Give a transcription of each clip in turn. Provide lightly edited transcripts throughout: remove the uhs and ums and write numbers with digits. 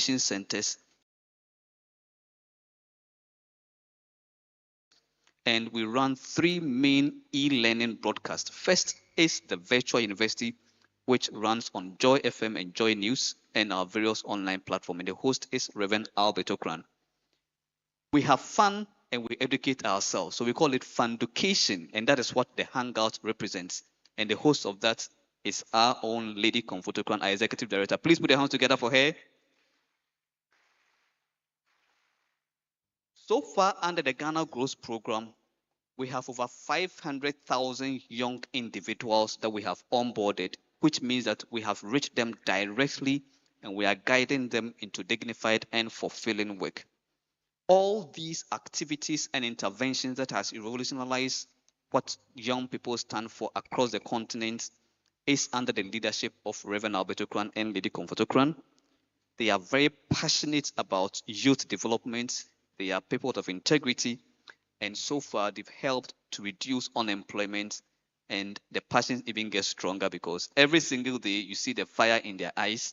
centers. And we run 3 main e-learning broadcasts. First is the virtual university, which runs on Joy FM and Joy News and our various online platforms. And the host is Reverend Albert Okran. We have fun and we educate ourselves. So we call it Funducation, and that is what the Hangout represents. And the host of that is our own Lady Comfort Okran, our executive director. Please put your hands together for her. So far, under the Ghana Growth Program, we have over 500,000 young individuals that we have onboarded, which means that we have reached them directly and we are guiding them into dignified and fulfilling work. All these activities and interventions that has revolutionized what young people stand for across the continent is under the leadership of Reverend Albert Okran and Lady Comfort Okran. They are very passionate about youth development. They are people of integrity. And so far, they've helped to reduce unemployment, and the passion even gets stronger because every single day you see the fire in their eyes.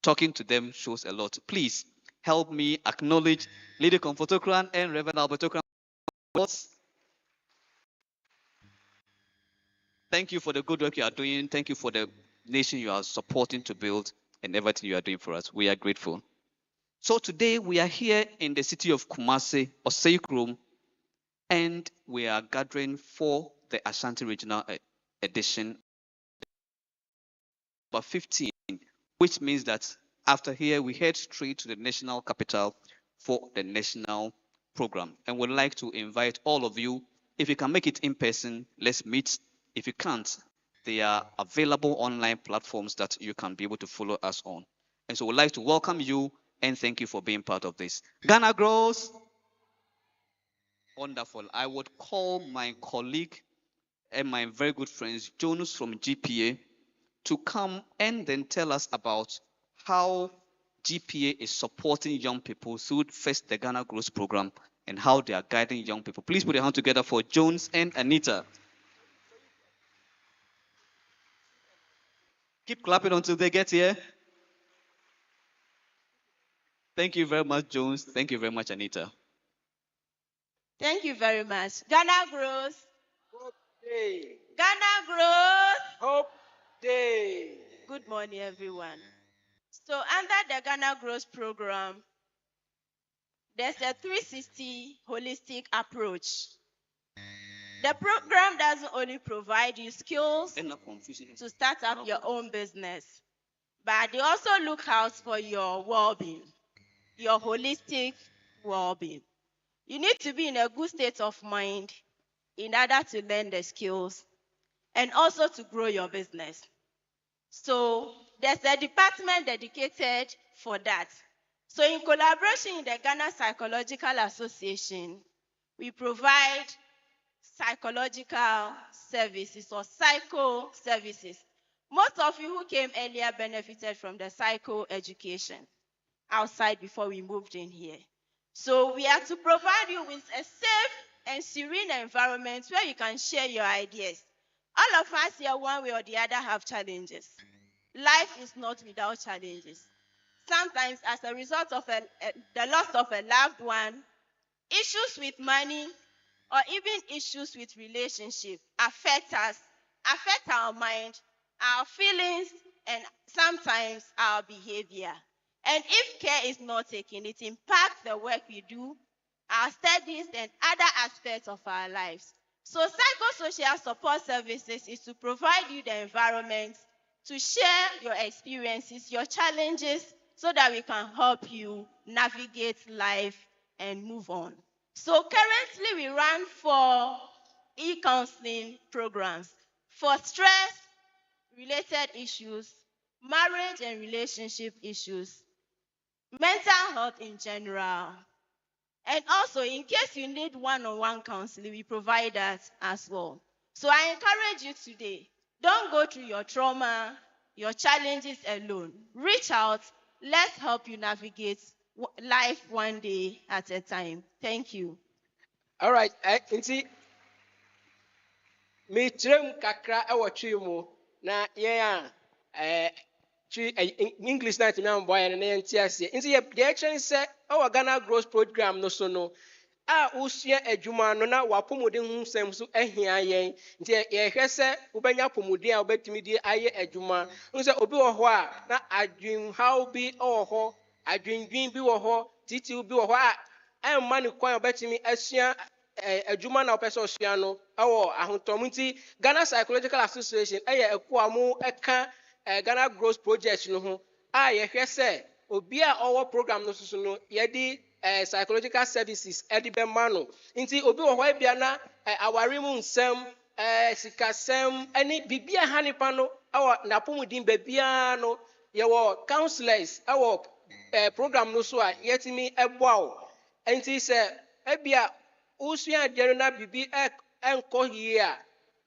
Talking to them shows a lot. Please help me acknowledge Lady Comfort Okran and Reverend Albert Okran. Thank you for the good work you are doing. Thank you for the nation you are supporting to build and everything you are doing for us. We are grateful. So today we are here in the city of Kumasi, Osei, and we are gathering for the Ashanti Regional Edition number 15, which means that after here we head straight to the national capital for the national program. And we'd like to invite all of you, if you can make it in person, let's meet. If you can't, there are available online platforms that you can be able to follow us on. And so we'd like to welcome you and thank you for being part of this. Ghana grows. Wonderful. I would call my colleague and my very good friends, Jonas from GPA, to come and then tell us about how GPA is supporting young people through first the Ghana Growth Program and how they are guiding young people. Please put your hand together for Jones and Anita. Keep clapping until they get here. Thank you very much, Jones. Thank you very much, Anita. Thank you very much. Ghana Growth. Hope Day. Ghana Growth. Hope Day. Good morning, everyone. So under the Ghana Growth Program, there's a 360 holistic approach. The program doesn't only provide you skills to start up your own business, but they also look out for your well-being, your holistic well-being. You need to be in a good state of mind in order to learn the skills and also to grow your business. So there's a department dedicated for that. So in collaboration with the Ghana Psychological Association, we provide psychological services or psycho services. Most of you who came earlier benefited from the psycho education outside before we moved in here. So we are to provide you with a safe and serene environment where you can share your ideas. All of us here, one way or the other, have challenges. Life is not without challenges. Sometimes as a result of the loss of a loved one, issues with money, or even issues with relationship affect us, affect our mind, our feelings, and sometimes our behavior. And if care is not taken, it impacts the work we do, our studies, and other aspects of our lives. So psychosocial support services is to provide you the environment to share your experiences, your challenges, so that we can help you navigate life and move on. So currently we run 4 e-counseling programs for stress-related issues, marriage and relationship issues, mental health in general. And also, in case you need one-on-one counseling, we provide that as well. So I encourage you today, don't go through your trauma, your challenges alone. Reach out. Let's help you navigate life one day at a time. Thank you. All right. Nti me trem kakra e wo twi mu na yen a English na tina boy na ntia se nti ye de chen se our Ghana growth program no so no a usua adwuma no na wapomuden hu nsɛm so ahia yɛn nti yɛhwɛ sɛ wobɛnya pomuden a wobɛtumi de ayɛ adwuma hu sɛ obi wɔ hɔ a na adwenhaw bi wɔ hɔ adwendwen bi wɔ hɔ titiw bi wɔ hɔ a ɛmma ne kwan a wobɛtumi asua adwuma na wopɛ sɛ ɔsua no ɛwɔ ahotɔm nti Ghana Psychological Association ɛyɛ ɛko a mo ɛka Ghana Growth Project no ho a yɛhwɛ sɛ obi a ɔwɔ program no so no yɛde psychological services ɛde bɛma no nti obi wɔ hɔ bia na aware mu nsɛm sikasɛm ɛne bibia ha nipa no ɛwɔ n'apɔmuden baabiara no yɛwɔ counselors ɛwɔ program no so a yɛtumi ɛboa wo nti sɛ ebia usua adeɛ no na bibi ɛnkɔ yie a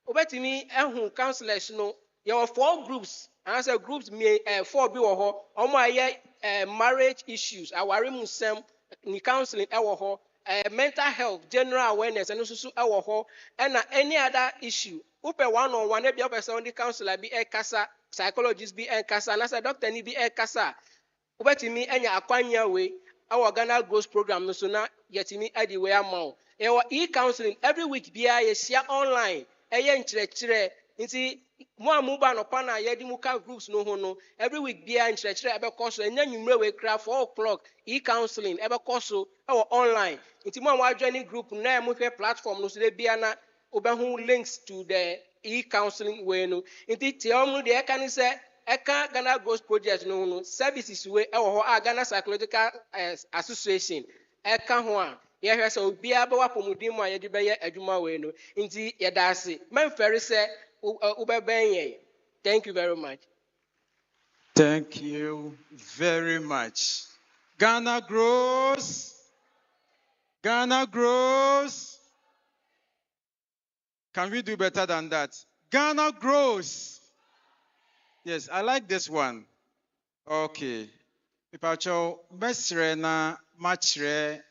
wobɛtumi ɛho counselors no yɛwɔ 4 groups anaasɛ groups 4 bi wɔ hɔ ɔmo a ɛyɛ marriage issues aware mu nsɛm ni counseling ɛwɔ hɔ mental health general awareness ɛno nso so ɛwɔ hɔ ɛna any other issue wopɛ one-on-one ebia wopɛ sɛ wɔde counselor bi ɛkasa psychologist bi ɛkasa anaasɛ doctor ni bi ɛkasa wobɛtumi anya akwanya wei ɛwɔ Ghana Growth Program no so na yɛtumi ɛde wei ama wo yɛwɔ e-counseling every week biara yɛhyia online ɛyɛ nkyerɛkyerɛ nti mo a mo ba no pa na yɛde mu ka groups no ho no every week biara nkyerɛkyerɛ ɛbɛkɔ so ɛnya nwummerɛ wei kra 4 o'clock e-counseling ɛbɛkɔ so ɛwɔ online nti mo a mo adjoin group na mo hwɛ platform no so de bia na wobɛho links to the e-counseling wei no nti tie ɔmo no deɛ ɛka ne sɛ ɛka Ghana Growth Project no ho no services wei ɛwɔ hɔ a Ghana Psychological Association ɛka ho a yɛhwɛ sɛ obiara bɛwɔ apɔmuden mu a yɛde bɛyɛ adwuma wei no nti yɛda ase mɛmfɛre sɛ wobɛbɛn yɛn. Thank you very much. Thank you very much. Ghana grows. Ghana grows. Can we do better than that? Ghana grows. Yes, I like this one. Okay. Ipacho mesre na machre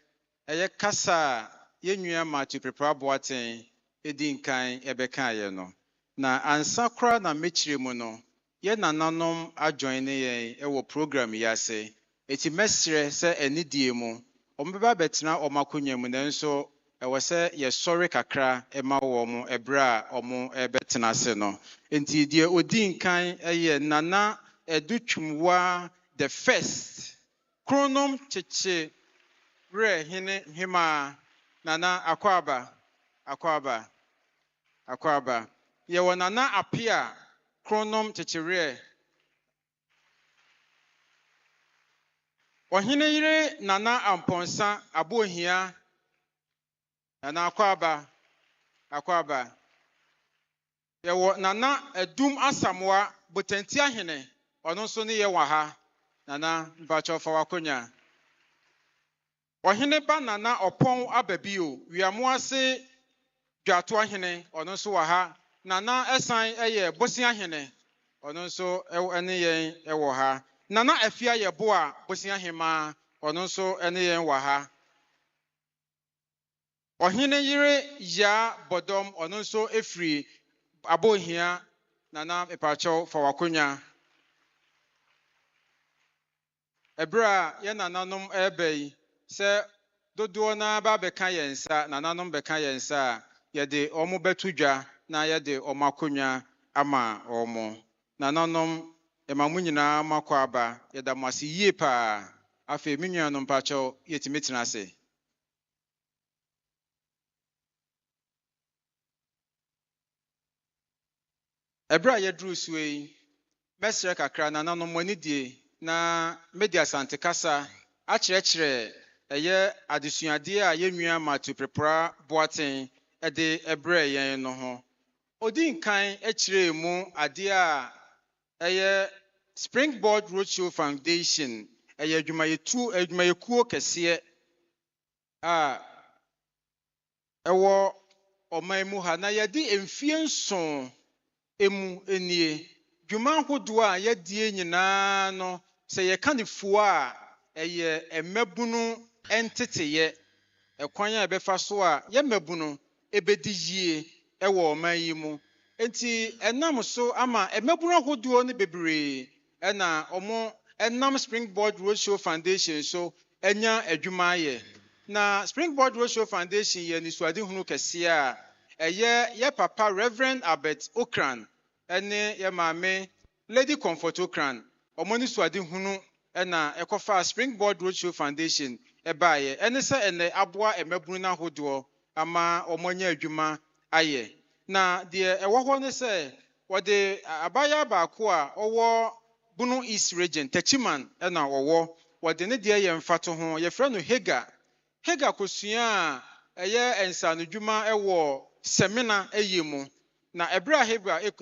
eye kasa yenua ma to prepare boaten edinkan ebeka ye no. Na ansakra na mechire mu no ye nananom adjoin ye ewo program yi ase eti mesre se enidie mu ombeba betena omakonya mu nanso ewo se ye sori kakra ema wo mu ebra omo ebetena ase no enti die odinkan eye nana edutwumwa the first kronom cheche re hima nana akwaba yewo nana apia kronom chechire ohine yire nana amponsa abohia nana akwaba yewo nana edum asamwa botenti ahene ono nso ne ye wa ha nana mpacho fa wakonya ohine ba nana opon ababio wiamo ase dwato ahene ono nso wa ha nana esan eye bosia ahene ono nso ene yen ewo ha nana afia ye bo a bosia hema ono nso ene yen wa ha ohine yire ya bodom ono nso efri abohia nana epacho fa wakonya ebra ye nananom ebei se dodo na ba beka yensa nananom beka yensa ye de omo betudwa na yede omakonya ama omo nananom emamu nyina makọ aba yeda masi yie pa afa minuanom pacho yetimitina ase ebra yedru suei mesre kakra nananom wanidie na media santekasa akyerɛkyerɛ ɛyɛ adesuade a yenua ma to prepare boaten ɛde ebre yɛn no ho odinkan akyerɛ mu ade a ɛyɛ Springboard Roadshow Foundation ɛyɛ adwumayekuo kɛseɛ a ɛwɔ ɔman mu ha na yɛde emfie nson emu enie dwuma hodo a yɛdie nyinaa no sɛ yɛka ne fuo a ɛyɛ emabunu enteteyɛ ɛkwan a ɛbɛfa so a yɛmabunu ebedi yie ɛwɔ ɔman yi mu enti ɛnam so ama emabunu hodo ne bebree ɛna ɔmo ɛnam Springboard Roadshow Foundation so ɛnya adwuma ayɛ. Na Springboard Roadshow Foundation yɛ nisuadehunu kɛseɛ a ɛyɛ yɛ papa Reverend Albert Okran ɛne yɛ maame Lady Comfort Okran ɔmo nisuadehunu ɛna ɛkɔfa Springboard Roadshow Foundation ɛbaayɛ ɛne sɛ ɛnɛ aboa ɛmɛbunu n'ahodoɔ ama ɔmo nya adwuma ayɛ. Na deɛ ɛwɔ hɔ ne sɛ wɔde abaya baako a ɔwɔ Bunu East Region Techiman ɛna ɔwɔ wɔde ne deɛ yɛ mfato ho yɛfrɛ no Hega kosua a ɛyɛ ensanodwuma ɛwɔ semina ɛyɛ mu. Na ɛbrɛ a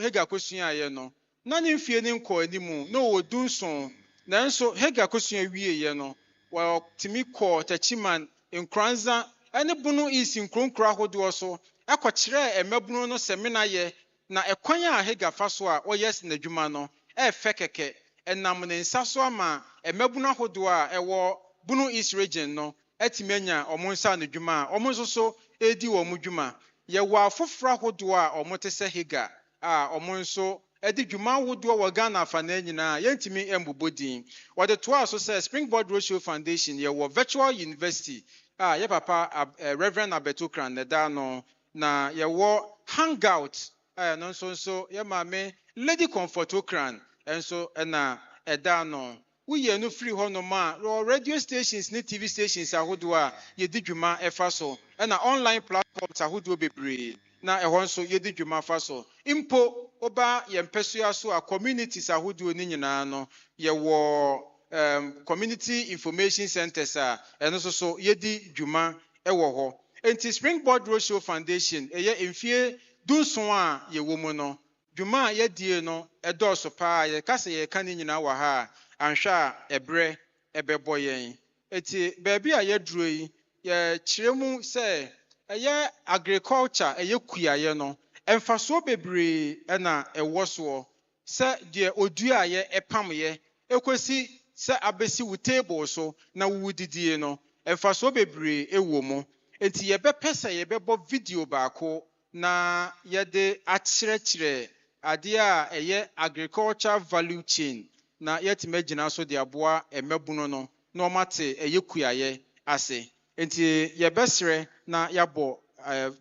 Hega kosua yɛ no na ne mfie ne nkɔ animu na ɔwɔ dunson nanso Hega kosua wie yɛ no wɔtumi kɔ Techiman Nkranza ɛne Bunu East nkronkro ahodoɔ so akɔkyerɛ ɛmɛbunu no semina yɛ. Na ɛkwan a Hega fa so a ɔyɛ n'adwuma no ɛfɛ kɛkɛ ɛnam ne nsa so ama ɛmɛbunu ahodoɔ a ɛwɔ Bunu East Region no ɛtumi anya ɔmo nsa n'adwuma a ɔmo nso so edi wɔn dwuma. Yɛwɔ afoforo ahodoɔ a ɔmo te sɛ Hega a ɔmo nso ɛde dwuma ahodoɔ wɔ Ghana afa na nyinaa yɛntumi ɛmbobɔ din. Wɔde toa so sɛ Springboard Roadshow Foundation yɛwɔ Virtual University a yɛ papa Reverend Albert Okran ne da no. Na yɛwɔ Hangout no nso yɛ maame Lady Comfort Okran enso ɛna ɛda no woyɛ no free hɔ no ma radio stations ne TV stations ahodoɔ a yɛdi dwuma ɛfa so ɛna online platforms ahodoɔ bebree na ɛhɔ nso yɛdi dwuma fa so impo oba yɛmpɛsua so a communities ahodoɔ ne nyinaa no yɛwɔ community information centers a ɛno nso so yɛdi dwuma ɛwɔ hɔ. Enti Springboard Roadshow Foundation ɛyɛ mfie dunson a yɛwɔ mu no dwuma a yɛdie no ɛdɔɔso paa yɛka sɛ yɛka ne nyinaa wɔ ha a anhwɛ a ɛbrɛ ɛbɛbɔ yɛn. Eti baabi a yɛduro yi yɛkyerɛ mu sɛ ɛyɛ agriculture ɛyɛ kuayɛ no ɛmfasoɔ bebree ɛna ɛwɔ soɔ sɛ deɛ odua a yɛ ɛpam yɛ ekosi sɛ abesi wo table so na wo didie no ɛmfasoɔ bebree ɛwɔ mu. Enti yɛbɛpɛ sɛ yɛbɛbɔ video baako na yɛde akyerɛkyerɛ adeɛ a ɛyɛ agriculture value chain na yɛtumi gyina so de aboa ɛmɛbunu no na ɔmate ɛyɛ kuayɛ ase. Enti yɛbɛsrɛ na yɛabɔ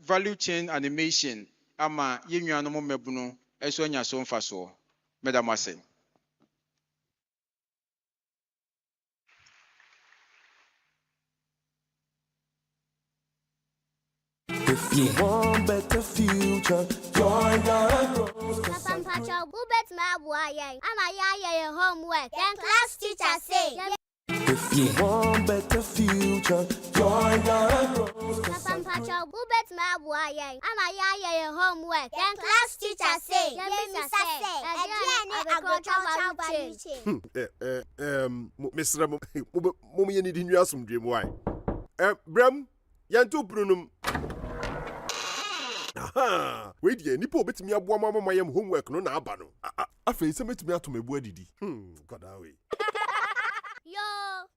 value chain animation ama yɛnnuanom mmɛbunu ɛso anya so mfasoɔ. Madam ase. If you want better future, join Ghana Grows. Papa Pacho, who bet my boy? I'm a yaya homework. Then class teacher say. If you want better future, join Ghana Grows. Papa Pacho, who bet my boy? I'm a yaya homework. Then class teacher say. Mr. Mummy, need in your some dream. Why? Bram, Yanto Brunum. Aha! Wait, ye, Nipo bit me a boy, mamma, my homework, no nabano. I face a bit me to me, boy, did he? God, away. Yo,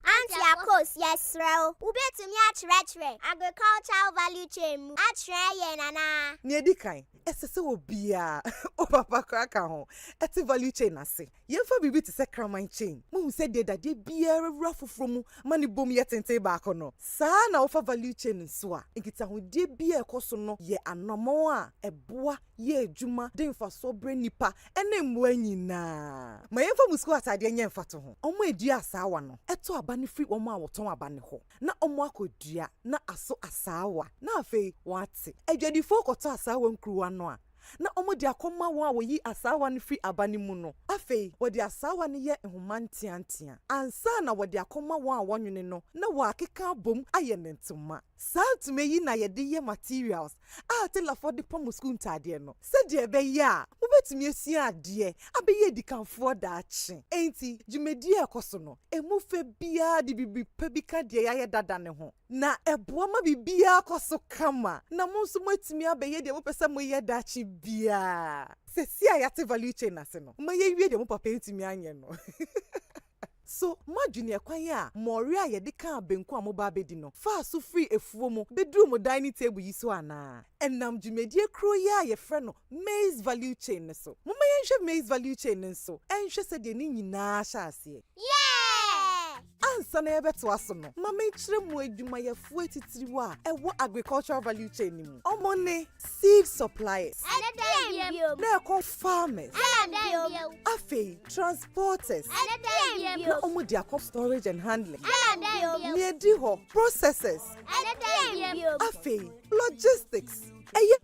Auntie, of course, yes, Ro. Who bet me at retro agricultural value chain? At Shrey, Nana. Near the kind. SSO bia. Oh, Papa Cracker home. At the value chain, I say. You for be to second my chain. Mum said that they be a rough from money boom yet and back on no. Sana offer value chain and swa. And it's a who did be a cosono, ye and no more. A boa, ye juma, then for so brain nipa, and then when you na. My info musquat I didn't fato. On my dear Sawano. Eto a bunny free oma or Tom Abaniho. Na omwako dia, na aso asawa. Na fe, what's it? A jadi folk or Tassawan crew noa. Na omo de akoma wa wo yi asawa ne free abani mu no afei wo de asawa ne ye ehumantiantia ansa na wo de akoma wa wonwene no na wo akeka bom aye ne ntoma santume yi na ye de ye materials a tela for de pom school ntade no se de be ya wo betumi asia ade abe ye dikanfo da ache enti jumedi ekoso no emu fe bia de bibi pebika de ya ye dada ne ho na eboa ma bibia akoso kama na mo nso matumi abe ye de mo pesa mo ye da ache bia se si ayate value chain ase no ma ye wie de mo papa ntumi anye no So madwene kwan a mori a yɛde ka benku a moba bedi no fa so free efuo mu beduru mo dining table yi so ana enam dwumedie kro yi a yɛfrɛ no maize value chain ne so moma yɛnhwɛ maize value chain ne so ɛnhwɛ sɛ de ne nyinaa hyɛ aseɛ ansa na yɛbɛto aso no mama kyerɛ mu adwumayɛfo atitiriwa a ɛwɔ agricultural value chain ni mu ɔmo ne seed suppliers na ɛkɔ farmers afei transporters na ɔmo de akɔ storage and handling na ɛdi hɔ processors afei logistics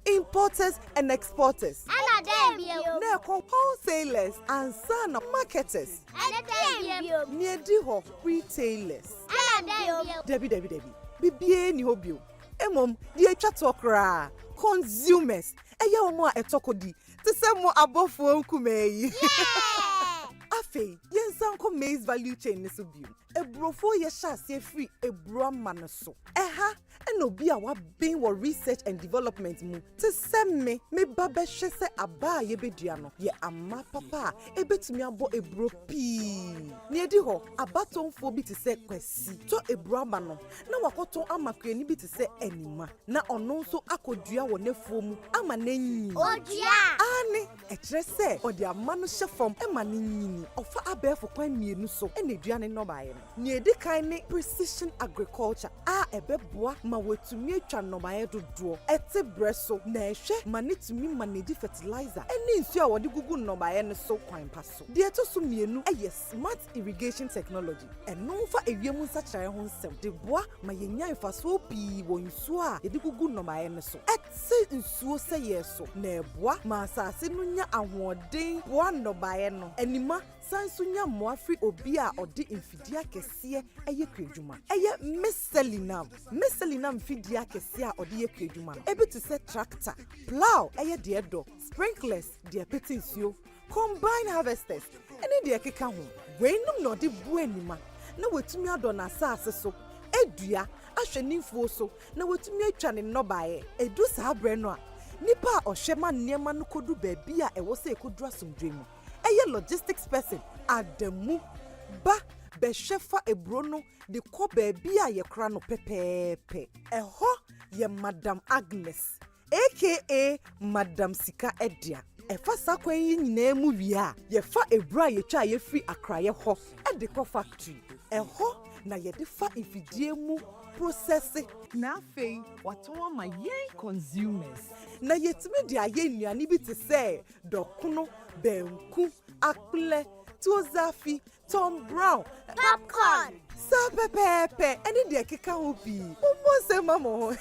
importers and exporters na ɛkɔ wholesalers and sana marketers na ɛdi hɔ retailers Debbie bibie ni hɔ bio emom di atwa to koraa consumers ɛyɛ wɔn a ɛtɔkodi te sɛ mo abɔfoɔ nkumaa yi afei yɛnsanko maize value chain ne so bio eburofo yɛ hyɛ aseɛ free eburo ama no so ɛha ɛna obi a wabɛn wɔ research and development mu te sɛ me ba bɛhwɛ sɛ aba a yɛbɛdua no yɛ ama papa a ebetumi abɔ eburo pii na edi hɔ abatomfoɔ bi te sɛ kwasi tɔ eburo ama no na wakɔtɔn ama kuani bi te sɛ anima na ɔno nso akɔdua wɔ n'afuo mu ama n'enyi ane ɛkyerɛ sɛ ɔde ama no hyɛ fam ɛma n'enyi ɔfa abɛɛfo kwan mmienu so ɛna edua ne nnɔbaeɛ no na edi kan ne precision agriculture a ɛbɛboa ma wetumi atwa nnɔbaeɛ dodoɔ ɛte brɛ so na ɛhwɛ ma ne tumi manage fertilizer ɛne nsuo a wɔde gugu nnɔbaeɛ no so kwan pa so deɛ ɛtɔ so mmienu ɛyɛ smart irrigation technology ɛno mfa ewiem nsakyerɛ ho nsɛm de boa ma yɛnya mfasoɔ pii wɔ nsuo a yɛde gugu nnɔbaeɛ no so ɛte nsuo sɛ yɛ so na ɛboa ma asase no nya ahoɔden boa nnɔbaeɛ no anima sanso nya mmoafri obi a ɔde mfidie akɛseɛ ɛyɛ kwadwuma ɛyɛ meselinam mfidie akɛseɛ a ɔde yɛ kwadwuma no ebi te sɛ tractor plow ɛyɛ deɛ dɔ sprinklers deɛ pete nsuo combine harvesters ɛne deɛ keka ho weinom na ɔde bu anima na watumi adɔ n'asase so edua ahwɛ nimfuo so na watumi atwa ne nnɔbaeɛ edu saa brɛ no a nipa a ɔhwɛ ma nneɛma no kodu baabi a ɛwɔ sɛ ekodu asomdwe mu ɛyɛ logistics person Adamu ba bɛhwɛ fa eburo no de kɔ baabi a yɛkora no pɛpɛɛpɛ ɛhɔ yɛ Madam Agnes aka Madam Sika Edia ɛfa saa kwan yi nyinaa mu wie a yɛfa eburo a yɛtwa a yɛfiri akrayɛ hɔ ɛde kɔ factory ɛhɔ na yɛde fa mfidie mu process na afei watɔn ama yɛn consumers na yɛtumi de ayɛ nnuane bi te sɛ dɔkono benku akplɛ tuozafi Tom Brown popcorn saa pɛpɛɛpɛ ɛne deɛ keka ho pii ɔmmɔ nsɛm ma mo ho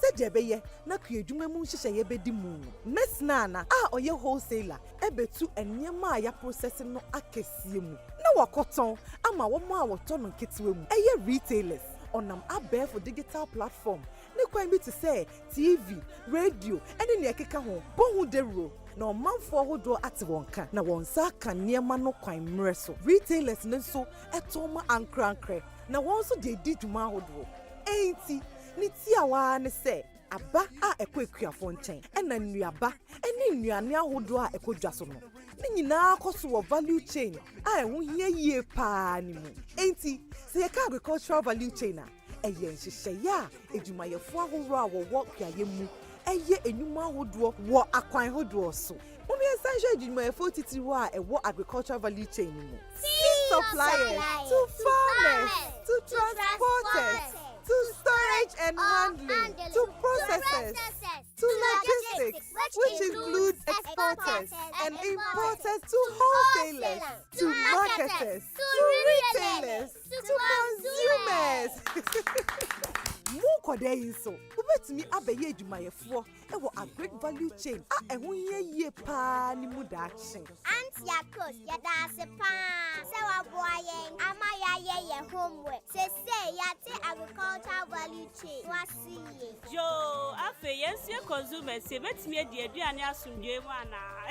sɛdeɛ ɛbɛyɛ na kuadwuma mu nhyehyɛ yɛbɛdi mu no mesnana a ɔyɛ wholesaler ɛbɛtu nneɛma a yɛaprocess no akɛseɛ mu na wakɔtɔn ama wɔn a wɔtɔ no nketewa mu ɛyɛ retailers ɔnam abɛɛfo digital platform ne kwan bi te sɛ TV radio ɛne nea ɛkeka ho bɔhu dewuro na ɔmanfoɔ ahodoɔ ate wɔn ka na wɔn nsa aka nneɛma no kwan mmerɛ so retailers ne nso ɛtɔn ma ankorankorɛ na wɔn nso de di dwuma ahodoɔ enti ne ti a waa ne sɛ aba a ɛkɔ ekuafoɔ nkyɛn ɛna nnuaba ɛne nnuane ahodoɔ a ɛkɔ dwa so no ne nyinaa kɔ so wɔ value chain a ɛho hia yie paa ne mu enti sɛ yɛka agricultural value chain a ɛyɛ nhyehyɛeɛ a adwumayɛfoɔ ahoroɔ a wɔwɔ kuayɛ mu ɛyɛ enyuma ahodoɔ wɔ akwan ahodoɔ so wɔn yɛ sanhwɛ adwumayɛfoɔ titiri hɔ a ɛwɔ agricultural value chain mu suppliers to farmers to transporters to storage and handling, to processors, to logistics, which includes exporters and importers, to wholesalers, to marketers, to retailers, to consumers. Mukode inso, ubetumi abeye adwumayɛfoɔ ɛwɔ agric value chain a ɛho hia yie paa ne mu daakye. Auntie Akos, yɛda ase paa sɛ waboa yɛn ama yɛayɛ yɛn homework. Sese yɛate agricultural value chain wasi yie. Yo, afei yɛnsie consumers yɛbɛtumi adi aduane asomdwoe mu anaa?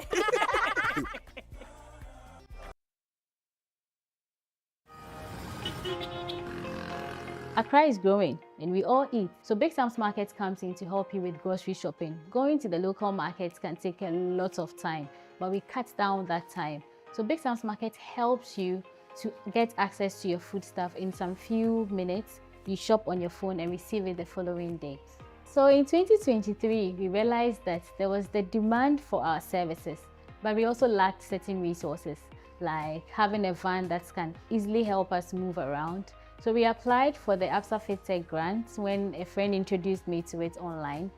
Accra is growing and we all eat. So Big Sam's Market comes in to help you with grocery shopping. Going to the local markets can take a lot of time, but we cut down that time. So Big Sam's Market helps you to get access to your foodstuff in some few minutes. You shop on your phone and receive it the following day. So in 2023, we realized that there was the demand for our services, but we also lacked certain resources, like having a van that can easily help us move around. So we applied for the ABSA FitTech grant when a friend introduced me to it online.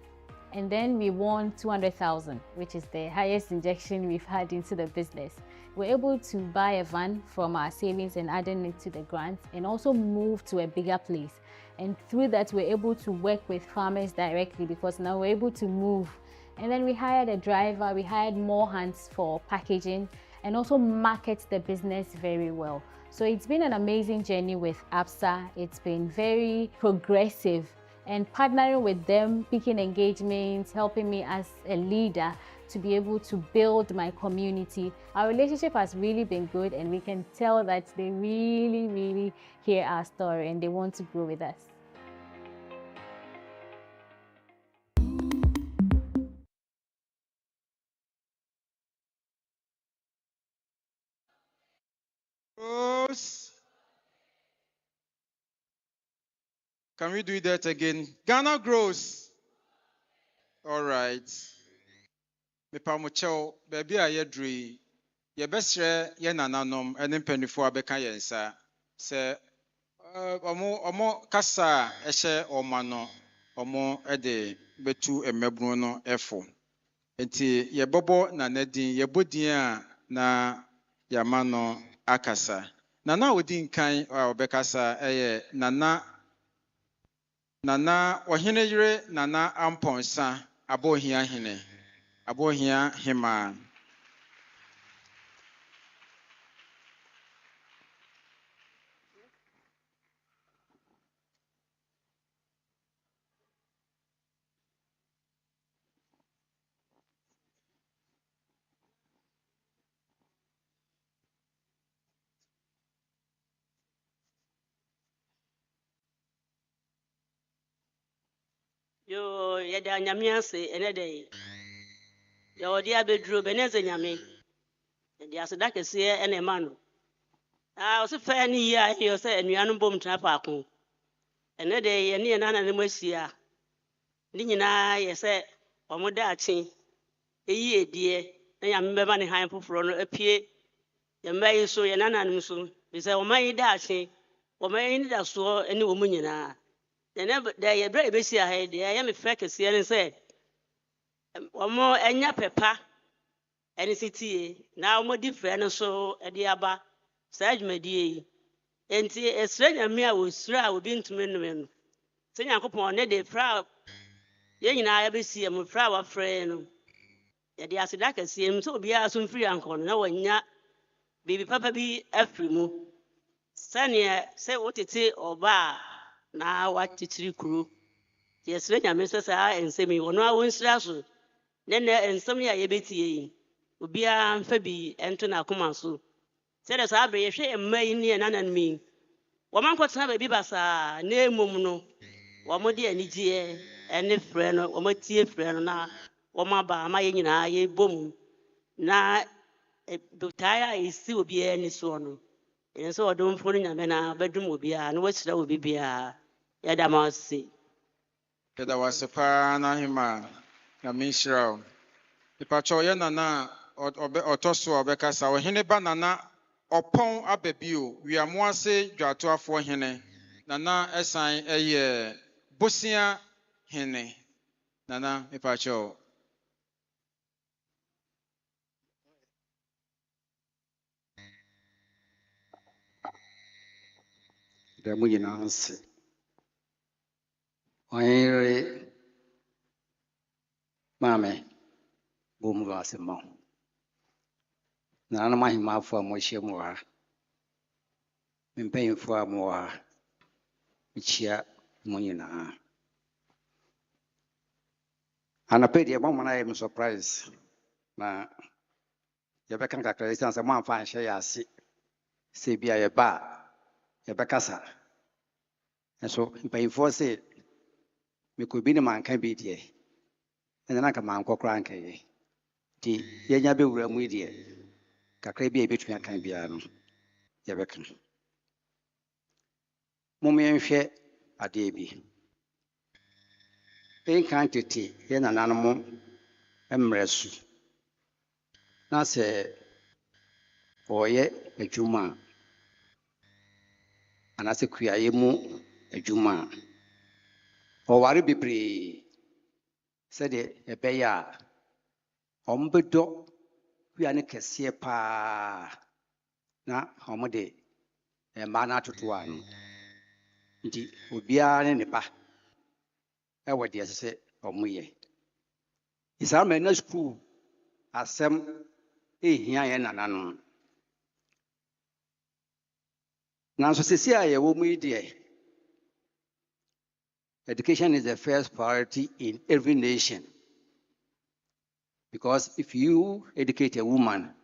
And then we won 200,000, which is the highest injection we've had into the business. We're able to buy a van from our savings and adding it to the grant, and also move to a bigger place. And through that, we're able to work with farmers directly, because now we're able to move. And then we hired a driver, we hired more hands for packaging, and also market the business very well. So it's been an amazing journey with ABSA. It's been very progressive, and partnering with them, picking engagements, helping me as a leader to be able to build my community. Our relationship has really been good, and we can tell that they really hear our story and they want to grow with us. Grows. Can we do that again? Ghana grows. All right. Me pamucho baby a yedri. Ye besre ye nananom ene mpanyifo abeka yensa. Se omo kasa ehye omano omo ede betu emebru no efo. Enti ye bobo na nadin ye bodin a na yamano akasa. Nana odin kan obekasa eye nana ohene yire nana amponsa abohia hene abohia hema. Yo, yada nyamiase ene day. Yo, dia bedro beneze nyame. Dia seda kese ene manu. Ah, o se fa ni ya yo se enuanu bom tena paako. Ene day ene na na mwahia. Ni nyina ye se omoda achi. Eyi edie na nyame beba ne han foforo no apie. Ye mbayi so ye nananim so. Bi se omayi da achi. Omayi ni da so ene wo mu nyina. There ye bre be sia he de ya me fe kese ne se omo enya pepa ene sitie na omo di fe no so e de aba sa adwumadi yi enti esra nyame a wo sra obi ntumi no no se Nyankopon ne de fra ye nyina ya be sia mo fra wa frɛ no ye de aseda kese mu so obi a so mfiri ankon na wanya bibi papa bi afiri mu sane se wotete oba na watitiri kuru yesre nyame sesa ensemi wono a wonsira so nene ensem ya yebetie yi obia mfa bi ento na akoma so se de sa abre yehwe emma yi ne nanan mi woman kwotena ba bi basa na emom no womo de anigye ene frɛ no womo tie frɛ no na womo ba ma ye nyina ye bom na dotaya isi obia ni so no enso odom fo nyame na bedum obia na wasira obi bia yada masi Yada wasepa na hima na minshira. Ipacho ye nana otoso obekasa ohene ba nana opon ababio wiamo ase dwato afo hene nana esan eye bosia hene nana ipacho Demuinanse. Oire mame bomu vasema. Nana mahima fo amohye mu ha. Mpanyimfo amu ha. Michia mu nyina. Anapedi e mama na am surprise. Na yebeka kakra distance mo amfa hye ya ase. Se bia ye ba yebekasa. Enso mpanyimfo se me ko bi ne manka bi de ena na ka manko kra nka ye ti yenya be wura mu de kakra bi e betun aka bia no yɛbɛka momma yɛnhwɛ adeɛ bi ɛnkan tete yɛ nananom mmerɛ so na sɛ ɔyɛ adwuma a anaasɛ kuayɛ mu adwuma a ɔware bebree sɛdeɛ ɛbɛyɛ a ɔmbɛdɔ kua ne kɛseɛ paa na ɔmode mmaa no atoto ano nti obiara ne ne ba ɛwɔ deɛ ɛsɛ sɛ ɔmoyɛ isaa ma na sukuu asɛm ɛhia yɛn nananom nanso sɛsi a yɛwɔ mu yi deɛ education is the first priority in every nation because if you educate a woman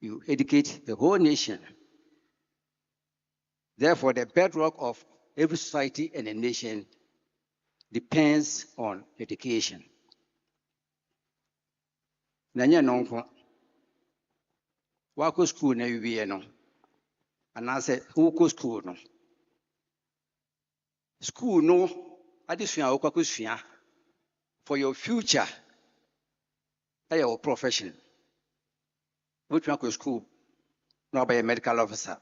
you educate the whole nation. Therefore, the bedrock of every society and a nation depends on education. Nanya nonko wako school na wiye no anase woko school no adesua woko sua for your future and your profession. Which one go school no be a medical officer.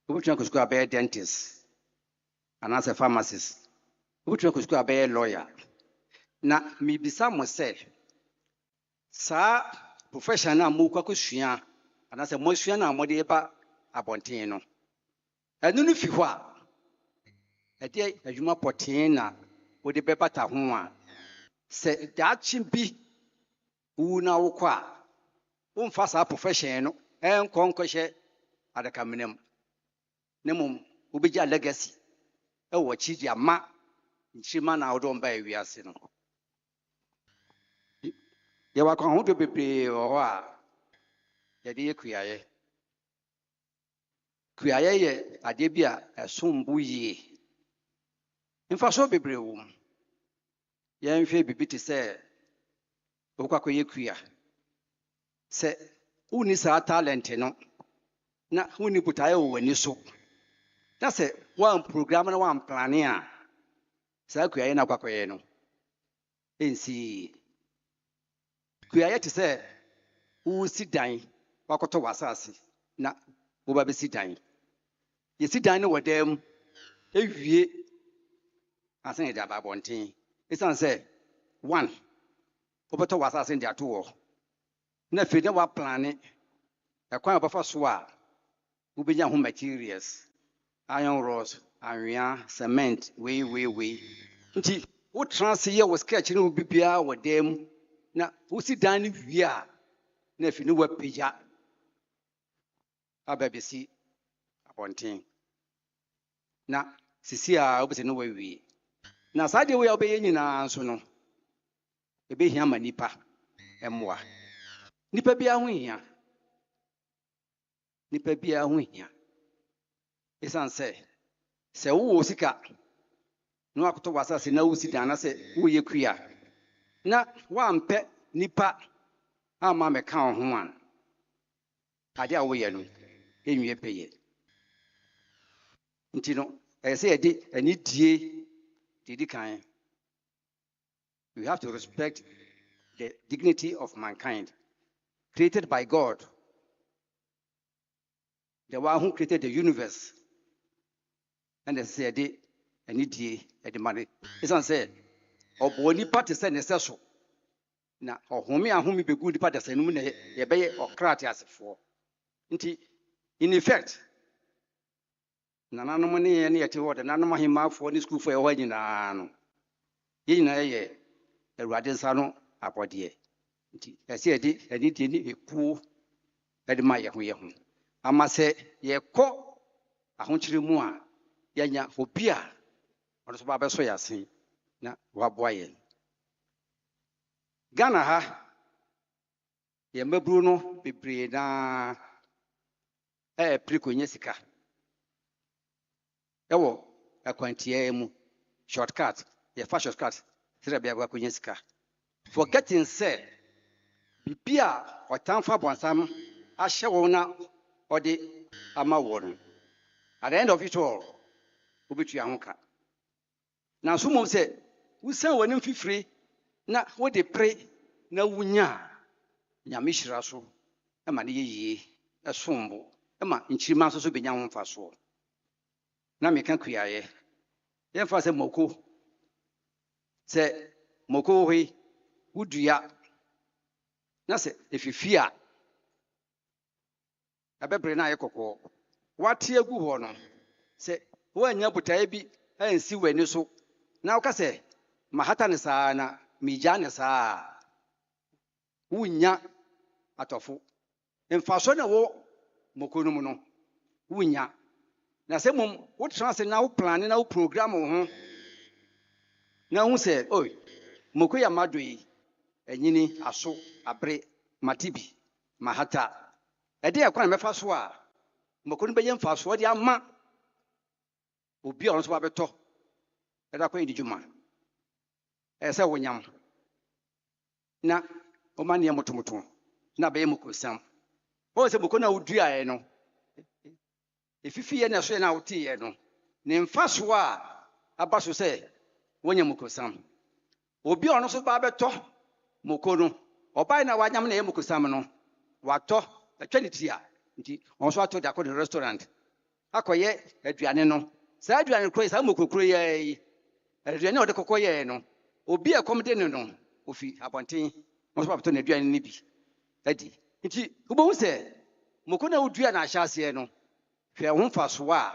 Which one go school be a dentist and as a pharmacist. Which one go school be a lawyer. Na mi bisa mo say sa professional mu kwa sua and as a mo sua na mo de ba abonten no. Enu no fi ho a e de adwuma poten na wo de be bata ho a se dachi bi wu na wo kwa umfa saa profession no enkonkɔhye adakamenem ne mum ubegya legacy ɛwɔ chidi ama nchima na odom ba ewiase no ye wa kwa ho do bebree wɔ hɔ a ye de kuaye yɛ ade bi a ɛsombu yie mfa so bebree wɔ mu yɛnhwɛ bibi te sɛ okwakoye kua sɛ uni saa talent no na uni butaye wo wani so na sɛ one program na one plan a saa kuaye na kwakoye no ensi kuaye te sɛ wo si dan wakoto wasase na wo ba be si dan ye si dan no wodam ewie asan ye da ba bonten esan sɛ one obeto wasase ndi ato wo na fi na wa plane ekwan obafa so a ubenya ho materials iron rods anwea cement we nti wo trans ye wo sketch no bibia wo dem na wo si dan ni wie a na fi no wa pija ababesi abonten na sisi a obese no wa wie na saade we obeye nyina nso no ebe hia manipa emwa nipa bia ho hia esan sɛ wo sika no akoto wasase na wo si dan na sɛ wo ye kua na wampɛ nipa ama me ka ho an ade a wo ye no enwie peye nti no ɛsɛ yɛde ani die didi kan. We have to respect the dignity of mankind created by God, the one who created the universe. And they said, "I need the money." It's said, "Oboni party send necessary." Now, Homi and whom be good party send ye be or crat as for. In effect, Nana money any at what, and Nana him for this school for a wedding. Ye a radisano apodie. I say, I need a poor Edmaya Huyahum. I must say, ye co a hunchri mua, yanya hopia, or so Baba Soya sing, na waboyen. Gana ha, ye me Bruno be breda a precognesica. Ewo, a quantiemu shortcut, ye fast shortcut. Forgetting said, Bibia or Tanfa Bonsam, Ashawona or the ama wo at the end of it all obetua ho ka na so mom se wusan wani mfifire na wo de pre na wunya nyame hyira so ma ne yeye esombo ma nchirima so benya ho mfaso na meka kuyaye yemfa se moko hwe wudua na se efifi a abebre na ayekoko wate agu ho no se wanya botae bi ansi wani so na woka se mahata ne saa na mija ne saa wunya atofo mfaso na wo moko no mu no wunya na se mum wo trans na wo plan na wo program ho na hu se oi moko ya madoi enyini aso abre matibi mahata ede yakwa na mefa so a moko no beye mfaso de ama obi a so ba beto eda kwa ndi juma ese wonyam na o ma ne motomoto na beye moko sam o se moko na wodua ye no efifi ye na so na wotie ye no ne mfaso a aba so se wonya moko sam obi a so ba beto moko no obai na wanyam na ye moko sam no wato atwaniti a nti on so ato da ko restaurant akoye aduane no sa aduane kro sa mokokro ye aduane o de kokoye no obi akomde no ofi abonten on so ato na aduane ni bi adi nti ubo se moko na odua na ahyase no hwe ho mfaso a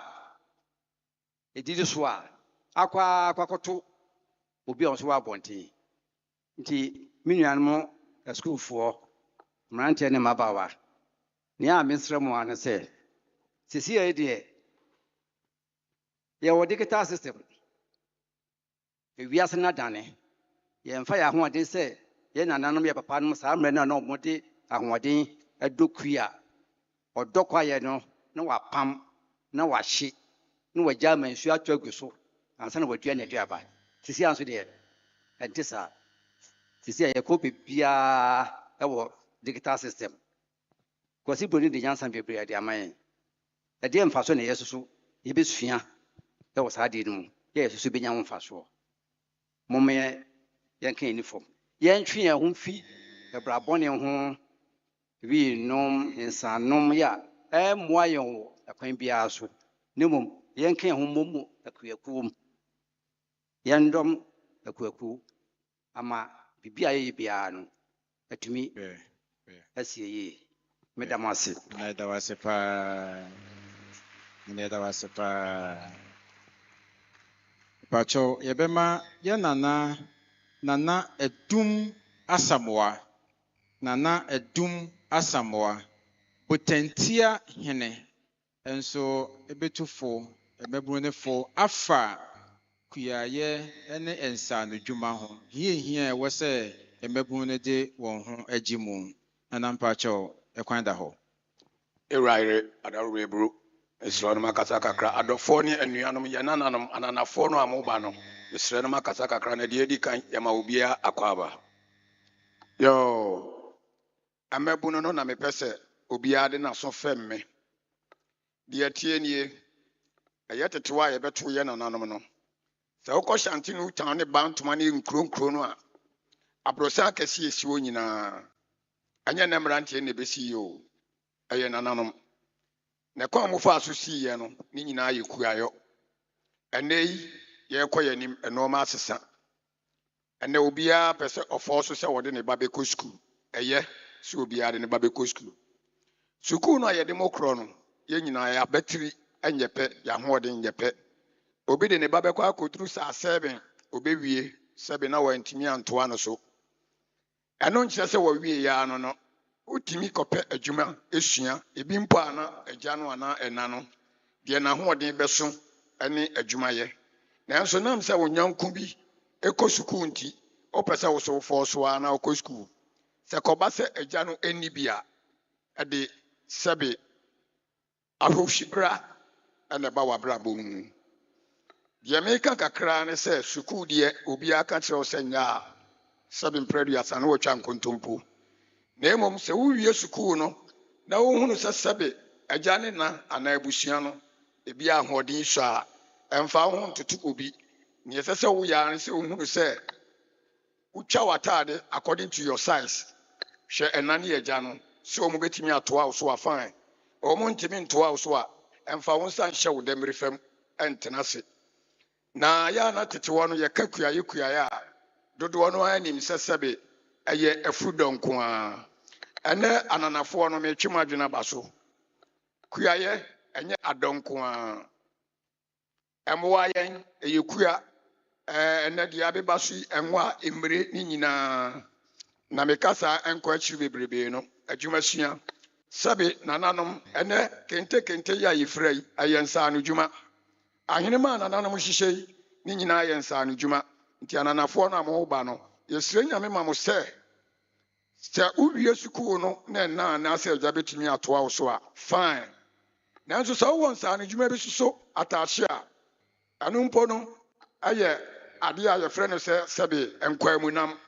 edidi so a akwakoto obi on so abonten nti minuan mo school for mrante ne mabawa ni a mesra mo an se sisi e de ye wo digital system e wiase na dane ye mfa ya ho ade se ye nananom ye papa no sa mre na no mo de ahoden adokua odokwa ye no na wapam na wahye na wagya mansu atwa gu so ansa na wadua na dua ba sisi anso de entisa sisi ye ko bibia e wo digital system kwasi broni de nyansan bebre ade amaye ade mfaso na yesusu yebesua e wo saade no ye yesusu benya ho mfaso momme yankan uniform yentwe ye ho fi ebra bone ho wi nom insanom ya moa ye ho akwan bia so nemom yankan ho momo akuakuom yendom akuaku ama bibia ye bia no atumi asiye Madam Wasi. Neda wasepa. Pacho yebema ye nana edum asamoa. Nana edum asamoa. Potentia hene. Enso ebetufo emebrunefo afa kuyaye ene ensa no dwuma ho. Hie wose emebrune de won ho agimu. Anampacho ekwanda ho eraire adaru ebru esrano makasa kakra adofo ne anuanom yanananom ananafo no amoba no esrano makasa kakra na de edi kan yama obia akwaba yo amebuno no na mepese obia de na so femme de tie nie ayetetewa ye beto ye nananom no se ukọ shanti no tan ne bantoma ne nkronkro no a abrosa kesi esi onyina anya namrante ne besi yo aye nananom ne kwa mo fa so si ye no ni nyina ye kuayo enei ye koye nim enoma asesa ene obia pese ofo so se wode ne babe ko school eye se obia de ne babe ko school school no ye de mokro no ye nyina ya battery enyepe ya hoode nyepe obi de ne babe ko akotru sa 7 obewie 7 na wantimi antoa no so eno nkyere se wo wie ya no utimi kope adwuma esua ebi mpo ana agya no ana ena no de na hoɔden beso ene adwuma ye na nso nam se wonyanku bi ekɔ sukuu nti opɛsɛ wo so fo so ana okɔ sukuu se kɔba se agya no eni bia ade sebe ahohwibra ene ba wabra bom de meka kakra ne se sukuu de obi aka kyerɛ se nya sebe mpredu asa no wotwa nkontompo na emom se wo wie sukuu no na wo hunu se sebe agya ne na anaa abusua no ebi ahoɔden hwɛ a ɛmfa ho ntoto obi nea ɛsɛ sɛ woyɛ ara ne sɛ wohunu sɛ wotwa w'ataade according to your size hwɛ ɛna ne agya no sɛ wɔn bɛtumi atoa wo so a fine wɔn ntumi ntoa wo so a ɛmfa wo nsa nhyɛ wo dɛmmere fam ɛntena ase na yɛa na tetewa no yɛka kuayɛ a dodoɔ no ara nim sɛ sɛbe ɛyɛ afudɔ nko a ɛnɛ ananafoɔ no metwe mu adwene aba so kuayɛ ɛnyɛ adɔnko a ɛmmoa yɛn ɛyɛ kua ɛnɛ deɛ abeba so ɛnwa mmire ne nyinaa na meka saa ɛnkɔ akyiri bebrebe no adwuma sua sɛbe nananom ɛnɛ kente yi a yɛfira yi ɛyɛ nsaano dwuma ahenema a nananom hyehyɛ yi ne nyinaa yɛ nsaano dwuma nti ananafoɔ no a moba no yɛsrɛ nyame ma mo sɛ wowie sukuu no na ɛna anaasɛ agya bɛtumi atoa wo so a fine nanso sɛ wowɔ nsaano dwuma bi so ataahye a ɛno mpo no ɛyɛ adeɛ a yɛfrɛ no sɛ sɛbe nkwaa mu nam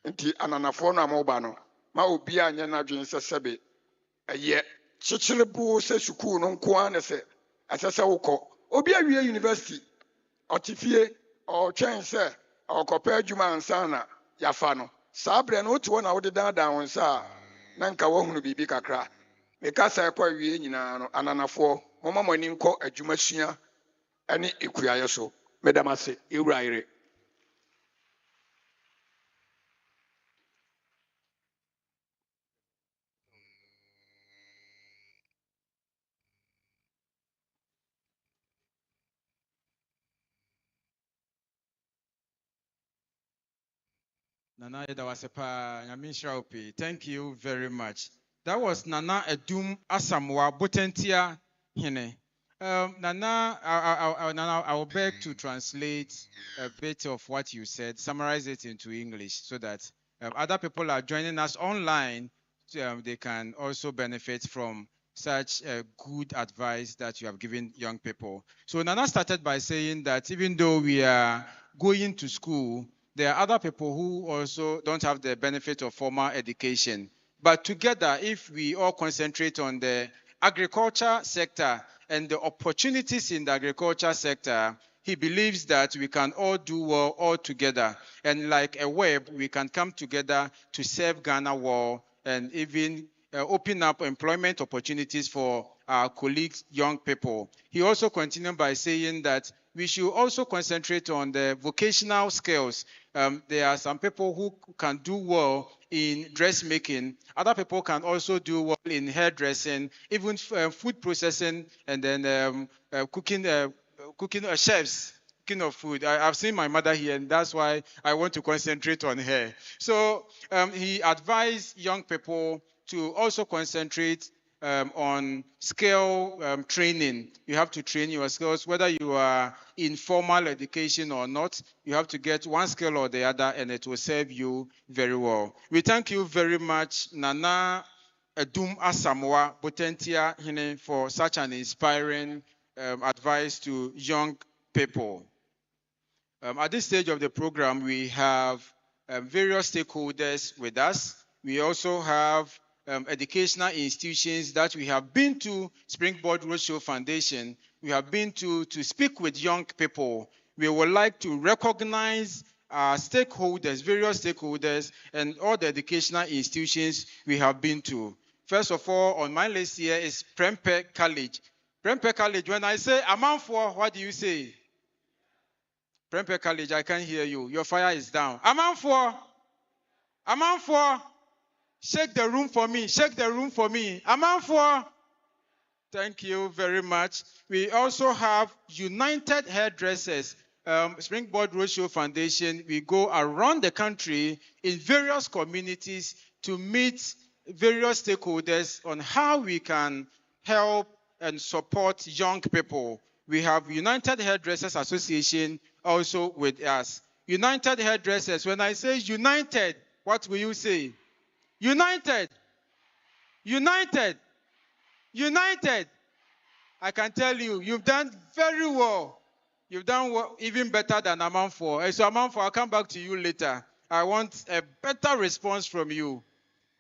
nti ananafoɔ no a moba no ma obiaa nyɛ n'adwene sɛ sɛbe ɛyɛ kyekyere boo sɛ sukuu no nko ara ne sɛ ɛsɛ sɛ wokɔ obi awie university ɔte fie ɔtwɛn sɛ ɔkɔpɛ adwuma ansa na yafa no saa berɛ no wote hɔ na wode daadaa wo nsa a na nka woahunu biribi kakra meka sɛ ɛkɔ awie nyinaa no ananafoɔ momma mo ani nkɔ adwuma sua ne ekuayɛ so medam ase ɛwura yere Nana Edawasepa, Nyamisha Opi. Thank you very much. That was Nana Edum Asamoah Botentia Hine. Nana, I will beg to translate a bit of what you said, summarize it into English so that other people are joining us online. They can also benefit from such good advice that you have given young people. So Nana started by saying that even though we are going to school, there are other people who also don't have the benefit of formal education. But together, if we all concentrate on the agriculture sector and the opportunities in the agriculture sector, he believes that we can all do well all together. And like a web, we can come together to serve Ghana well and even open up employment opportunities for our colleagues, young people. He also continued by saying that we should also concentrate on the vocational skills. There are some people who can do well in dressmaking. Other people can also do well in hairdressing, even food processing, and then cooking chefs, cooking of food. I've seen my mother here, and that's why I want to concentrate on her. So he advised young people to also concentrate on skill training. You have to train your skills, whether you are in formal education or not. You have to get one skill or the other, and it will serve you very well. We thank you very much, Nana Edum Asamoah Botentia Hine, for such an inspiring advice to young people. At this stage of the program, we have various stakeholders with us. We also have educational institutions that we have been to, Springboard Roadshow Foundation, we have been to speak with young people. We would like to recognize our stakeholders, various stakeholders, and all the educational institutions we have been to. First of all, on my list here is Prempeh College. Prempeh College, when I say Amanfoɔ, what do you say? Prempeh College, I can't hear you. Your fire is down. Amanfoɔ, Amanfoɔ. Shake the room for me. Shake the room for me. Amanfoɔ. Thank you very much. We also have United Hairdressers. Springboard Roadshow Foundation. We go around the country in various communities to meet various stakeholders on how we can help and support young people. We have United Hairdressers Association also with us. United Hairdressers. When I say united, what will you say? United, united, united. I can tell you, you've done very well. You've done well, even better than Amanfoɔ. So Amanfoɔ, I'll come back to you later. I want a better response from you.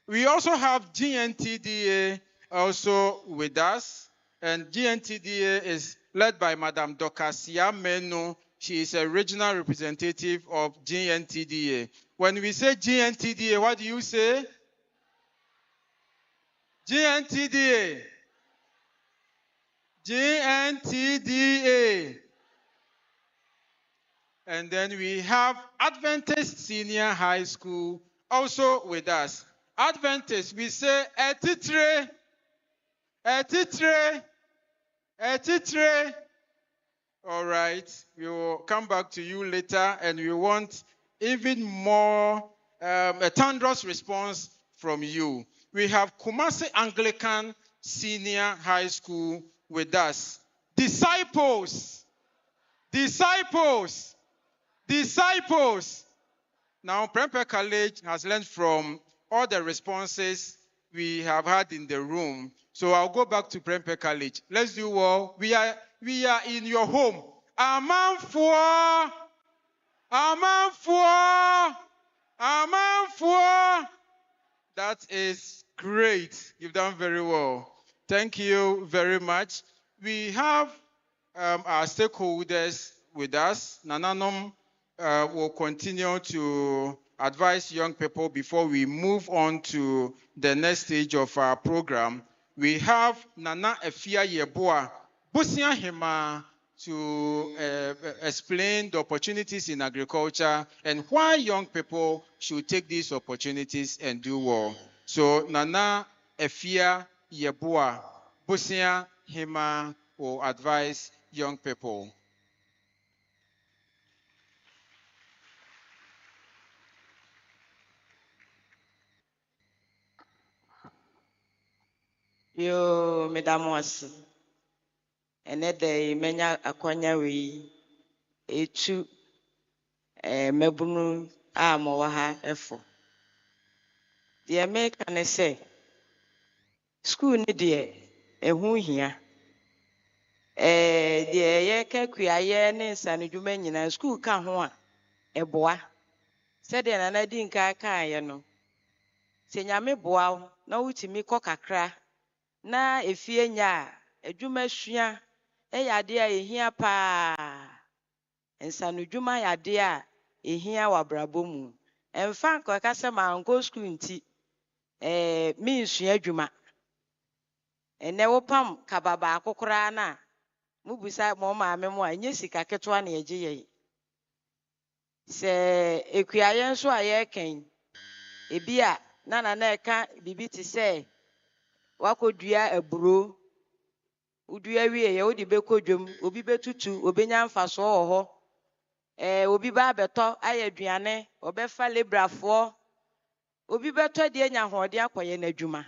We also have GNTDA also with us. And GNTDA is led by Madam Dokasia Menu. She is a regional representative of GNTDA. When we say GNTDA, what do you say? GNTDA. GNTDA. And then we have Adventist Senior High School also with us. Adventist, we say etitre, etitre, etitre. All right, we will come back to you later, and we want even more a thunderous response from you. We have KUMASI Anglican Senior High School with us. Disciples, disciples, disciples. Now, Prempeh College has learned from all the responses we have had in the room. So I'll go back to Prempeh College. Let's do well. We are in your home. Amanfo, amanfo, amanfo. That is great. You've done very well. Thank you very much. We have our stakeholders with us. Nananom will continue to advise young people before we move on to the next stage of our program. We have Nana Efia Yeboah Busia Hema to explain the opportunities in agriculture and why young people should take these opportunities and do well. So Nana Efia Yeboah Busia Hema will advise young people. Yo, mesdames, ene de menya akwanya wi etu mebunu a mo ha efo. De me kan say school ni de ehu hia. De ye ka kuaye ne nsanudwuma nyina school ka ho a eboa. Se de na di nka ka ye no. Se nyame boa na wutimi kɔ kakra. Na efie nya adwuma sua yade a ehia pa ensanudwuma yade a ehia wabrabo mu emfa nko ka se ma nko school nti mi nsua adwuma ene wopam kababa akokora na mubusa mo maame mo a nye sika keto na eje ye se ekuaye nso a ye kan ebi a na eka bibi ti se wakodua aburo udua wie ye odi bekodwom obi betutu obenya mfaso ho obi ba beto ayaduane obefa lebrafo obi beto de nya hode akoye na adwuma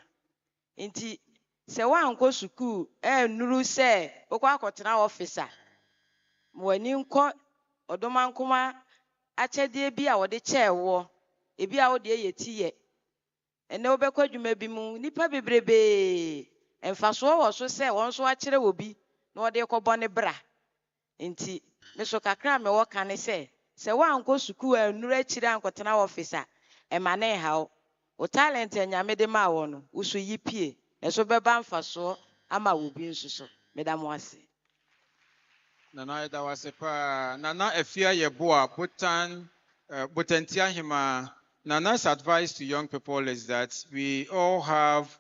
nti se wanko sukuu nuru se okwa akotena officer wani nko odomankoma achede bi a wode chewo ebi a wode yetiye ene obekɔ adwuma bi mu nipa bebrebe emfaso wo so se won so akere obi na ode kɔbɔ ne bra nti me so kakra me wo kan se wankɔ suku anura akire ankɔtena officer ema na ha o talent anyame de ma wo no usu yipie eso beba mfaso ama wo bi nsuso medam wase Nana Eda Wasepa, Nana Efia Yeboah Botantia Hima. Nana's advice to young people is that we all have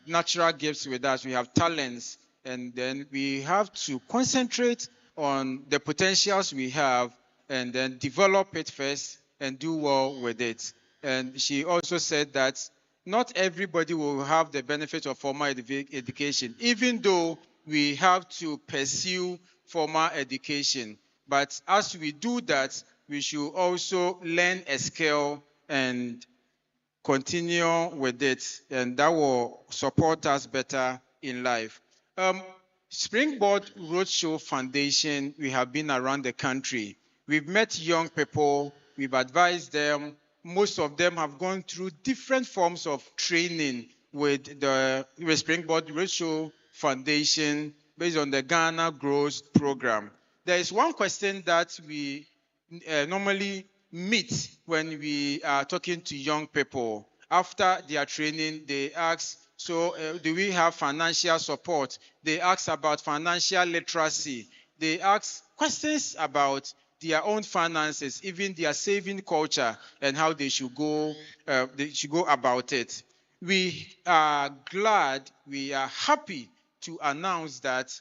natural gifts with us. We have talents, and then we have to concentrate on the potentials we have and then develop it first and do well with it. And she also said that not everybody will have the benefit of formal education, even though we have to pursue formal education. But as we do that, we should also learn a skill and continue with it, and that will support us better in life. Springboard Roadshow Foundation, we have been around the country. We've met young people, we've advised them. Most of them have gone through different forms of training with the Springboard Roadshow Foundation based on the Ghana Growth Program. There is one question that we normally meet when we are talking to young people. After their training, they ask, So do we have financial support? They ask about financial literacy. They ask questions about their own finances, even their saving culture, and how they should go about it. We are glad, we are happy to announce that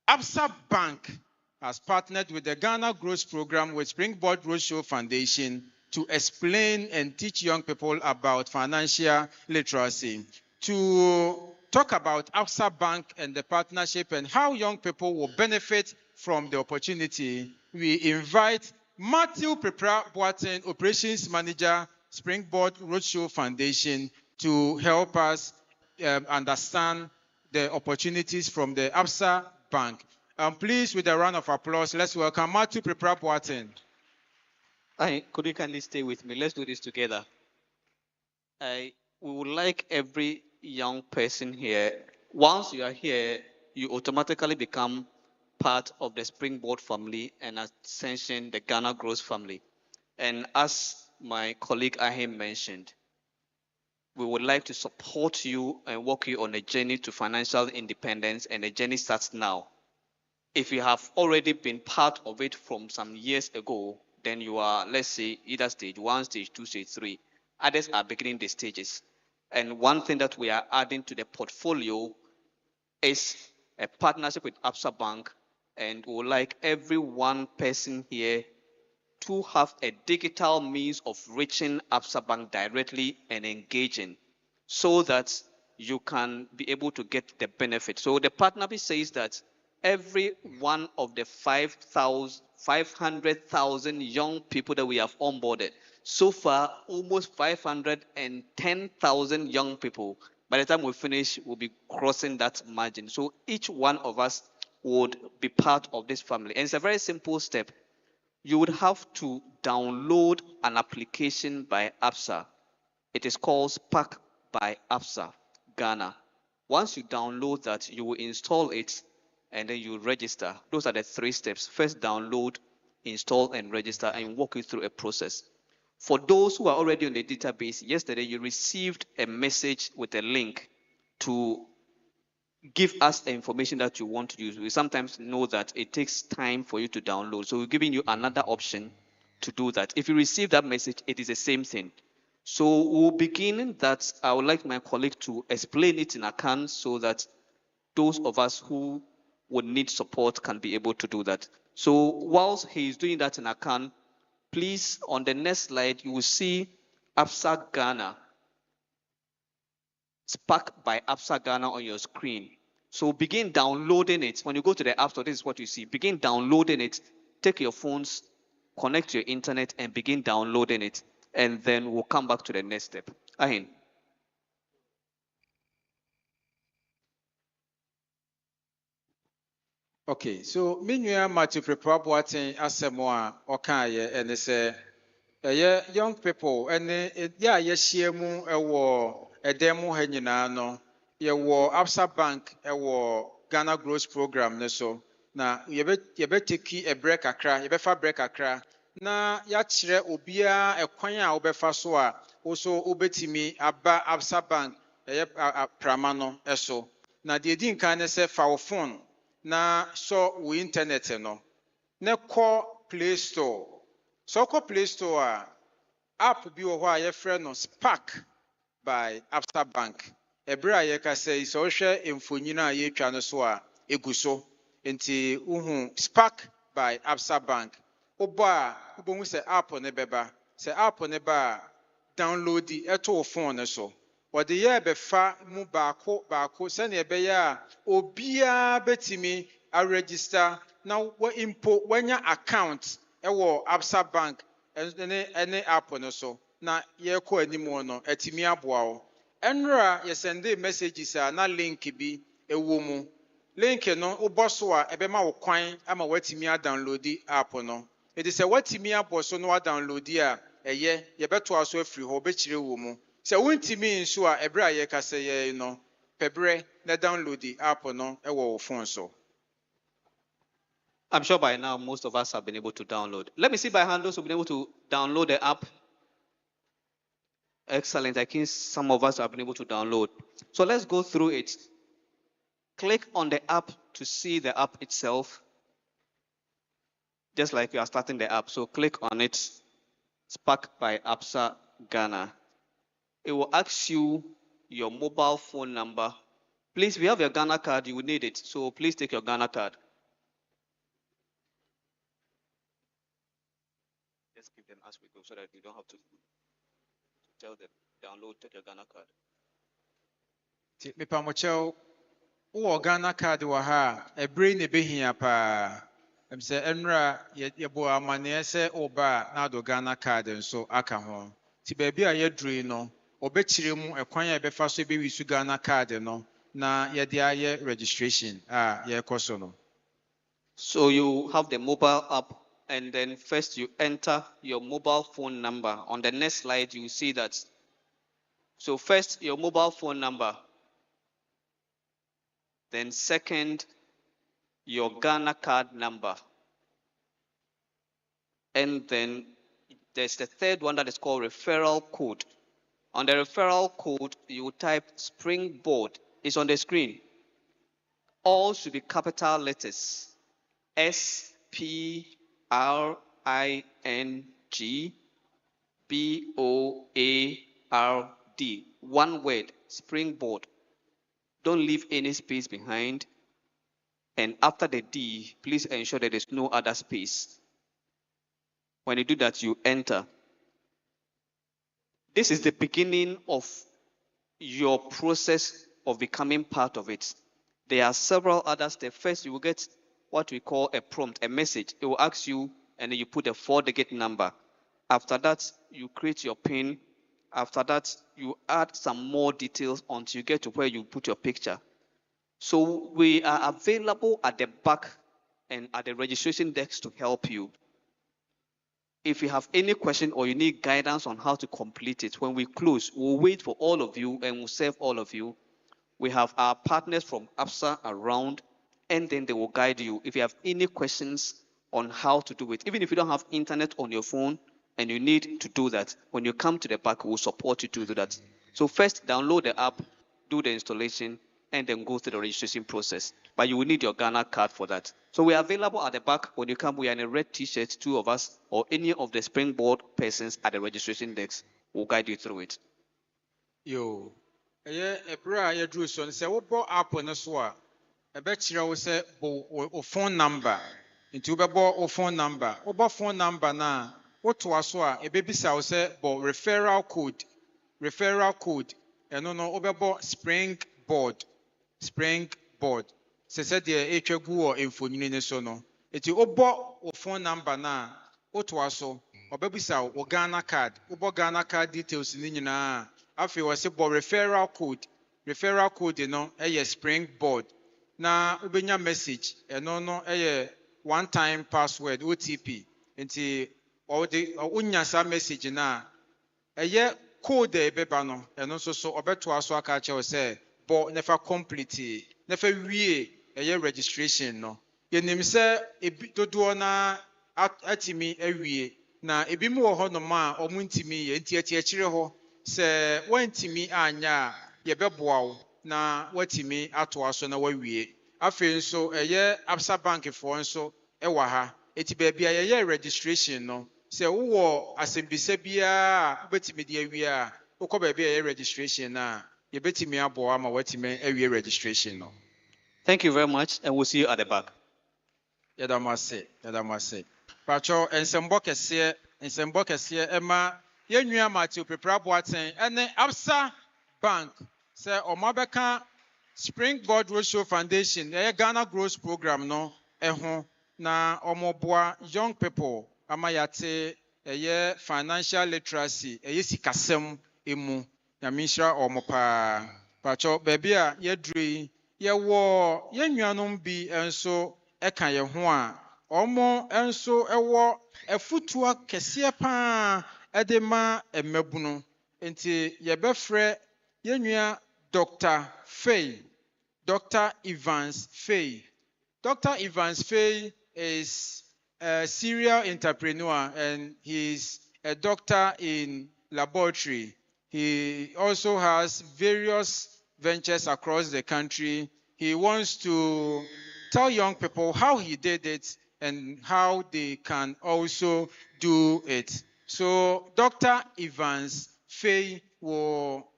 Absa Bank has partnered with the Ghana Growth Program with Springboard Roadshow Foundation to explain and teach young people about financial literacy. To talk about Absa Bank and the partnership and how young people will benefit from the opportunity, we invite Matthew Prepra Boateng, Operations Manager, Springboard Roadshow Foundation, to help us understand the opportunities from the Absa Bank. Please, with a round of applause, let's welcome Matthew Prepra Boateng. Could you kindly stay with me? Let's do this together. We would like every young person here, once you are here, you automatically become part of the Springboard family and ascension, the Ghana Growth family. And as my colleague Ahim mentioned, we would like to support you and walk you on a journey to financial independence, and the journey starts now. If you have already been part of it from some years ago, then you are, let's say, either stage 1, stage 2, stage 3. Others are beginning the stages. And one thing that we are adding to the portfolio is a partnership with Absa Bank, and we would like every one person here to have a digital means of reaching Absa Bank directly and engaging, so that you can be able to get the benefit. So the partnership says that every one of the 500,000 young people that we have onboarded, so far almost 510,000 young people, by the time we finish, we'll be crossing that margin. So each one of us would be part of this family. And it's a very simple step. You would have to download an application by Absa. It is called Spark by Absa Ghana. Once you download that, you will install it and then you register. Those are the 3 steps. First, download, install, and register, and we'll walk you through a process. For those who are already on the database, yesterday you received a message with a link to give us the information that you want to use. We sometimes know that it takes time for you to download, so we're giving you another option to do that. If you receive that message, it is the same thing. So we'll begin that. I would like my colleague to explain it in Akan so that those of us who would need support can be able to do that. So whilst he's doing that in Akan, please, on the next slide, you will see Absa Ghana, Spark by Absa Ghana on your screen. So begin downloading it. When you go to the App Store, this is what you see. Begin downloading it. Take your phones, connect to your internet, and begin downloading it. And then we'll come back to the next step. Ahin. Okay, so minua Matthew Prepra Boateng asemo a okaye ene se young people ene ya yehia mu ewo edemu ha nyina no yewo Absa Bank ewo Ghana Growth Program ne so na yebe take a break akra yebe fa break akra na ya kire obia ekwan a obefa so a also obetimi aba Absa Bank prama no eso na de din kan ne se fa wo phone na so we internet no na call Play Store. So call Play Store app bi wo ho a ye frɛ no Spark by Absa Bank. Ebra ye ka say so hwɛ mfonyina a ye twa no so a egu so. Enti uhu Spark by Absa Bank. Obo a obo se app ne beba. Se app ne ba download di eto phone ne so. Wode ye befa mu baako se ne be ya obia betimi a register na wo impo wanya account ewo Absa Bank ene app no so na ye ko animu no atimi aboa wo enra ye send messages na link bi ewo mu link no uboso a ebe ma wo kwan ama watimi a download app no it is a watimi aboso no download a eye ye beto aso afiri ho be kire wo mu se wontimi nso a ebra ye ka se ye no pebre na download the app no ewo phone so. I'm sure by now most of us have been able to download. Let me see by hand those who've been able to download the app. Excellent. I think some of us have been able to download. So let's go through it. Click on the app to see the app itself, just like you are starting the app. So click on it, Spark by Absa Ghana. It will ask you your mobile phone number. Please, if you have your Ghana card, you will need it. So please take your Ghana card. Let's give them as we go so that you don't have to tell them, download, take your Ghana card. Mipamochel, Ghana card wɔ ha a ɛbere ne behia paa. Ɛm sɛ ɛnra yɛbɔ amanneɛ sɛ ɔba na ado Ghana card nso aka ho. Ti baabi a yɛduru no, ɔbɛkyerɛ mu ɛkwan a yɛbɛfa so bɛwisu Ghana card no na yɛde ayɛ registration a yɛrekɔ so no. So you have the mobile app, and then first you enter your mobile phone number. On the next slide, you see that. So first, your mobile phone number. Then second, your Ghana card number. And then there's the third one that is called referral code. On the referral code, you type Springboard. It's on the screen. All should be capital letters. SPRINGBOARD. One word, Springboard. Don't leave any space behind. And after the D, please ensure that there's no other space. When you do that, you enter. This is the beginning of your process of becoming part of it. There are several other steps. First, you will get what we call a prompt, a message. It will ask you, and then you put a 4-digit number. After that, you create your PIN. After that, you add some more details until you get to where you put your picture. So we are available at the back and at the registration desk to help you. If you have any question or you need guidance on how to complete it, when we close, we'll wait for all of you and we'll serve all of you. We have our partners from ABSA around, and then they will guide you. If you have any questions on how to do it, even if you don't have internet on your phone and you need to do that, when you come to the back, we'll support you to do that. So first, download the app, do the installation, and then go through the registration process. But you will need your Ghana card for that. So we are available at the back. When you come, we are in a red t-shirt, 2 of us, or any of the Springboard persons at the registration desk will guide you through it. Yo, ebra ya dru so say wo bo app no so a ebe kire wo say bo phone number. Nti wo bebo wo phone number. Wo bo phone number na wo to aso a ebe bisa wo say bo referral code. Referral code. Eno no wo bebo Springboard. Se se de etwa gu wo mfonini ne so no. Eti wo bo wo phone number na wo to aso obebisa wo Ghana card. Wo bo Ghana card details ni nyina. Afi was about referral code. Referral code, you know, a Springboard. Na ubenya message, no, a one-time password, OTP. Inti, or the unyasa message na, a code bebano, and also so obeto aswa kacha say, but never complete, never we a registration no. Yenim say, a bit to do na atimi a we, na a bit more honoma or muntimi, and tiachireho. Se wantimi anya yebeboa na watimi ato aso na wawie afi nso eye Absa Bank for nso ewa ha eti ba bia ye registration no se wo asembisa bia betimi de awie a ukọ ba bia ye registration na ye betimi aboa ma watimi awie registration no. Thank you very much, and we'll see you at the back. Yadamase pacho ensembo kese ema yenua Matthew prepare boaten ene Absa Bank say omabeka Springboard Roadshow Foundation Ghana Growth Program no eho na omoboa young people amayate financial literacy sikasem emu na minshra omopa pacho baby a yedri yewo yenuanom bi enso eka ye ho a omo enso ewo efutua kese pa edema emebuno enti yebefre yenua Dr. Evans Faye. Dr. Evans Faye is a serial entrepreneur and he's a doctor in laboratory. He also has various ventures across the country. He wants to tell young people how he did it and how they can also do it. So Dr. Evans Faye will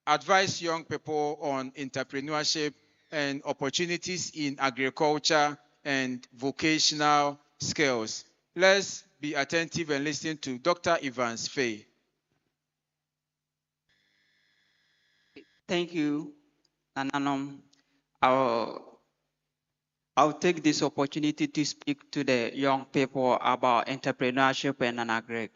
advise young people on entrepreneurship and opportunities in agriculture and vocational skills. Let's be attentive and listen to Dr. Evans Faye. Thank you, Nananom. I'll take this opportunity to speak to the young people about entrepreneurship and agri.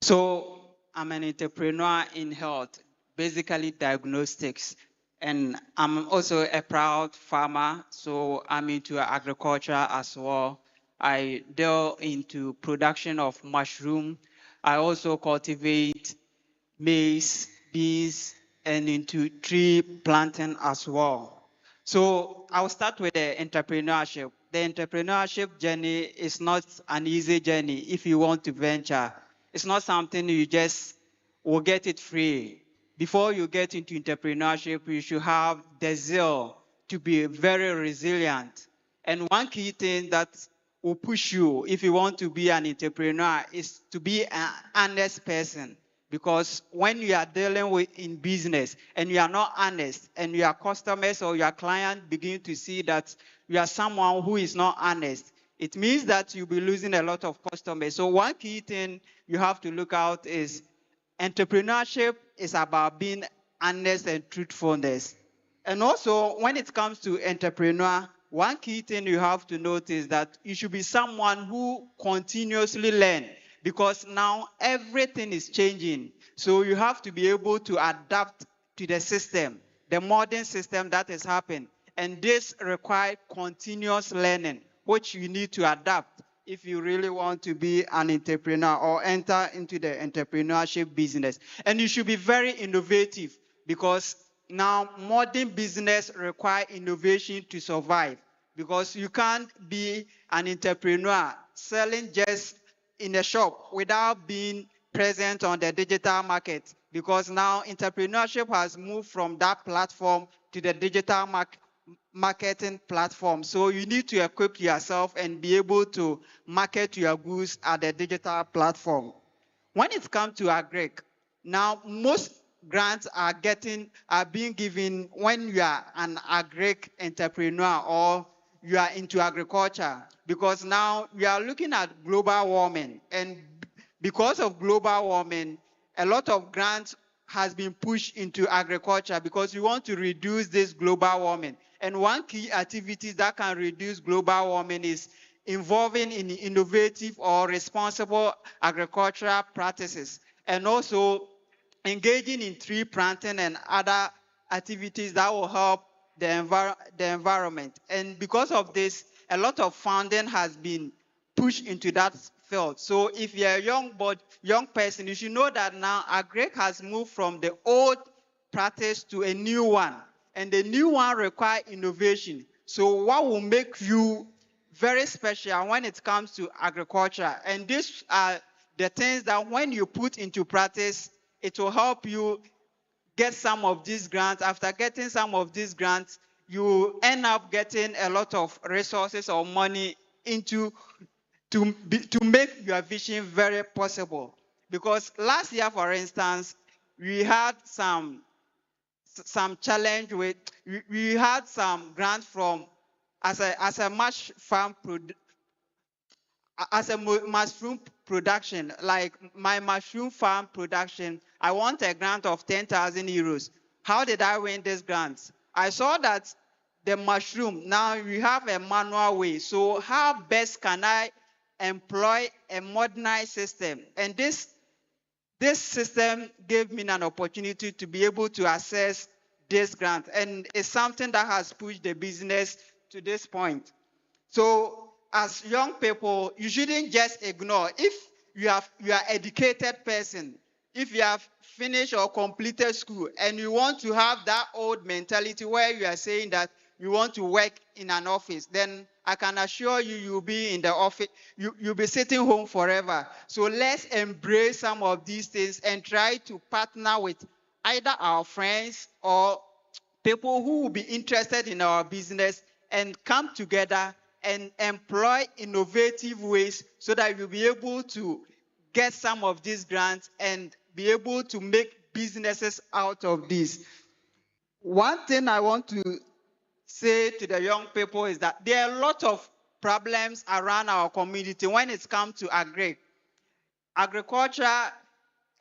So I'm an entrepreneur in health, basically diagnostics, and I'm also a proud farmer, so I'm into agriculture as well. I delve into production of mushroom. I also cultivate maize, beans, and into tree planting as well. So I'll start with the entrepreneurship. The entrepreneurship journey is not an easy journey if you want to venture. It's not something you just will get it free. Before you get into entrepreneurship, you should have the zeal to be very resilient. And one key thing that will push you if you want to be an entrepreneur is to be an honest person. Because when you are dealing with in business and you are not honest and your customers or your client begin to see that you are someone who is not honest, it means that you'll be losing a lot of customers. So one key thing you have to look out is entrepreneurship is about being honest and truthfulness. And also when it comes to entrepreneur, one key thing you have to note is that you should be someone who continuously learns. Because now everything is changing. So you have to be able to adapt to the system, the modern system that is happening. And this requires continuous learning, which you need to adapt if you really want to be an entrepreneur or enter into the entrepreneurship business. And you should be very innovative because now modern business requires innovation to survive. Because you can't be an entrepreneur selling just in a shop without being present on the digital market, because now entrepreneurship has moved from that platform to the digital marketing platform. So you need to equip yourself and be able to market your goods at the digital platform. When it comes to agric, now most grants are being given when you are an agric entrepreneur or you are into agriculture, because now we are looking at global warming, and because of global warming, a lot of grants has been pushed into agriculture because we want to reduce this global warming. And one key activity that can reduce global warming is involving in innovative or responsible agricultural practices, and also engaging in tree planting and other activities that will help the environment. And because of this, a lot of funding has been pushed into that field. So if you're a young person, you should know that now agric has moved from the old practice to a new one. And the new one requires innovation. So what will make you very special when it comes to agriculture? And these are the things that when you put into practice, it will help you get some of these grants. After getting some of these grants, you end up getting a lot of resources or money into to make your vision very possible. Because last year, for instance, we had some challenge with, we had some grants from as a mushroom production, like my mushroom farm production, I want a grant of 10,000 euros. How did I win this grant? I saw that the mushroom, now we have a manual way. So how best can I employ a modernized system? And this system gave me an opportunity to be able to access this grant. And it's something that has pushed the business to this point. So as young people, you shouldn't just ignore. If you are educated person, if you have finished or completed school and you want to have that old mentality where you are saying that you want to work in an office, then I can assure you, you'll be in the office, you'll be sitting home forever. So let's embrace some of these things and try to partner with either our friends or people who will be interested in our business and come together and employ innovative ways so that you'll be able to get some of these grants and be able to make businesses out of this. One thing I want to say to the young people is that there are a lot of problems around our community when it comes to agriculture.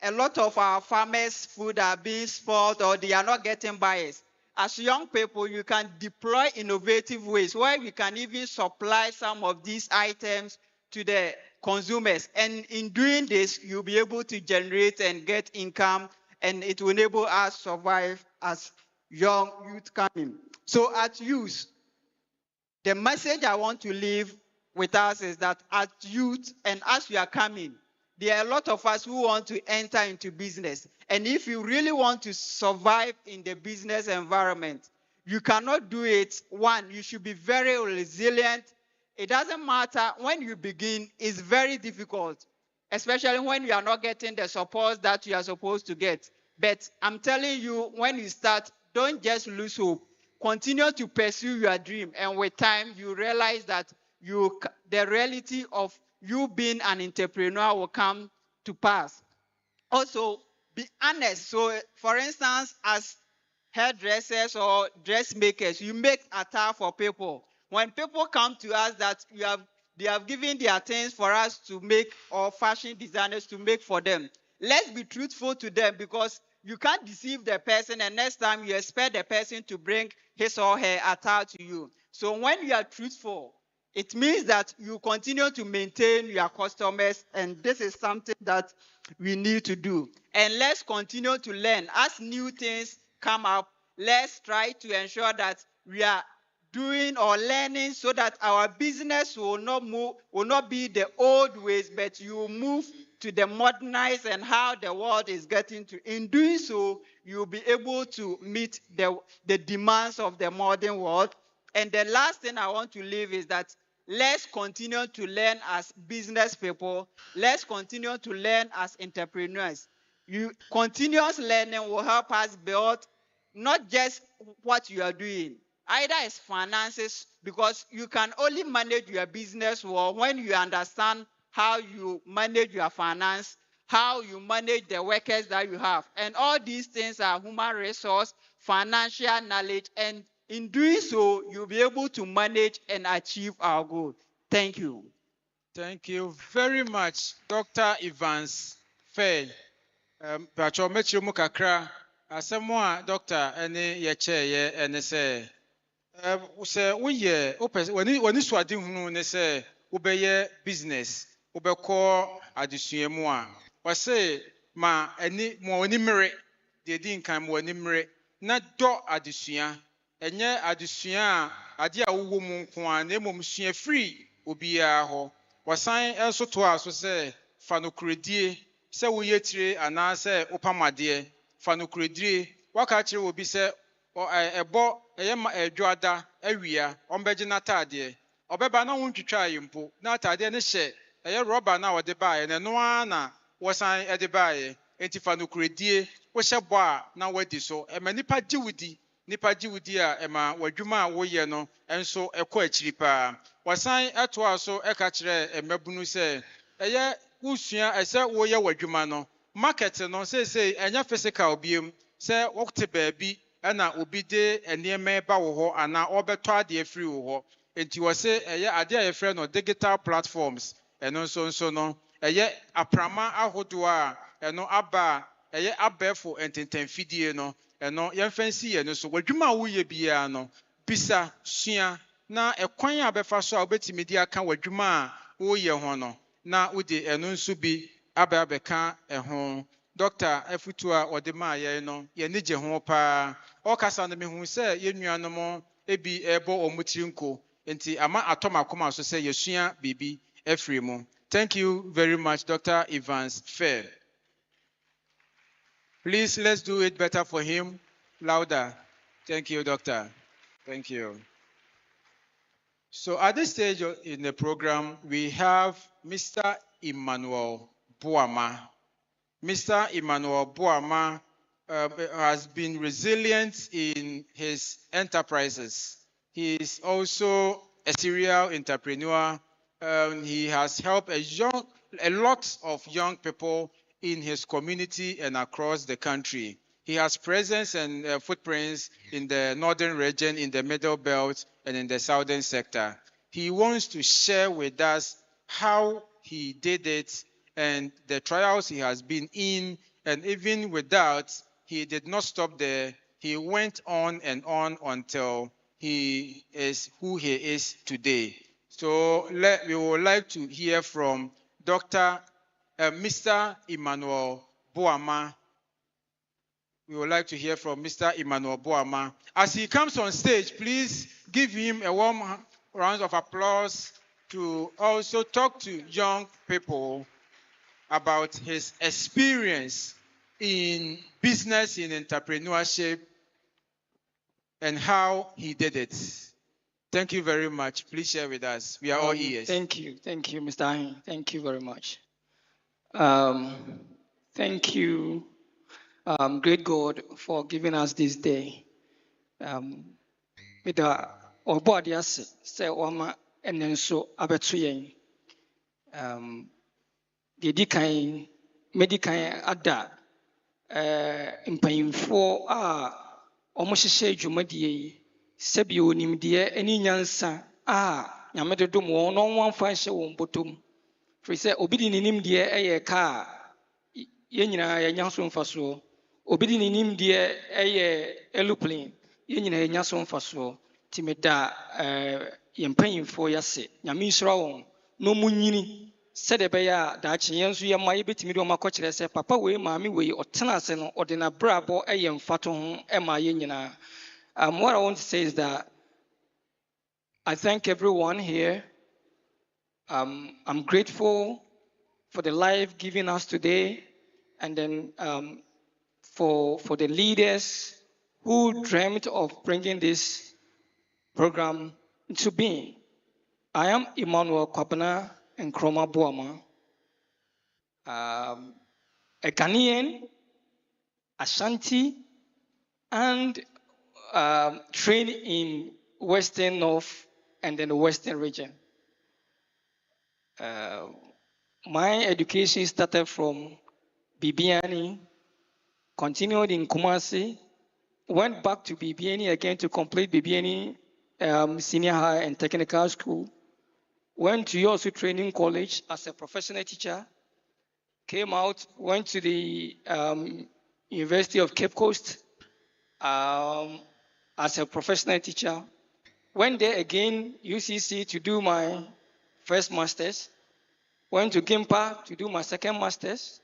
A lot of our farmers' food are being spoiled or they are not getting buyers. As young people, you can deploy innovative ways where we can even supply some of these items to the consumers. And in doing this, you'll be able to generate and get income, and it will enable us to survive as young youth coming. So at youth, the message I want to leave with us is that as youth and as we are coming, there are a lot of us who want to enter into business. And if you really want to survive in the business environment, you cannot do it. One, you should be very resilient. It doesn't matter when you begin, it's very difficult, especially when you are not getting the support that you are supposed to get. But I'm telling you, when you start, don't just lose hope. Continue to pursue your dream. And with time, you realize that the reality of you being an entrepreneur will come to pass. Also, be honest. So, for instance, as hairdressers or dressmakers, you make attire for people. When people come to us that they have given their things for us to make, or fashion designers to make for them, let's be truthful to them, because you can't deceive the person and next time you expect the person to bring his or her attire to you. So when you are truthful, it means that you continue to maintain your customers, and this is something that we need to do. And let's continue to learn. As new things come up, let's try to ensure that we are doing or learning so that our business will not be the old ways, but you will move to the modernized and how the world is getting to. In doing so, you'll be able to meet the demands of the modern world. And the last thing I want to leave is that let's continue to learn as business people. Let's continue to learn as entrepreneurs. Continuous learning will help us build not just what you are doing, either it's finances, because you can only manage your business well when you understand how you manage your finance, how you manage the workers that you have. And all these things are human resource, financial knowledge, and in doing so, you'll be able to manage and achieve our goal. Thank you. Thank you very much, Dr. Evans Faye. Pacho mechi mu kakra asemo a doctor ene ye che ye ene se woye wani swadi hunu ne se wobeye business wobekọ adesua mu a wase ma eni mo oni mere de di nkan mo oni mere na do adesua enye adesua ade a wowo mu nko a na emom sua free obiya ho wasan enso to aso se fanokredie se woye tire ana se opamade fanokredie waka kire obi se ebo eyema edwoada awia ombeje natade obeba na wontwitwa yimpo na atade ne hye eye rubber na wode baaye ne no ana wasan ede baaye enti fanokredie wo hye bo a na wadi so ema nipa jiwudi a ema wadwuma a woye no enso ekọ akiri pa wasan eto aso eka kire emabunu se eye usua ese woye wadwuma no market no say enya physical biem se wote baabi na obi de enema ba wo ho ana obeto ade afiri wo ho enti wo se eye ade a yefre no digital platforms eno so no eye aprama ahodo a eno aba eye abefo ententenfidie no eno yemfansi ye no so wadwuma wo ye bia no bisa sua na ekwan a befa so a obetimi di aka wadwuma a wo ye ho no na udi eno nso bi abeka eho Dr. Efutua odema ye no ye nije ho pa o kasa na mehu se ye nuanom ebi ebo omutirinko enti ama atomakoma so se yesua bibi efri mu. Thank you very much, Dr. Evans Fair. Please let's do it better for him. Louder. Thank you, Doctor. Thank you. So at this stage in the program, we have Mr. Emmanuel Boama. Mr. Emmanuel Boama has been resilient in his enterprises. He is also a serial entrepreneur. He has helped a lot of young people in his community and across the country. He has presence and footprints in the northern region, in the middle belt, and in the southern sector. He wants to share with us how he did it and the trials he has been in, and even with that, he did not stop there. He went on and on until he is who he is today. So we would like to hear from Mr. Emmanuel Boama. We would like to hear from Mr. Emmanuel Boama. As he comes on stage, please give him a warm round of applause to also talk to young people about his experience in business, in entrepreneurship, and how he did it. Thank you very much. Please share with us. We are all ears. Thank you, Mr. Ahin. Thank you very much. Thank you, great God, for giving us this day. With the obodias, say Oma, and then so abetuyen. The decain, medical ada, mpanyinfo a omohyehyɛ dwumadie sɛbi onimdeɛ ani nyansa a nyame dodom wɔn na ɔnwamfa nhyɛ wɔn bɔtɔm firi sɛ obi de ne nimdeɛ ɛyɛ ka a yɛn nyinaa yɛnya so mfasoɔ obi de ne nimdeɛ ɛyɛ aeroplane yɛn nyinaa yɛnya so mfasoɔ nti meda yɛn mpanyinfoɔ yɛase nyame nhyira wɔn na ɔmo nyini sɛde bɛyɛ a daakye yɛn nso yɛma yɛbɛtumi de ɔma kɔkyerɛ sɛ papa wei maame wei ɔtena ase no ɔde n'abrabɔ ɛyɛ mfato ho ɛma yɛn nyinaa. What I want to say is that I thank everyone here. I'm grateful for the life given us today, and then for the leaders who dreamt of bringing this program into being. I am Emmanuel Kwabena and Kroma Boama, a Ghanaian, Ashanti, and trained in Western North and then the Western region. My education started from Bibiani, continued in Kumasi, went back to Bibiani again to complete Bibiani Senior High and Technical School, went to Yosu Training College as a professional teacher, came out, went to the University of Cape Coast as a professional teacher, went there again, UCC, to do my first master's, went to Gimpa to do my second master's,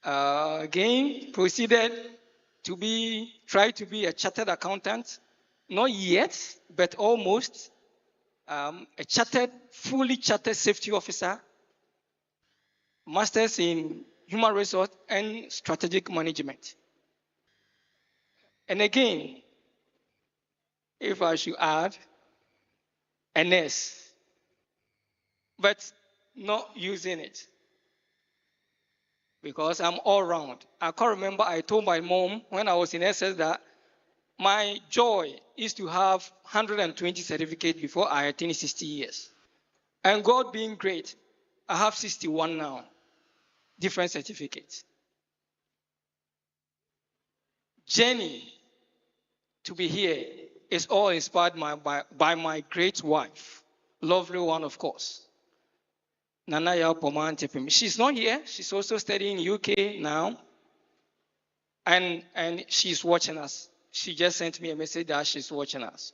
again proceeded to try to be a chartered accountant, not yet, but almost, a fully chartered safety officer, master's in human resource and strategic management. And again, if I should add, a nurse, but not using it because I'm all round. I can't remember, I told my mom when I was in SS that my joy is to have 120 certificates before I attain 60 years. And God being great, I have 61 now, different certificates. Journey to be here is all inspired by my great wife, lovely one, of course. Nanaya Poman Tepim. She's not here. She's also studying in UK now. And she's watching us. She just sent me a message that she's watching us.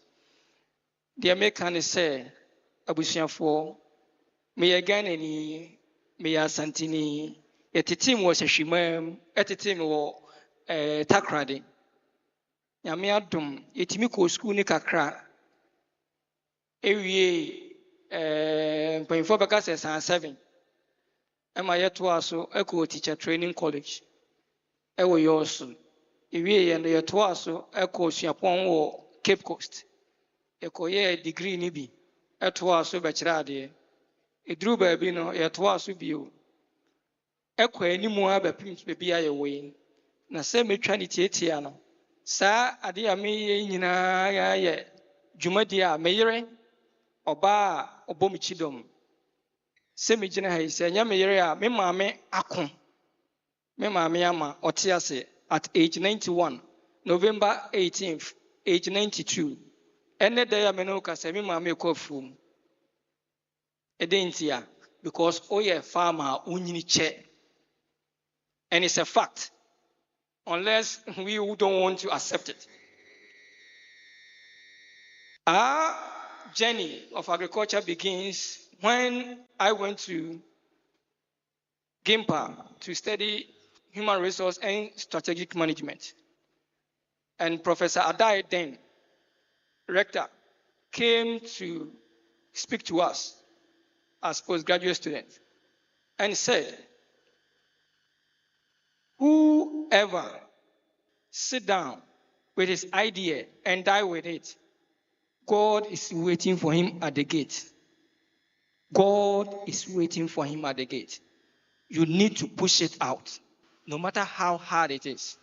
The American say, Abusianfo, me again any me Santini, a team was a shimam, a team was a takradi. Yamiadum, Yetimiko school Nikakra, Point 4 because and 7. Am I yet to also echo teacher training college? Ewo yosu. Iwi and the Tuaso echo Siapon Cape Coast. Yɛkɔyɛɛ degree no bi ɛtoa so bɛkyerɛ adeɛ. Ɛduru baabi no yɛtoa so bio. Ɛkɔ anim a bɛpem baabi a yɛwɔ yi. Na sɛ metwa ne tietia no, saa adeɛ a meyɛ nyinaa yɛ dwumadi a me yere ɔbaa a ɔbɔ me kyidɔm. Sɛ megyina ha yi sɛ ɛnyɛ me yere a me maame ako. Me maame ama ɔte ase at age 91, November 18th, age 92. Ɛnɛ da ya me no kasa me maame kɔ afuom. Ɛdɛn nti a because ɔyɛ farmer a onyini kyɛ. And it's a fact unless we don't want to accept it. Our journey of agriculture begins when I went to GIMPA to study human resource and strategic management. And Professor Adai, then rector, came to speak to us as postgraduate students and said, whoever sit down with his idea and die with it, God is waiting for him at the gate. God is waiting for him at the gate. You need to push it out, no matter how hard it is.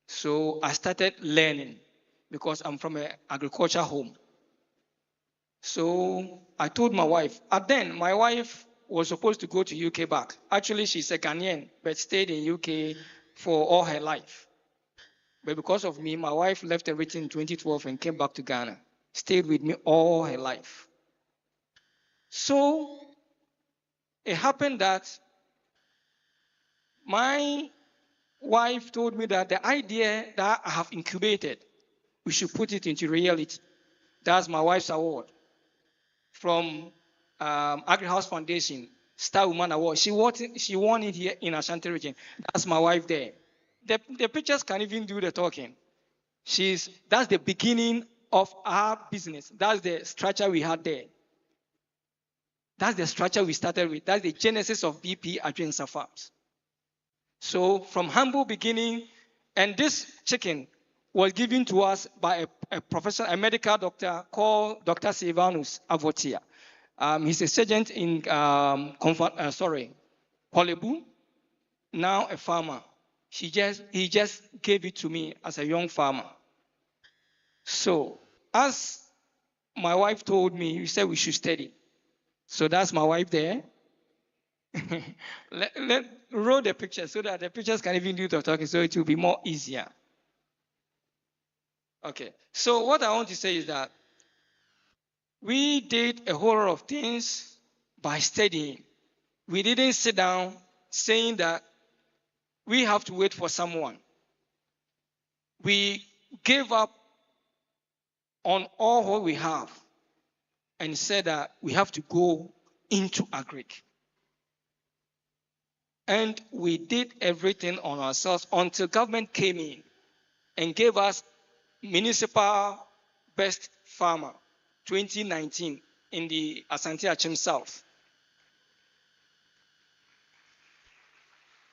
So I started learning because I'm from an agriculture home. So I told my wife, and then my wife was supposed to go to UK back. Actually, she's a Ghanaian, but stayed in UK for all her life. But because of me, my wife left everything in 2012 and came back to Ghana. Stayed with me all her life. So it happened that my wife told me that the idea that I have incubated, we should put it into reality. That's my wife's award from Agri-House Foundation, Star Woman Award. She won it here in Ashanti region. That's my wife there. The pictures can even do the talking. That's the beginning of our business. That's the structure we had there. That's the structure we started with. That's the genesis of BP Adrensa Farms. So from humble beginning, and this chicken was given to us by a professor, a medical doctor called Dr. Silvanus Avotia. He's a sergeant in Polebu, now a farmer. He just gave it to me as a young farmer. So as my wife told me, you said we should study. So that's my wife there. Let roll the picture so that the pictures can even do the talking, so it will be more easier. Okay, so what I want to say is that we did a whole lot of things by studying. We didn't sit down saying that we have to wait for someone. We gave up on all what we have and said that we have to go into agric. And we did everything on ourselves until government came in and gave us Municipal Best Farmer 2019 in the Asante Achim South.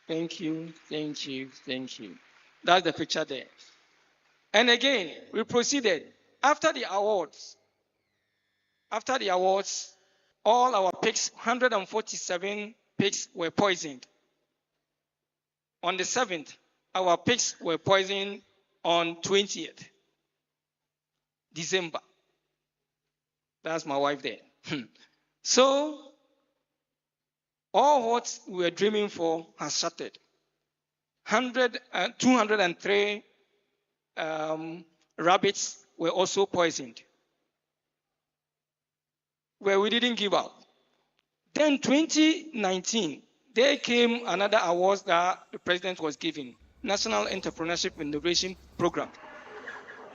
Thank you, thank you, thank you. That's the picture there. And again, we proceeded. After the awards, all our pigs, 147 pigs were poisoned. On the 7th, our pigs were poisoned on 20th December. That's my wife there. So, all what we were dreaming for has shattered. 203 rabbits were also poisoned. Where we didn't give up. Then 2019, there came another award that the president was giving, National Entrepreneurship Innovation Program.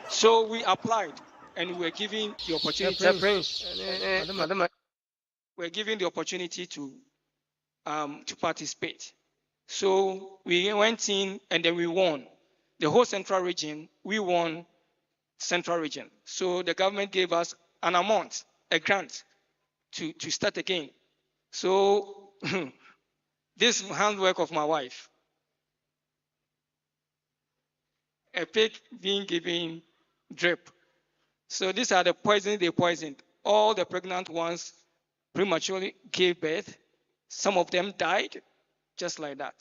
So we applied and we were given the opportunity. We're given the opportunity to participate. So we went in and then we won. The whole central region, we won central region. So the government gave us an amount, a grant, to start again. So this handwork of my wife. a pig being given drip. So these are the poison they poisoned. All the pregnant ones prematurely gave birth. Some of them died, just like that.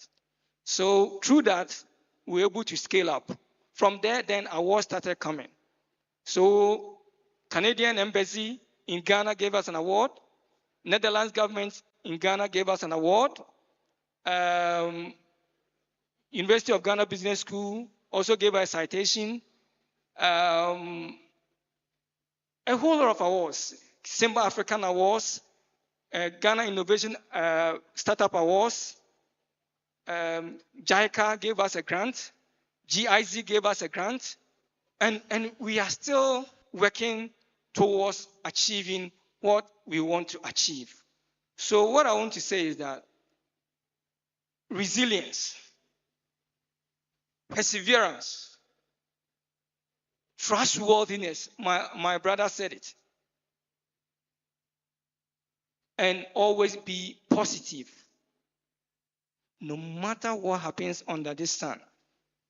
So through that, we were able to scale up. From there, then awards started coming. So Canadian Embassy in Ghana gave us an award. Netherlands government in Ghana gave us an award. University of Ghana Business School also gave us a citation. A whole lot of awards. Simba African Awards, Ghana Innovation Startup Awards, JICA gave us a grant, GIZ gave us a grant, and we are still working towards achieving what we want to achieve. So what I want to say is that resilience, perseverance, trustworthiness, my brother said it, and always be positive. No matter what happens under this sun,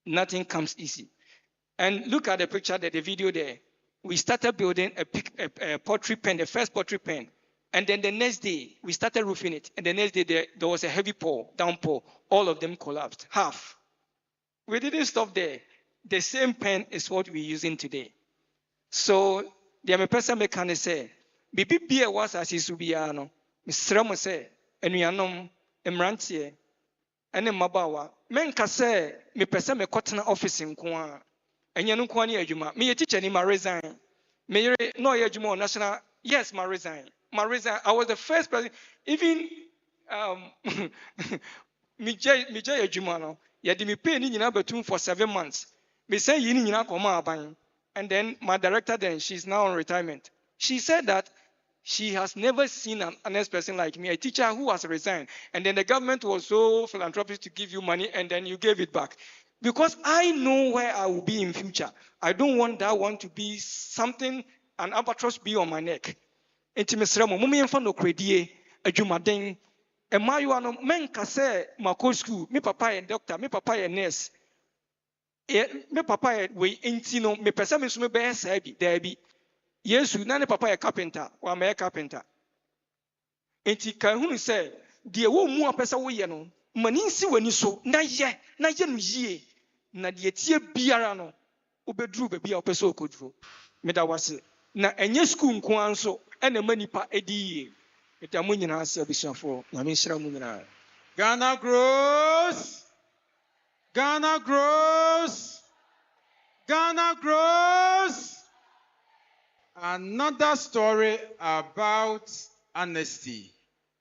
nothing comes easy. And look at the picture, the video there. We started building a pottery pen, the first pottery pen. And then the next day, we started roofing it. And the next day, there was a heavy downpour. All of them collapsed, half. We didn't stop there. The same pen is what we're using today. So, the person mechanic say, Bibi bia was as is ubiano. Misramo say, enuanom, emrantie, ene mabawa. Menka say, me person me kotena office in kwa. Enya no kwa ni adwuma. Me teacher ni ma resign. Me no ye adwuma on national. Yes, ma resign. I was the first person. Even me jay adwuma no. Ye di me pay ni nyina betum for 7 months. Me say yi ni nyina koma aban. And then my director then, she's now on retirement. She said that she has never seen an honest person like me, a teacher who has resigned. And then the government was so philanthropic to give you money and then you gave it back. Because I know where I will be in future. I don't want that one to be something, an albatross be on my neck. Intimisremo, mumi enfo no kredie, adwumaden. Emayo ano menka se mako school, me papa a doctor, me papa a nurse. Me papa we enti no me pesa me so me be sa bi, there be. Yesu na ne papa a carpenter, wa me carpenter. Enti kan hunu se de wo mu apesa wo ye no, mani nsi wani so na ye no yie. Na de tie biara no obedru be bia opesa okodru. Me da wase. Na enye school nko anso ena manipa edi. Eta mo nyina ase abisuafo, na me nhira mo nyina. Ghana grows. Ghana grows. Ghana grows. Another story about honesty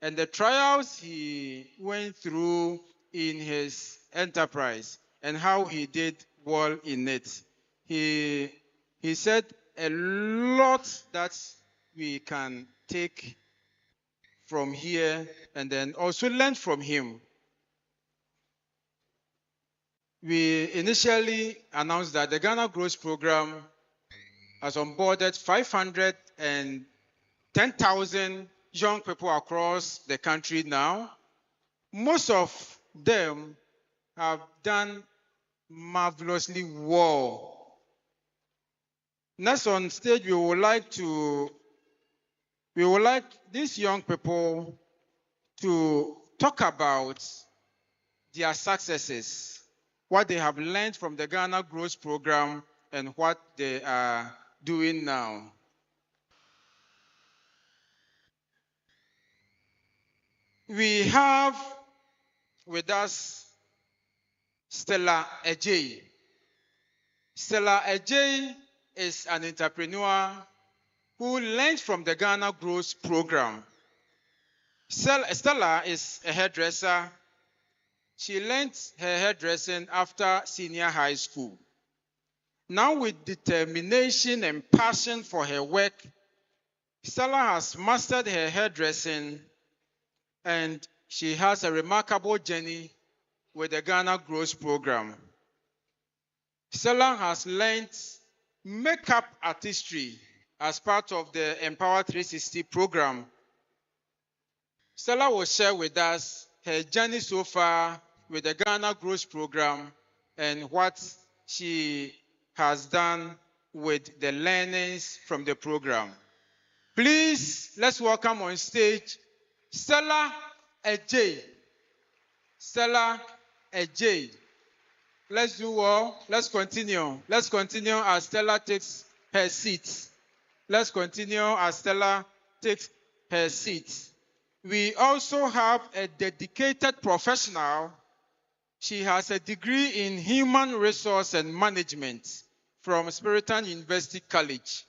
and the trials he went through in his enterprise and how he did well in it. He said a lot that we can take from here and then also learn from him. We initially announced that the Ghana Growth Program has onboarded 510,000 young people across the country now. Most of them have done marvelously well. Next on stage, we would like these young people to talk about their successes, what they have learned from the Ghana Growth Program, and what they are doing now. We have with us Stella Ejay. Stella Ejay is an entrepreneur who learned from the Ghana Growth Program. Stella is a hairdresser. She learned her hairdressing after senior high school. Now, with determination and passion for her work, Stella has mastered her hairdressing and she has a remarkable journey with the Ghana Growth Program. Stella has learned makeup artistry as part of the Empower 360 program. Stella will share with us her journey so far with the Ghana Growth Program and what she has done with the learnings from the program. Please, let's welcome on stage Stella Ejay. Stella Ejay. Let's do well. Let's continue. Let's continue as Stella takes her seat. Let's continue as Stella takes her seat. We also have a dedicated professional. She has a degree in human resource and management from Spiritan University College.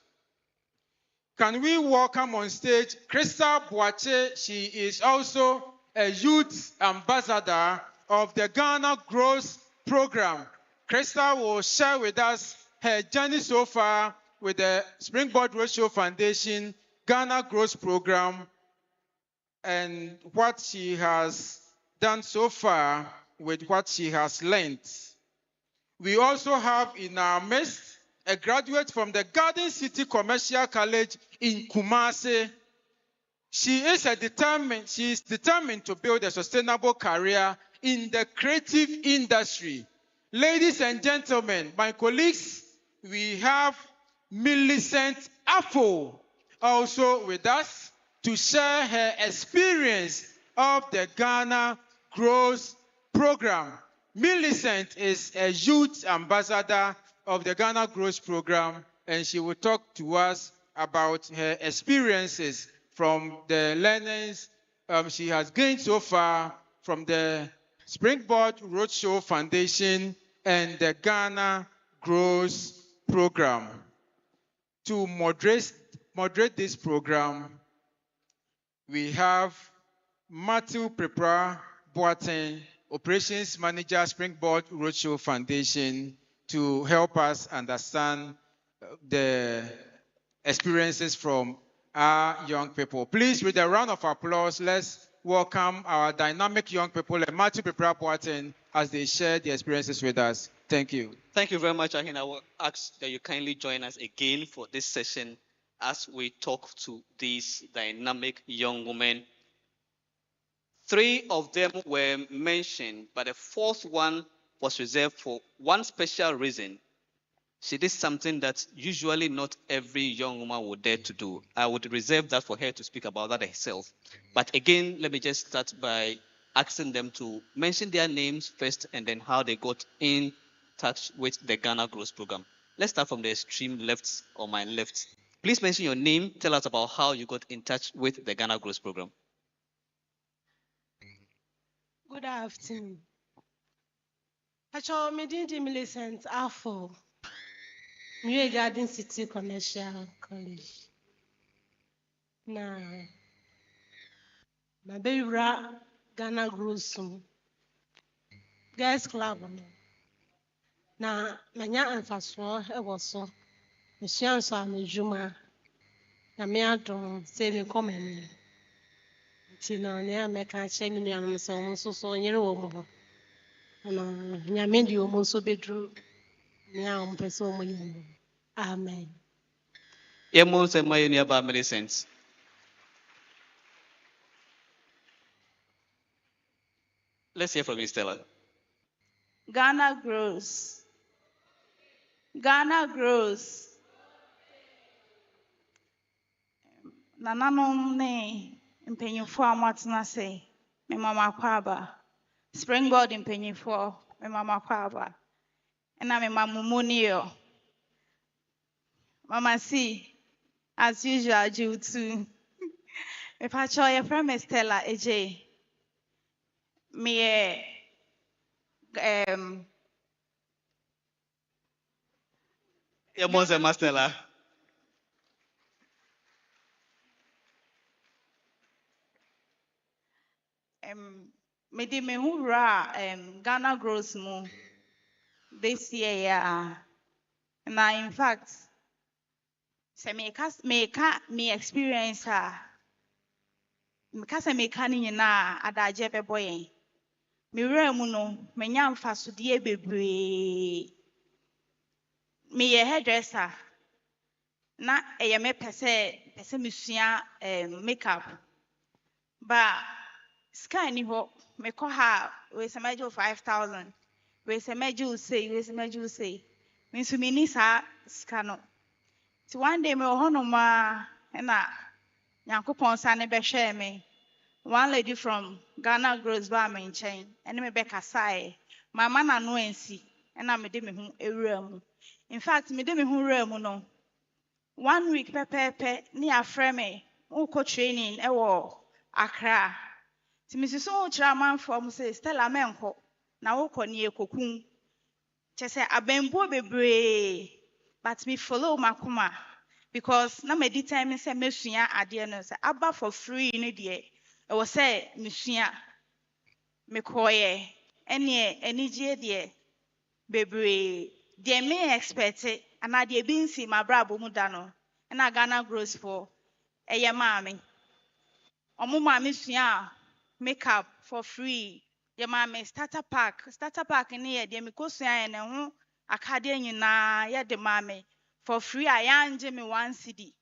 Can we welcome on stage Crystal Boache? She is also a youth ambassador of the Ghana Growth Program. Crystal will share with us her journey so far with the Springboard Roadshow Foundation Ghana Growth Program and what she has done so far with what she has learned. We also have in our midst a graduate from the Garden City Commercial College in KUMASI. She is determined to build a sustainable career in the creative industry. Ladies and gentlemen, my colleagues, we have Millicent Afo also with us to share her experience of the Ghana Growth Program. Millicent is a youth ambassador of the Ghana Growth Program, and she will talk to us about her experiences from the learnings she has gained so far from the Springboard Roadshow Foundation and the Ghana Growth Program. To moderate this program, we have Matthew Prepra Boateng, Operations Manager, Springboard Roadshow Foundation, to help us understand the experiences from our young people. Please, with a round of applause, let's welcome our dynamic young people, Matthew Prepra Boateng, as they share their experiences with us. Thank you. Thank you very much, Ahin. I will ask that you kindly join us again for this session as we talk to these dynamic young women. 3 of them were mentioned, but the 4th one was reserved for one special reason. She did something that usually not every young woman would dare to do. I would reserve that for her to speak about that herself. But again, let me just start by asking them to mention their names first and then how they got in touch with the Ghana Growth Program. Let's start from the extreme left or my left. Please mention your name. Tell us about how you got in touch with the Ghana Growth Program. Good afternoon. Actually, me did Millicent Afo, New Garden City Commercial College. Now, my baby Ghana Growth Girls Club. Now, my young ancestor was so. The chance on Juma, the mere don't say me come in. Tina, near make a chain in the so you know. And Yamedio also be true. Now, person. Amen. Emos and my nearby Millicent. Let's hear from you, Stella. Ghana grows. Ghana grows. Nananom ne mpanyinfo a mwatena se me mama kwaba. Springboard mpanyinfo me mama kwaba. Ena me mamumunio. Mama C, as usual, you too. If I show your friend Stella AJ, me Emos and Stella. me di me hura Ghana Growth Mo this year, yeah. Now, in fact, say me experience her. Because me canning na adaje pe boy. Me remu no me nyamfa so de bebre. Me ye hairdresser. Na eye me pese me sua makeup. But sky ni ho me ko ha we se mejo 5,000. We se mejo say nso mini saa sika no ti one day me wɔ hɔnom a na Nyankopɔn sa ne bɛhwɛɛ me one lady from Ghana Grows ba me nkyɛn ɛne me bɛkasaeɛ mama na no ansi ɛna mede me ho ewura mu in fact mede me ho wura mu no 1 week pɛpɛɛpɛ ne afrɛ me wokɔ training ɛwɔ Accra ti misusu wo kyerɛ amanfoɔ mo sɛ Stella menkɔ na wokɔ ne yɛkɔkum kyɛ sɛ abɛmbuo bebree but me follow makoma because na me determine say mesua ade no say aba for free ne de e wo say mesua me koye ene enigye de bebre de me expect ana de bi nsi mabrabo mu da no na Ghana Grows for eye maame omo maame sua makeup for free ye maame starter pack ne ye de me kosua ye ne ho akade nyina ye de maame for free I anje me 1 CD.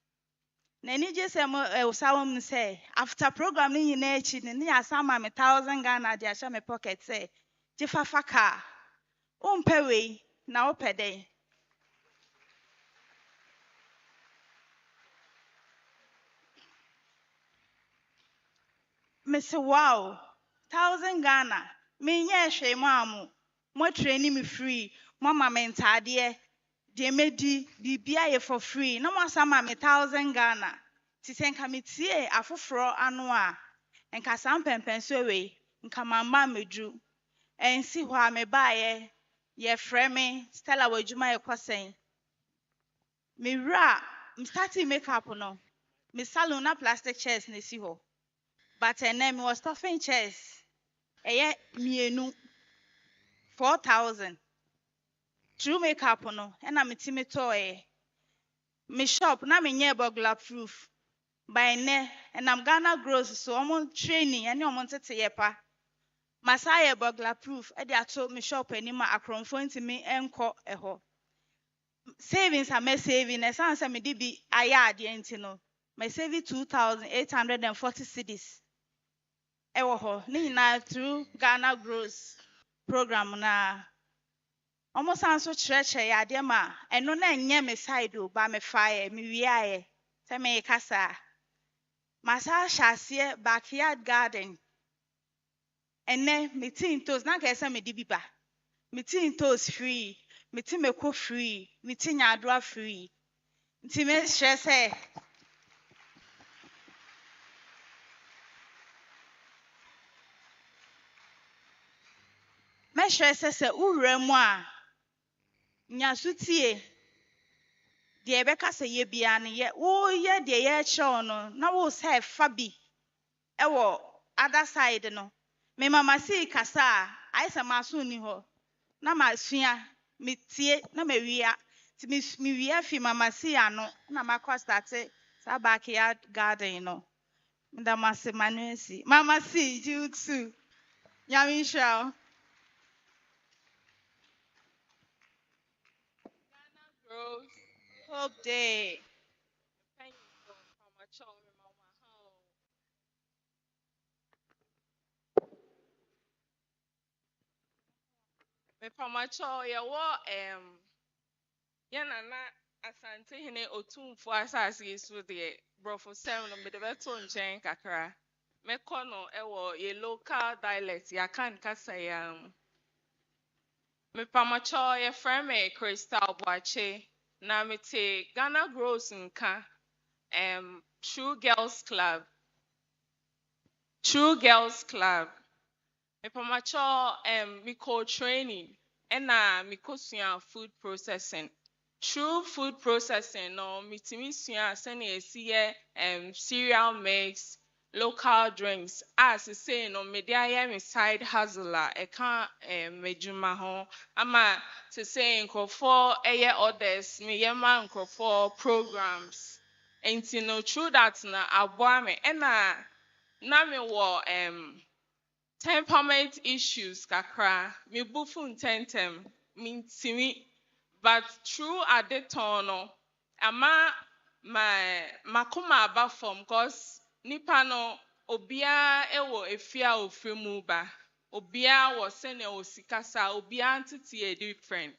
Na ni je se mo usawom say after program ni nyina echi ni asama me 1000 Ghana de ahia me pocket say je fafa ka. Umpe we na opede. Me say wow 1000 Ghana me nye hwe mo amu mo training me free mama me ntade de medi bibia ye for free na mo sama me 1000 Ghana ti se nka metie afoforo ano a nka sam pempen so we nka mama medru ensi ho a me baaye ye frɛ me Stella wadwuma ye kosen me wura me starting makeup no me salon na plastic chairs na si ho but ene me was stuffing chairs eye mienu 4000 true makeup no na me ti me toy me shop na me nye burglar proof by ne and I'm Ghana Grows so I'm training and I'm tete yepa masaya burglar proof e dey ato me shop anima akromfo ntimi enko eho savings are me saving e san say me dey bi aya ade enti no my saving 2840 cedis e wo ho ni na through Ghana Grows program na almost answer church ya de ma eno na enye me side o ba me fire me wiaye say me kasa masa shasie backyard garden ene me tin toes na ka say me di biba me tin toes free me tin meko free me tin nyadua free nti me hwe say me hwe say uwura mu a nyasutie de ebe kasa ye bia ne ye wo ye de ye chew no na wo say fa bi e wo other side no me mama si kasa ai say maso ni ho na masua me tie na mawia ti me wia fi mama si ano na makwa start sa backyard garden no nda mase manuesi mama si you too yami show Grows. Hope Day. Thank you for my child, my mama. Me for my child, ya wa ya na asante hene otumfo asase yesu de brofo sem no me de beto nchen kakra. Me kono ewo ye local dialect ya kan kasa ya. Me for my child, ya friend me Crystal Boache. Na me te Ghana Grows nka True Girls Club. True Girls Club. Me pamacho miko training and miko suya food processing. True food processing no mitimi suya sene esiye cereal mix, local drinks. As say no media me side hustle e kan mejuma ho ama to say for eye orders me yema for programs. Enti no true that na aboa me na me wo temperament issues kakra me bufu ntentem mintimi but true adetono ama my makoma aba from cause nipa no obia ewo efia ofremu ba obia wo sene osikasa obia ntete e different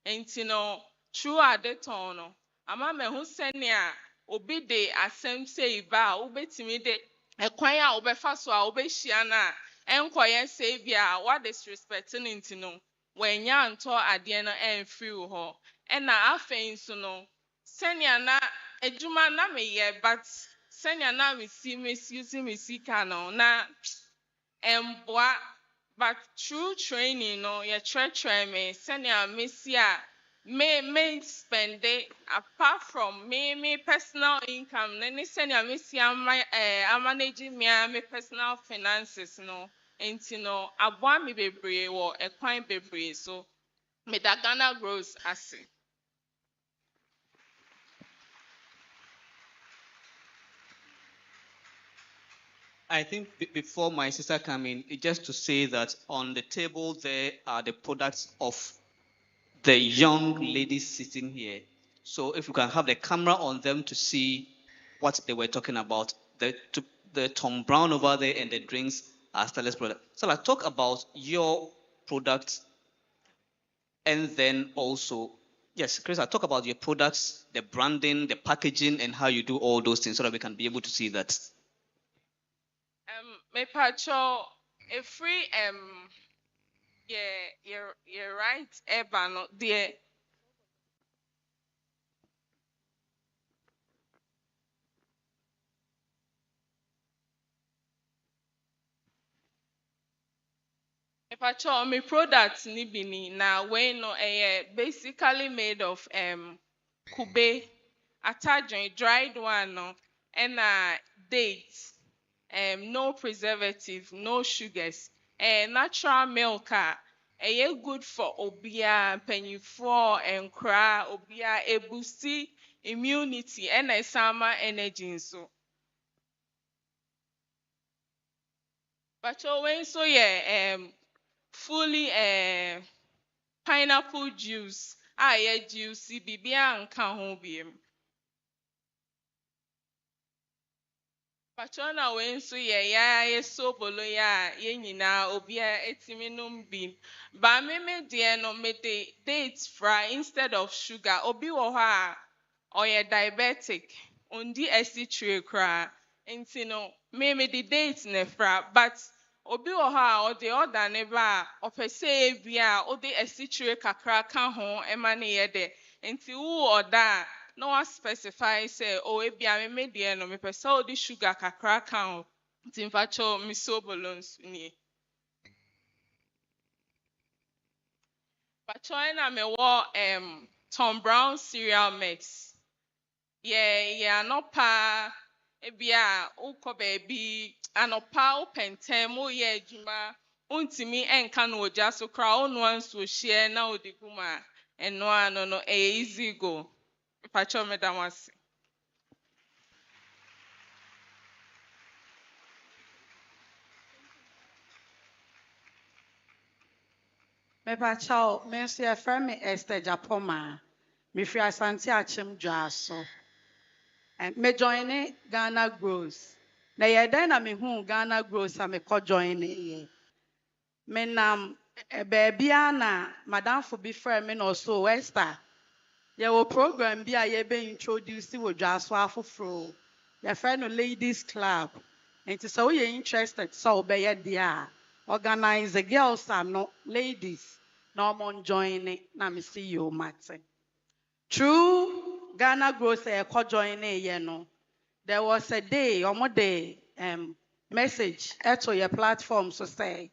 enti no true adetɔn no ama mehu sɛnea obi de asɛm sei ba a wobɛtumi de ɛkwan a wobɛfa so a wobɛhyia no a ɛnkɔyɛ sɛ bi a wadisrespect no nti no wanya ntɔ adeɛ no ɛmfiri wo hɔ ɛna afei nso no sɛnea na adwuma na meyɛ but sɛnea na misuse me sika no na ɛmboa but true training no yɛkyerɛkyerɛ me sɛnea mesi a me spend it apart from me personal income ne sɛnea mesi manage me personal finances no nti no aboa me bebree wɔ ɛkwan bebree so meda Ghana Grows ase. I think before my sister came in, just to say that on the table there are the products of the young ladies sitting here. So if you can have the camera on them to see what they were talking about, the Tom Brown over there and the drinks are Stella's product. So I'll talk about your products and then also, yes, Chris, I'll talk about your products, the branding, the packaging, and how you do all those things so that we can be able to see that. Me pacho a free you're right ebano dear me pacho me products ni bini na we no basically made of kube attachment dried one no and dates. No preservative, no sugars, natural milk. Good for obia, pennyfo, and cry, obia, a boosty immunity, and a summer energy. So, but when so fully pineapple juice, juicy, bibia, and can Patrona when so ye so bolo ya ye nyina obia etimi num bi ba me deɛ no me de dates fry instead of sugar obi wo hɔ a ɔyɛ diabetic ondi tray kra nti no me de dates ne fra but obi wo hɔ a ɔde order ne ba a ɔpɛ sɛ bia ɔde tray kakra ka ho ɛma ne yɛ de nti wo order no one specify say ebia me deɛ no me pɛ sɛ ɔde sugar kakra ka ho nti mfacho me so bolons nie pacho na me wɔ Tom Brown cereal mix anɔpa ebia wokɔ baabi anɔpa wopɛntɛm woyɛ adwuma wontumi ɛnka no ogya so kora wonoa nsuo hyɛ na wode gu mu a ɛnoa no easy go pacho me damasi. Me pacho me so ye friend me Esther Japoma. Me free Asante Achim Dwaso. And me join Ghana Grows. Na ye den na me hu Ghana Grows a me ko join ye. Me nam baby na madam for be friend me no so Esther. Ye wo program bi a ye be introduce wo Dwaso afoforo. Ye friend no ladies club. And so we interested so be ye dia. Organize the girls and no ladies. No one join it. Na me see you, Martin. True Ghana Growth join it, no. There was a day, day message at your platform so say.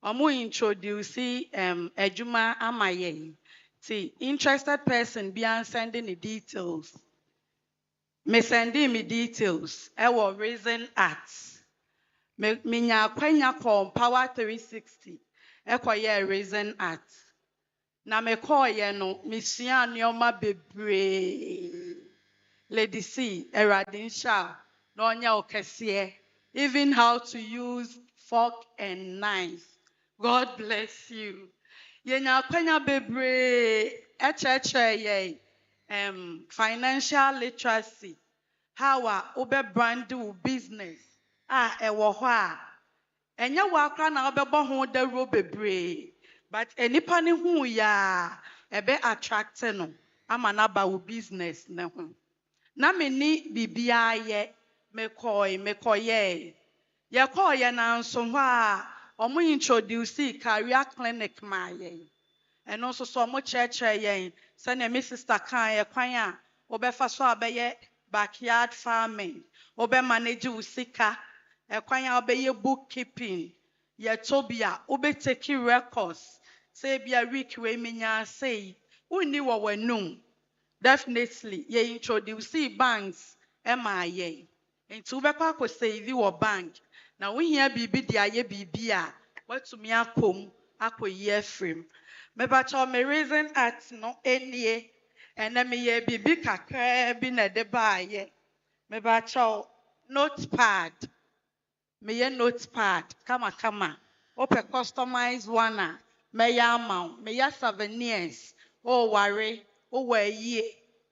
Introduce Ejuma Amaye. See, interested person be sending the details. Me sending me details. I was raising arts. Minya kwenya kom power 360 ekoye reason art na me koye no misua nioma bebre lady C eradin sha no onya okese even how to use fork and knife. God bless you. Yenya kwenya bebre echeche financial literacy how obe brand do business ewo ho a enya wa akra na obebo ho da ro bebre but enipa ne hu ya ebe attract no ama n'aba wo business ne ho na me ni bibia ye mekɔyɛ yɛkɔɔyɛ nanso hɔ a ɔmo introduce career clinic ma yɛn ɛno nso so ɔmo kyerɛkyerɛ yɛn sɛnea me sister kan yɛ kwan a wobɛfa so a bɛyɛ backyard farming wobɛmanage wo sika ɛkwan a wobɛyɛ bookkeeping yɛtɔ bi a wobɛtake records sɛ bi a week wei menya sei wonni wɔ w'anum definitely ye introduce banks ma yɛn nti wobɛkɔ akɔsave wɔ bank na wohia biribi de ayɛ biribi a watumi akɔm akɔyi afiri m mebakyɛw me reason act no nie ɛnɛ meyɛ biribi kakraa bi na ɛde baayɛ mebakyɛw notepad meyɛ notepad kamakama wopɛ customize one a mɛyɛ ama wo meyɛ souvenirs woware wowɔ ayie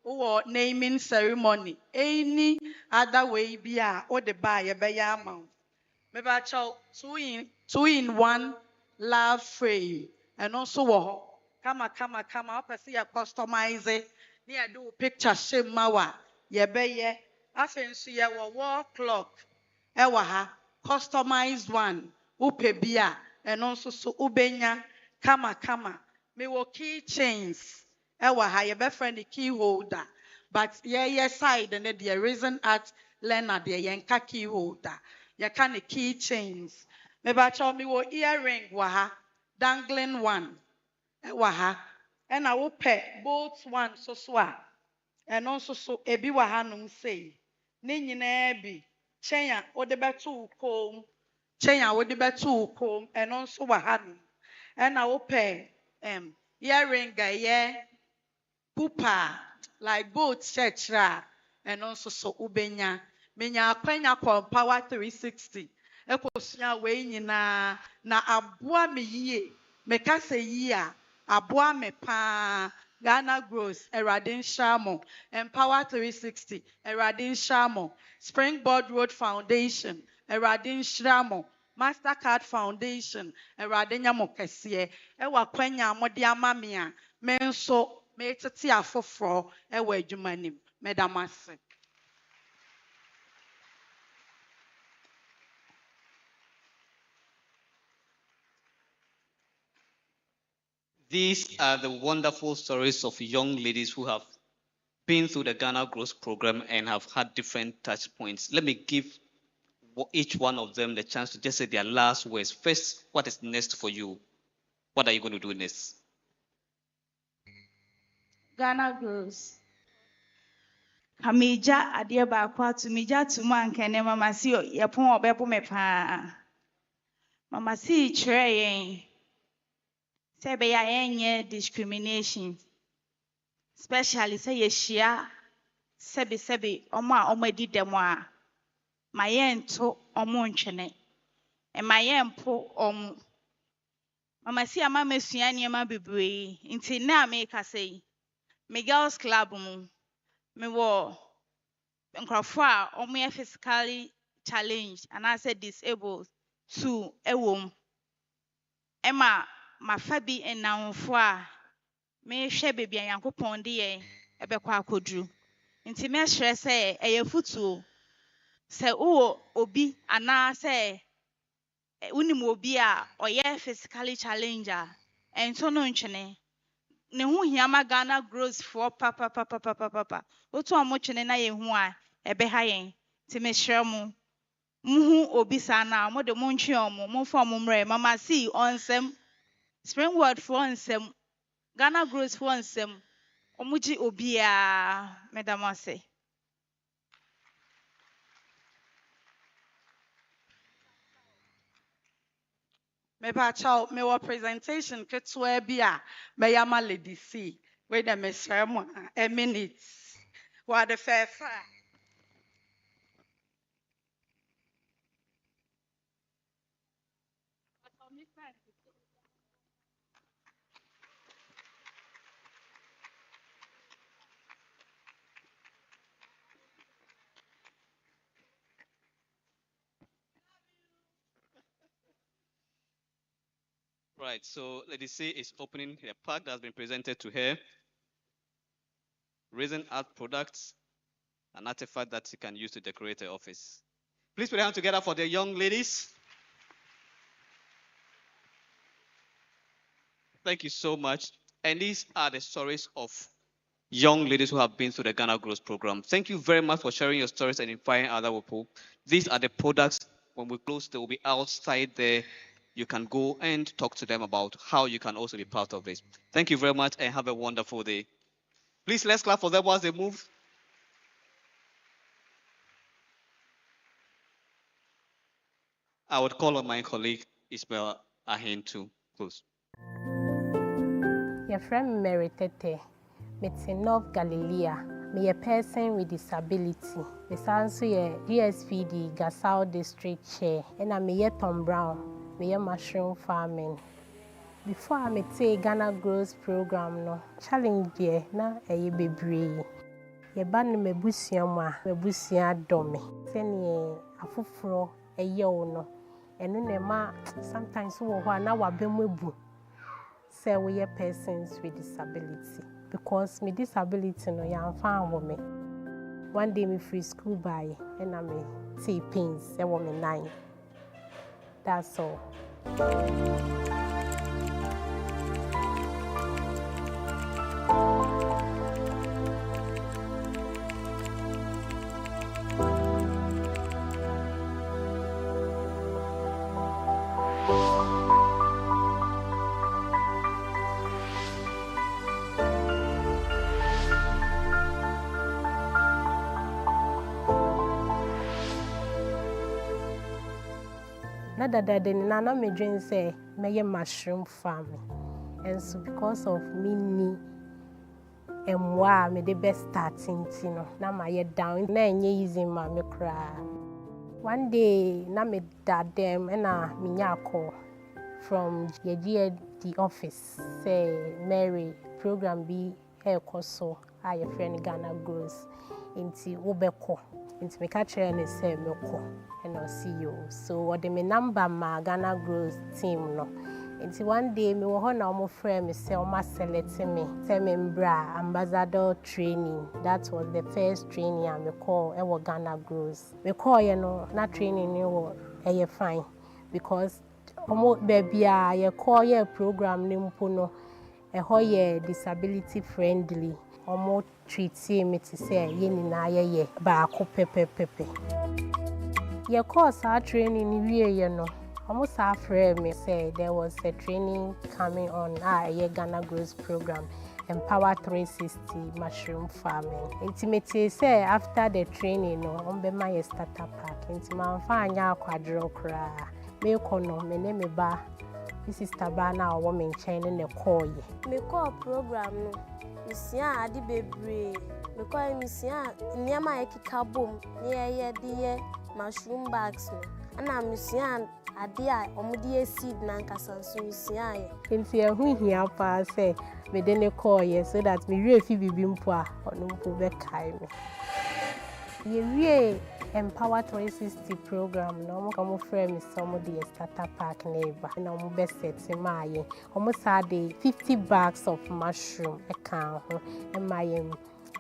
wowɔ naming ceremony any other way bi a wode baayɛ bɛyɛ ama wo mebakyɛw two in one love frame ɛno nso wɔ hɔ kama wopɛ sɛ yɛ customize ne yɛde wo picture hyɛ mu ma wo a yɛbɛyɛ afei nso yɛwɔ wall clock ɛwɔ ha customized one wopɛ bi a ɛno nso so wobɛnya kama mewɔ key chains ɛwɔ ha yɛbɛfrɛ no key holder but yɛyɛ side ne deɛ reason art learner deɛ yɛnka key holder yɛka ne key chains mebakyɛw mewɔ earring wɔ ha dangling one ɛwɔ ha ɛna wopɛ bolt one so a ɛno nso so ebi wɔ ha nom sei ne nyinaa bi kyɛn a wode bɛto wo kɔn ɛno nso wɔ ha nom ɛna wopɛ earring a ɛyɛ pupa like boat kyerɛkyerɛ a ɛno nso so wobɛnya menya akwanya kɔ power 360 ɛkɔsua wei nyinaa na aboa me yie meka sɛ yie a aboa me paa Ghana Grows Awurade nhyira mo Empower 360 Awurade nhyira mo Springboard Road Foundation Awurade nhyira mo Mastercard Foundation Awurade nya mo kɛseɛ ɛwɔ akwanya a mode ama me a me nso metete afoforɔ ɛwɔ adwuma nim meda mo ase. These are the wonderful stories of young ladies who have been through the Ghana Growth Program and have had different touch points. Let me give each one of them the chance to just say their last words. First, what is next for you? What are you going to do next? Ghana Grows. Kamija adeɛ baako atumija tumu ankene mama si yɛpon ɔbɛpo me paa. Mama si kyerɛ yɛn sɛ bɛyɛ yɛnyɛ discrimination. Especially sɛ yɛhyia sɛbi ɔmo a ɔmo adi dɛm a ma yɛnto ɔmo ntwene. Ma yɛmpo ɔmo. Mama si ama mesua nneɛma bebree nti na meka sɛ me girls club mu me wo nkrɔfo a ɔmo yɛ physically challenged and I said disabled to ewom ɛma mafa bi nnamfo a mehwɛ beebi a Nyankopɔn de yɛn ɛbɛkɔ akɔduru nti mɛhyerɛ sɛ ɛyɛ futuo sɛ wo obi anaa sɛ wonim obi a ɔyɛ physically challenged a ɛnto no ntwene ne ho hia ma Ghana Grows for papa wotu ɔmo twene na yɛ hu a ɛbɛha yɛn nti mehyerɛ mo muhu obi saa na mo de mo ntwe ɔmo mo fa ɔmo mmerɛ mama si ɔnsɛm Springboard for ɔnsɛm Ghana Grows for ɔnsɛm ɔmo gye obi a meda mo ase. Mebakyɛw mewɔ presentation ketewa bi a mɛyɛ ama Lady C wei dɛ mesrɛ mo a minute wɔade fɛɛfɛ a Right, so Lady C is opening the pack that has been presented to her. resin art products, an artifact that you can use to decorate the office. Please put your hands together for the young ladies. Thank you so much. And these are the stories of young ladies who have been through the Ghana Growth Program. Thank you very much for sharing your stories and inspiring other people. These are the products. When we close, they will be outside there. You can go and talk to them about how you can also be part of this. Thank you very much and have a wonderful day. Please, let's clap for them while they move. I would call on my colleague, Ismail Ahin, to close. Your friend Mary Tete, in North Galilee. Me a person with disability. Me also a GSPD Gasau District Chair. And I'm a Tom Brown. Me a mushroom farming. Before I say Ghana Growth Program no challenge ye na a bebree. Ye ban me busia dome. Seni afufro a yo no. And no ma sometimes wo na wabemwebu. Say we are persons with disability. Because my disability no ya found with me. One day me free school by and I may see pains. I want me 9. That's all. Nana me dream say me mushroom farming, and so because of me and me the best starting na my down na easy ma me cry. One day na me dad them and me call from the office say Mary program be so I your friend Ghana Grows into Obeko. Into me catch and say me call. And I'll see you. So what the number my Ghana Growth team no. Until one day me wo na omo friend me say omo select me. Say me mbra ambassador training. That was the first training I me call e Ghana Growth. Me call you know na training ni wo fine because omo baby ye call ye program ni mpo no ye disability friendly. Omo treat me to say ye ni na ye ba ko pepe. Your course our training you know. Almost after me say there was a training coming on a Ghana Growth Program, Empower 360 mushroom farming. Intimate say after the training no be my starter pack. Intima fanya quadro cra. Me kono me name ba. This is Tabana woman China ne call ye. Me call program no. Misia adi bebre. Me call misia nyama ekika bom. Ye de mushroom bags no. Ana misia ade a omudi seed na nkasa so misia ye. Nti ehu hia pa say me de ne call ye so that me refi bibi mpo a ono mpo be kai me. Ye wie Empower 360 program no mo come frame me somebody starter pack neighbor na mo be set ma ye. Omo sa de 50 bags of mushroom e kan ho e ma ye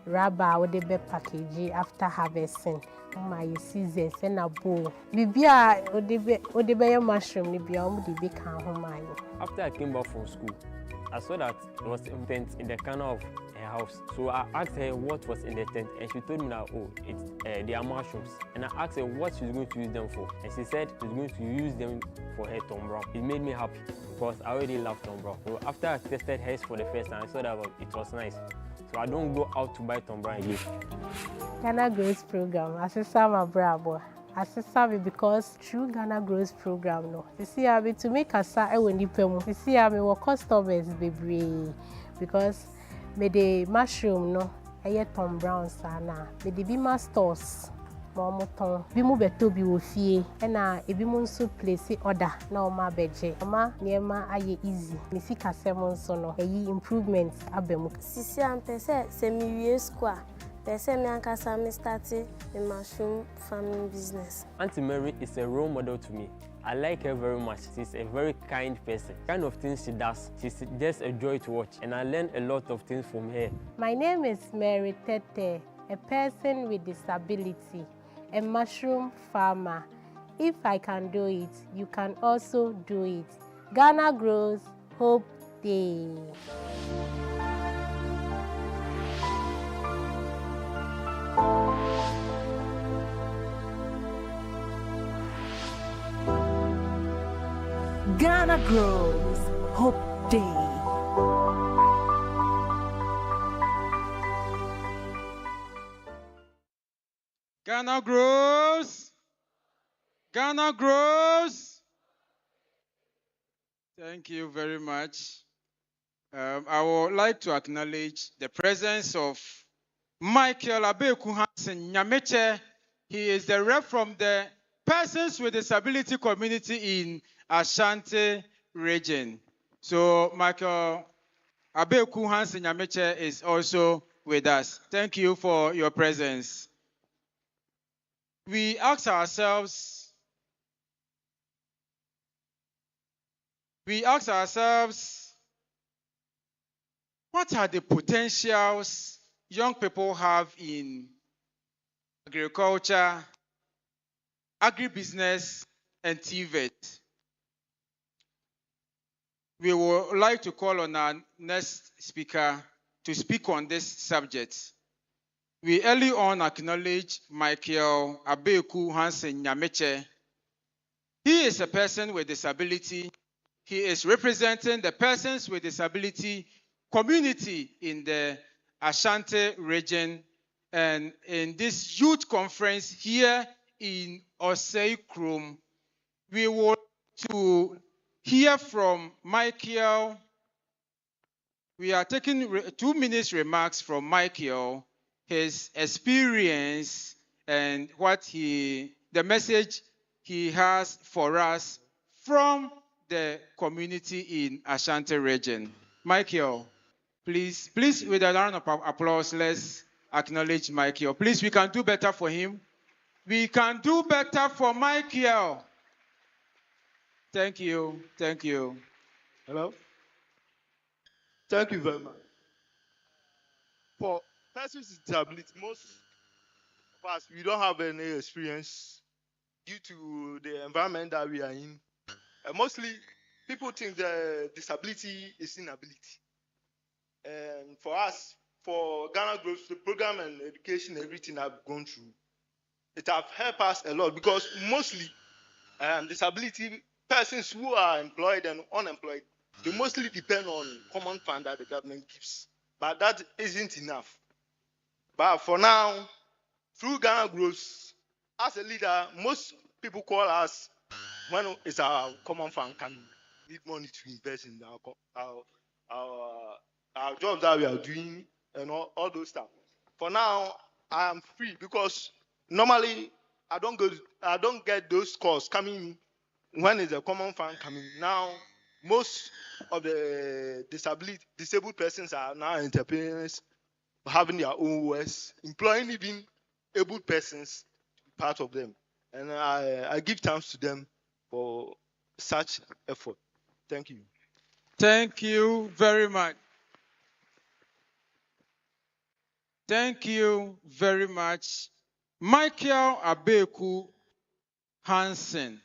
rubber with the be package after harvesting. My scissors and a bowl. Bibia odebe mushroom ni bia omo de be kan ho my. After I came back from school, I saw that there was a tent in the corner of her house. So I asked her what was in the tent, and she told me that they are mushrooms. And I asked her what she's going to use them for, and she said she's going to use them for her Tom Brown. It made me happy because I already love Tom Brown. So after I tested hers for the first time, I saw that it was nice. So I don't go out to buy Tom Brown again. Ghana Growth Program, I say my bravo. I say because through Ghana Growth Program, no. You see, I to make a sa e when you see, I work customers bebree because me the mushroom no, Tom Brown sana. Me the Bima stores. Momoton bi mu beto bi wo fie na ebi mu nso place order na o ma beje ma niema aye easy me sika sem nso no eyi improvement abemu sisi ampese se mi wie square pese me ankasa me start a mushroom farming business. Auntie Mary is a role model to me. I like her very much. She's a very kind person. The kind of things she does, she's just a joy to watch. And I learned a lot of things from her. My name is Mary Tete, a person with disability, a mushroom farmer. If I can do it, you can also do it. Ghana Grows Hope Day. Ghana Grows Hope Day. Ghana grows. Ghana grows. Thank you very much. I would like to acknowledge the presence of Michael Abeku Hansen Nyameche. He is the rep from the Persons with Disability Community in Ashanti region. So Michael Abeku Hansen Nyameche is also with us. Thank you for your presence. We ask ourselves, what are the potentials young people have in agriculture, agribusiness, and TVET? We would like to call on our next speaker to speak on this subject. We early on acknowledge Michael Abeku Hansen Nyameche. He is a person with disability. He is representing the persons with disability community in the Ashanti region and in this youth conference here in Osei Krum. We want to hear from Michael. We are taking 2 minutes remarks from Michael, his experience and the message he has for us from the community in Ashanti region. Michael, please, with a round of applause, let's acknowledge Michael. Please, we can do better for him. We can do better for Michael. Thank you. Thank you. Hello? Thank you very much. For persons with disability, most of us, we don't have any experience due to the environment that we are in. Mostly, people think the disability is inability. And for us, for Ghana Growth, the program and education, everything I've gone through, it have helped us a lot because mostly disability persons who are employed and unemployed, they mostly depend on common fund that the government gives. But that isn't enough. But for now, through Ghana Growth, as a leader, most people call us when it's our common fund coming. Need money to invest in our jobs that we are doing and all those stuff. For now, I am free because normally I don't get those calls coming when is a common fund coming. Now, most of the disabled persons are now entrepreneurs, having their own works, employing even able persons to be part of them. And I give thanks to them for such effort. Thank you. Thank you very much. Thank you very much. Michael Abeku Hansen.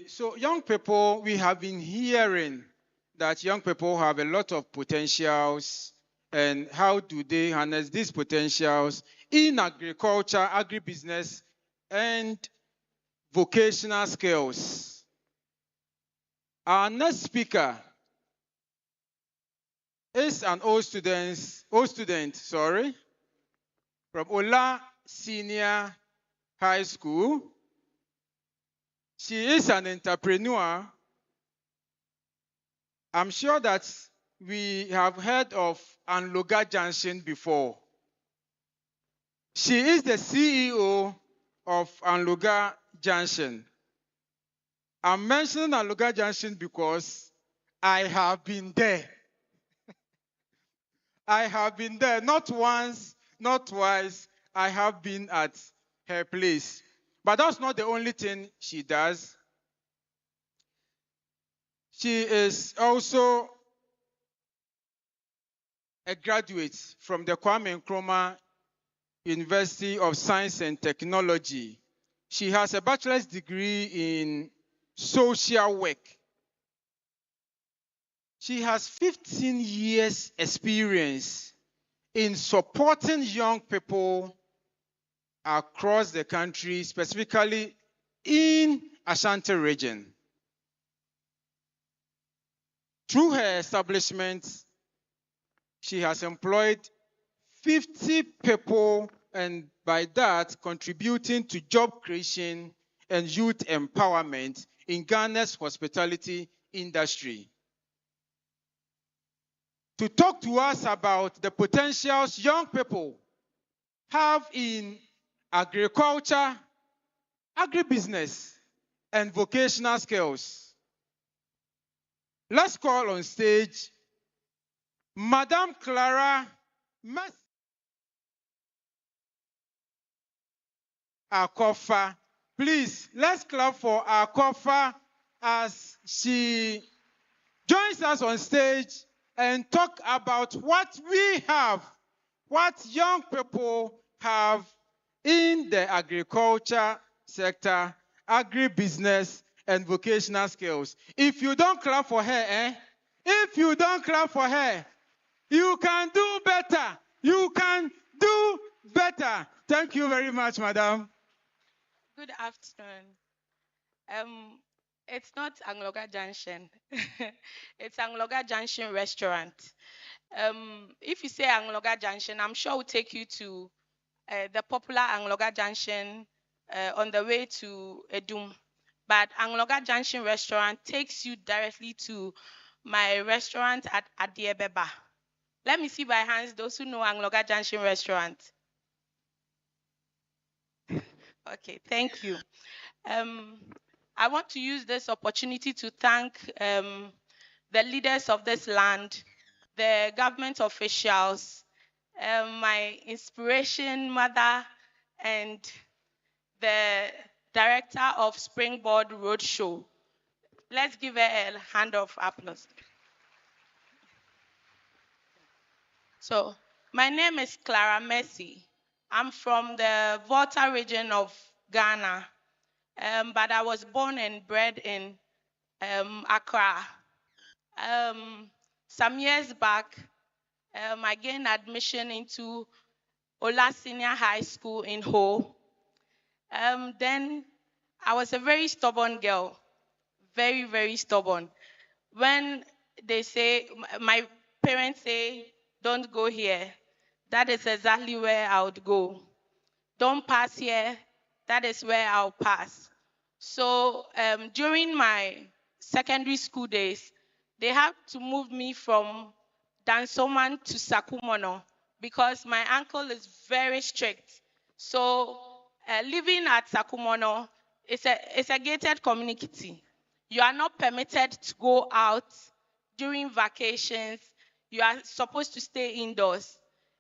So young people, we have been hearing that young people have a lot of potentials and how do they harness these potentials in agriculture, agribusiness, and vocational skills. Our next speaker is an old student from Ola Senior High School. She is an entrepreneur. I'm sure that we have heard of Anloga Junction before. She is the CEO of Anloga Junction. I'm mentioning Anloga Junction because I have been there. I have been there, not once, not twice. I have been at her place. But that's not the only thing she does. She is also a graduate from the Kwame Nkrumah University of Science and Technology. She has a bachelor's degree in social work. She has 15 years experience in supporting young people across the country, specifically in Ashanti region. Through her establishment, she has employed 50 people, and by that contributing to job creation and youth empowerment in Ghana's hospitality industry. To talk to us about the potentials young people have in agriculture, agribusiness, and vocational skills, let's call on stage Madame Clara Akofa. Please, let's clap for Akofa as she joins us on stage and talk about what we have, what young people have in the agriculture sector, agribusiness, and vocational skills. If you don't clap for her, if you don't clap for her, you can do better. You can do better. Thank you very much, madam. Good afternoon. It's not Angloga Junction. It's Angloga Junction restaurant. If you say Angloga Junction, I'm sure we'll take you to the popular Angloga Junction on the way to Edum. But Angloga Junction restaurant takes you directly to my restaurant at Adiebeba. Let me see by hands those who know Angloga Junction restaurant. Okay, thank you. I want to use this opportunity to thank the leaders of this land, the government officials, my inspiration mother, and the director of Springboard Roadshow. Let's give her a hand of applause. So, my name is Clara Messi. I'm from the Volta region of Ghana, but I was born and bred in Accra. Some years back, I gained admission into Ola Senior High School in Ho. Then I was a very stubborn girl, very, very stubborn. When they say, my parents say, don't go here, that is exactly where I would go. Don't pass here, that is where I'll pass. So during my secondary school days, they had to move me from Dansoman to Sakumono because my uncle is very strict. So living at Sakumono, it's a gated community. You are not permitted to go out during vacations. You are supposed to stay indoors.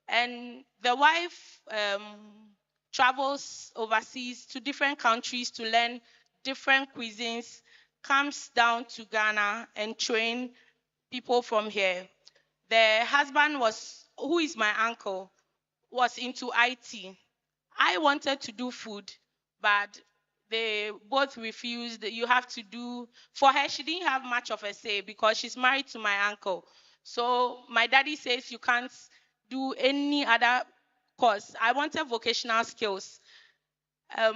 And the wife travels overseas to different countries to learn different cuisines, comes down to Ghana and train people from here. The husband who is my uncle, was into IT. I wanted to do food, but they both refused. You have to do, for her, she didn't have much of a say because she's married to my uncle. So my daddy says you can't do any other course. I wanted vocational skills. Back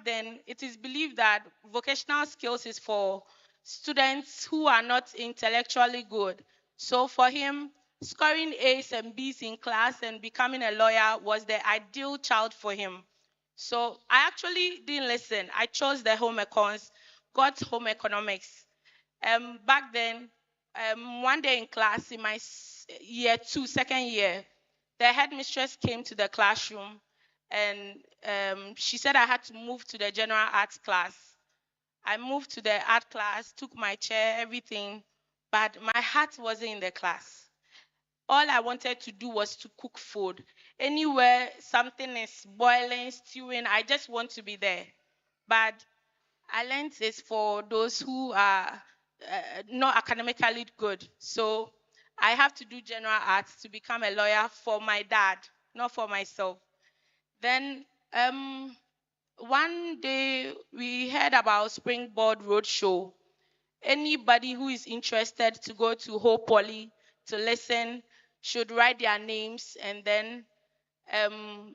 then, it is believed that vocational skills is for students who are not intellectually good. So for him, scoring A's and B's in class and becoming a lawyer was the ideal child for him. So I actually didn't listen. I chose the home econs, got home economics. Back then, one day in class, in my year 2, second year, the headmistress came to the classroom and she said I had to move to the general arts class. I moved to the art class, took my chair, everything, but my heart wasn't in the class. all I wanted to do was to cook food. Anywhere something is boiling, stewing, I just want to be there. But I learned this for those who are not academically good. So I have to do general arts to become a lawyer for my dad, not for myself. Then one day we heard about Springboard Roadshow. Anybody who is interested to go to Hope Poly to listen should write their names, and then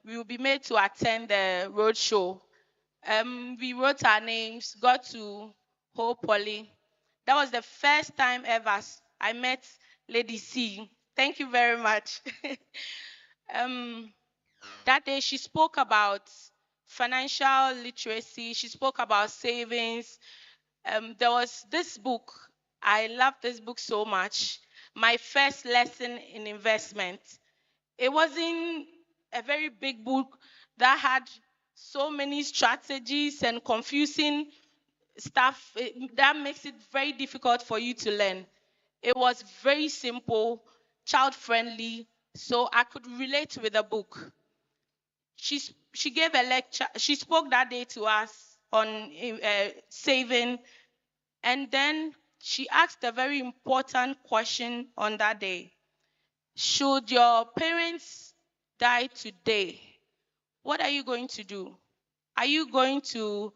we will be made to attend the roadshow. We wrote our names, got to Hope Poly. That was the first time ever I met Lady C. Thank you very much. That day she spoke about financial literacy. She spoke about savings. There was this book. I love this book so much. My first lesson in investment. It wasn't a very big book that had so many strategies and confusing stuff that makes it very difficult for you to learn. It was very simple, child-friendly, so I could relate with the book. She gave a lecture. She spoke that day to us on saving, and then she asked a very important question on that day. Should your parents die today, what are you going to do? Are you going to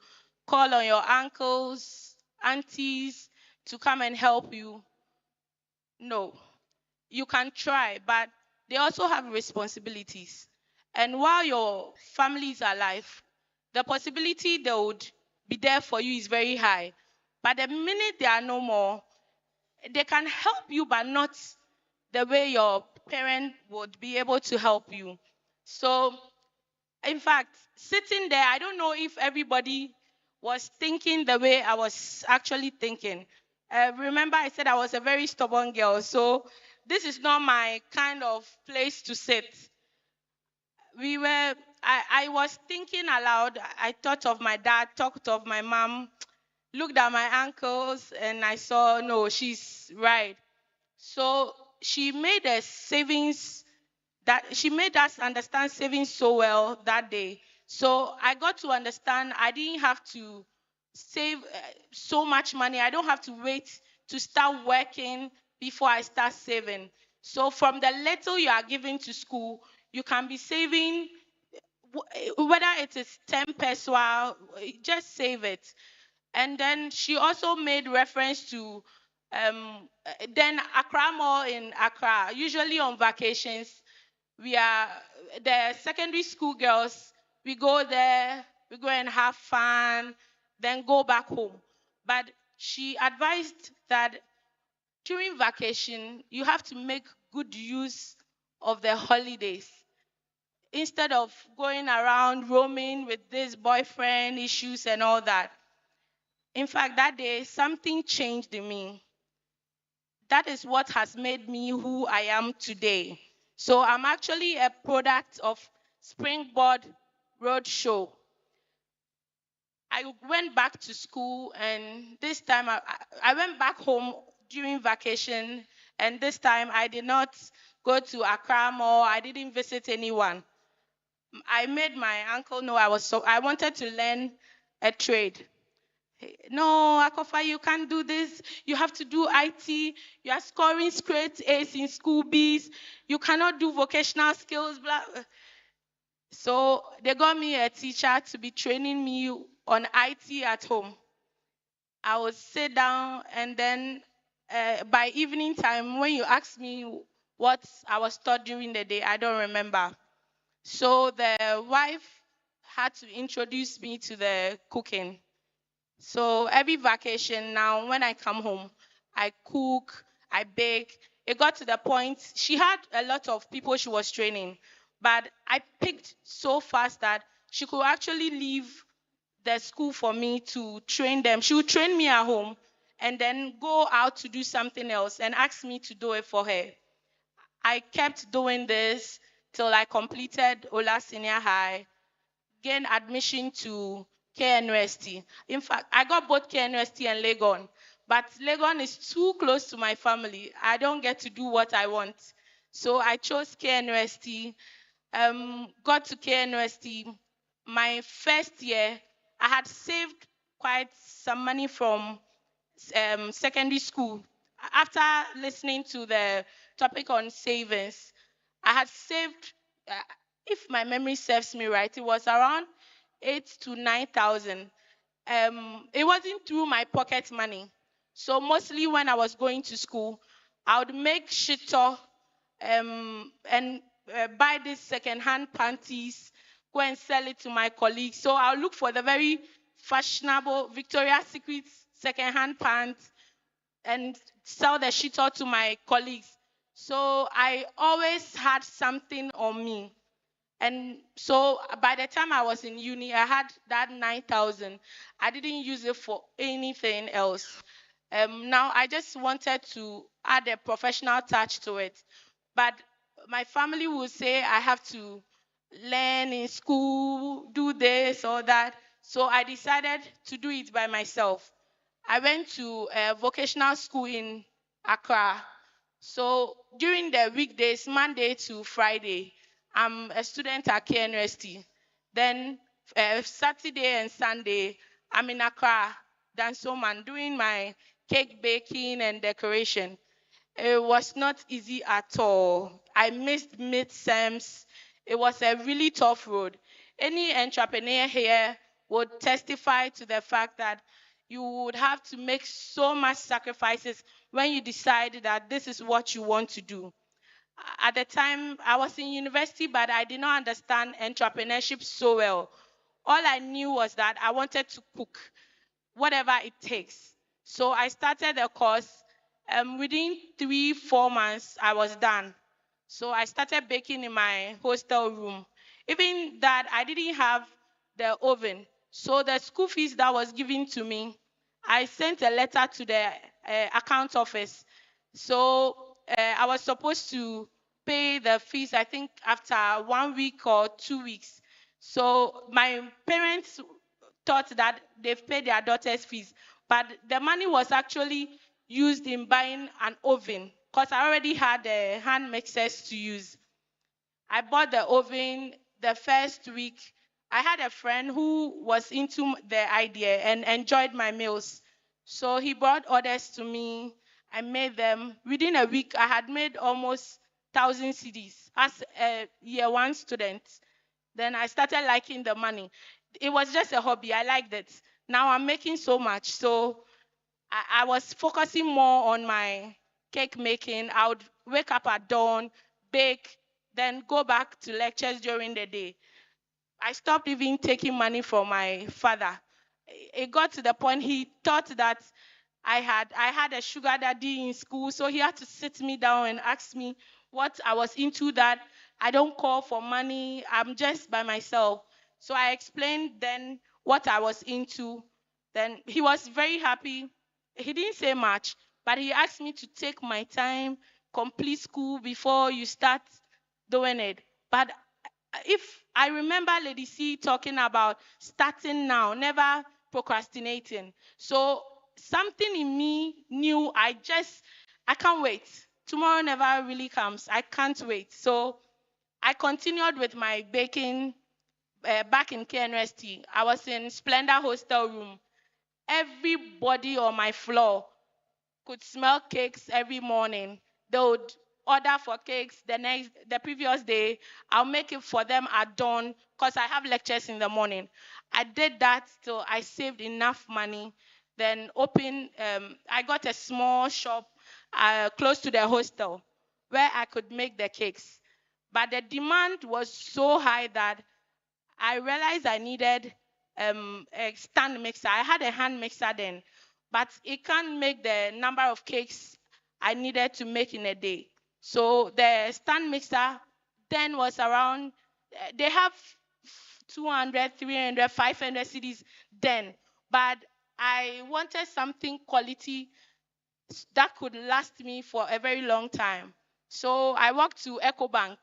call on your uncles, aunties to come and help you? No. You can try, but they also have responsibilities. And while your family is alive, the possibility they would be there for you is very high. But the minute they are no more, they can help you, but not the way your parent would be able to help you. So, in fact, sitting there, I don't know if everybody was thinking the way I was actually thinking. Remember, I said I was a very stubborn girl, so this is not my kind of place to sit. I was thinking aloud. I thought of my dad, talked of my mom, looked at my uncles, and I saw, no, she's right. So she made a savings she made us understand savings so well that day. So I got to understand I didn't have to save so much money. I don't have to wait to start working before I start saving. So from the little you are giving to school, you can be saving, whether it is 10 pesos, just save it. And then she also made reference to then Accra Mall in Accra. Usually on vacations, we are the secondary school girls. We go there, we go and have fun, then go back home. But she advised that during vacation, you have to make good use of the holidays. Instead of going around roaming with this boyfriend issues and all that. In fact, that day, something changed in me. That is what has made me who I am today. So I'm actually a product of Springboard Roadshow. I went back to school, and this time I went back home during vacation, and this time I did not go to Accra Mall. I didn't visit anyone. I made my uncle know I wanted to learn a trade. No, Akofa, you can't do this. You have to do IT. You are scoring straight A's in school B's. You cannot do vocational skills. Blah. So they got me a teacher to be training me on IT at home. I would sit down, and then by evening time, when you ask me what I was taught during the day, I don't remember. So the wife had to introduce me to the cooking. So every vacation now, when I come home, I cook, I bake. It got to the point, she had a lot of people she was training, but I picked so fast that she could actually leave the school for me to train them. She would train me at home and then go out to do something else and ask me to do it for her. I kept doing this till I completed Ola Senior High, gained admission to KNUST. In fact, I got both KNUST and Legon, but Legon is too close to my family. I don't get to do what I want. So I chose KNUST, got to KNUST. My first year, I had saved quite some money from secondary school. After listening to the topic on savings, I had saved, if my memory serves me right, it was around 8,000 to 9,000. It wasn't through my pocket money. So mostly when I was going to school, I would make shito and buy these second-hand panties, go and sell it to my colleagues. So I'll look for the very fashionable Victoria's Secret second-hand pants and sell the shito to my colleagues. So I always had something on me. And so by the time I was in uni, I had that 9,000. I didn't use it for anything else. Now I just wanted to add a professional touch to it. But my family would say I have to learn in school, do this or that. So I decided to do it by myself. I went to a vocational school in Accra. So during the weekdays, Monday to Friday, I'm a student at KNUST. Then Saturday and Sunday, I'm in Accra, Dansoman, doing my cake baking and decoration. It was not easy at all. I missed midterms. It was a really tough road. Any entrepreneur here would testify to the fact that you would have to make so much sacrifices when you decide that this is what you want to do. At the time, I was in university, but I did not understand entrepreneurship so well. All I knew was that I wanted to cook, whatever it takes. So I started the course. Within 3-4 months, I was done. So I started baking in my hostel room. Even that, I didn't have the oven. So the school fees that was given to me, I sent a letter to the account office. So I was supposed to pay the fees, I think, after 1 week or 2 weeks. So my parents thought that they've paid their daughter's fees, but the money was actually used in buying an oven because I already had the hand mixers to use. I bought the oven the first week. I had a friend who was into the idea and enjoyed my meals. So he brought orders to me. I made them. Within a week, I had made almost 1,000 CDs as a year one student. Then I started liking the money. It was just a hobby. I liked it. Now I'm making so much. So I was focusing more on my cake making. I would wake up at dawn, bake, then go back to lectures during the day. I stopped even taking money from my father. It got to the point he thought that I had a sugar daddy in school, so he had to sit me down and ask me what I was into, that I don't call for money, I'm just by myself. So I explained then what I was into. Then he was very happy. He didn't say much, but he asked me to take my time, complete school before you start doing it. But if I remember Lady C talking about starting now, never procrastinating. So something in me knew I can't wait. Tomorrow never really comes. I can't wait. So I continued with my baking back in KNUST. I was in Splendor Hostel Room. Everybody on my floor could smell cakes every morning. They would order for cakes the previous day. I'll make it for them at dawn because I have lectures in the morning. I did that till I saved enough money. Then I got a small shop close to the hostel where I could make the cakes. But the demand was so high that I realized I needed a stand mixer. I had a hand mixer then, but it can't make the number of cakes I needed to make in a day. So the stand mixer then was around, they have 200, 300, 500 CDs then, but I wanted something quality that could last me for a very long time. So I walked to EcoBank.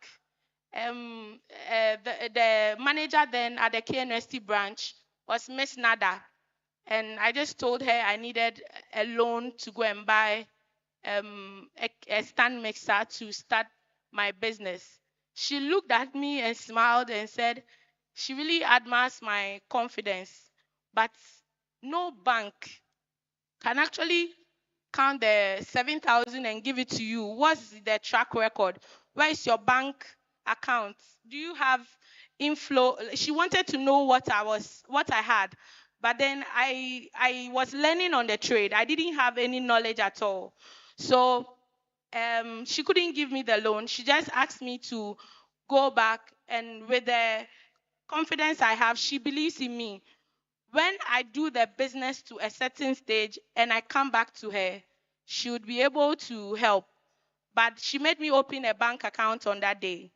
The manager then at the KNUST branch was Miss Nada. And I just told her I needed a loan to go and buy a stand mixer to start my business. She looked at me and smiled and said she really admires my confidence, but no bank can actually count the 7,000 and give it to you. What's the track record? Where is your bank account? Do you have inflow? She wanted to know what I had. But then I was learning on the trade. I didn't have any knowledge at all. So she couldn't give me the loan. She just asked me to go back, and with the confidence I have, she believes in me. When I do the business to a certain stage and I come back to her, she would be able to help. But she made me open a bank account on that day.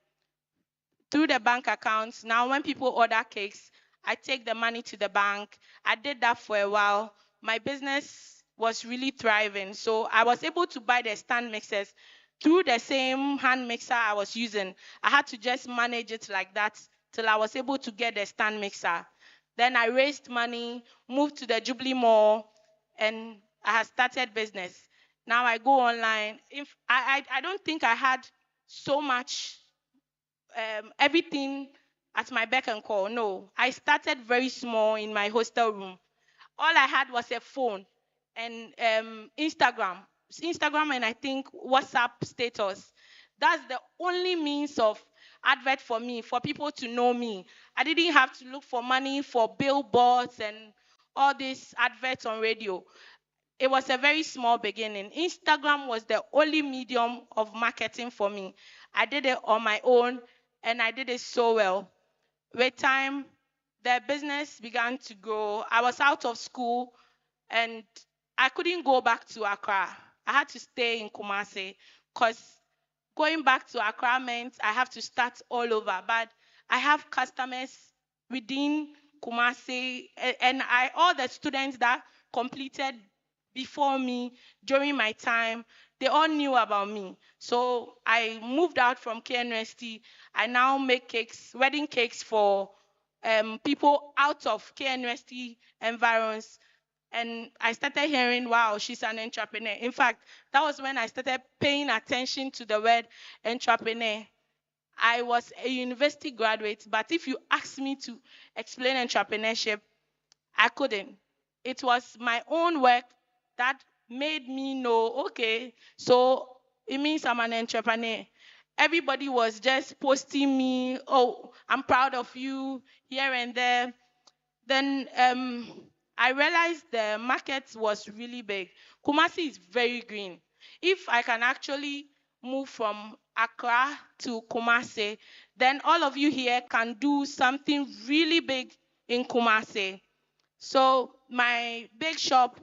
Through the bank account, now when people order cakes, I take the money to the bank. I did that for a while. My business was really thriving. So I was able to buy the stand mixers through the same hand mixer I was using. I had to just manage it like that till I was able to get the stand mixer. Then I raised money, moved to the Jubilee Mall, and I had started business. Now I go online. If I don't think I had so much everything at my beck and call. No, I started very small in my hostel room. All I had was a phone and Instagram, and I think WhatsApp status. That's the only means of advert for me, for people to know me. I didn't have to look for money for billboards and all these adverts on radio. It was a very small beginning. Instagram was the only medium of marketing for me. I did it on my own, and I did it so well. With time, the business began to grow. I was out of school, and I couldn't go back to Accra. I had to stay in Kumasi because going back to Accra meant I have to start all over. But I have customers within Kumasi, and all the students that completed before me during my time, they all knew about me. So I moved out from KNUST. I now make cakes, wedding cakes for people out of KNUST environs. And I started hearing, wow, she's an entrepreneur. In fact, that was when I started paying attention to the word entrepreneur. I was a university graduate, but if you ask me to explain entrepreneurship, I couldn't. It was my own work that made me know, okay, so it means I'm an entrepreneur. Everybody was just posting me, oh, I'm proud of you, here and there. Then I realized the market was really big. Kumasi is very green. If I can actually move from Accra to Kumasi, then all of you here can do something really big in Kumasi. So my big shop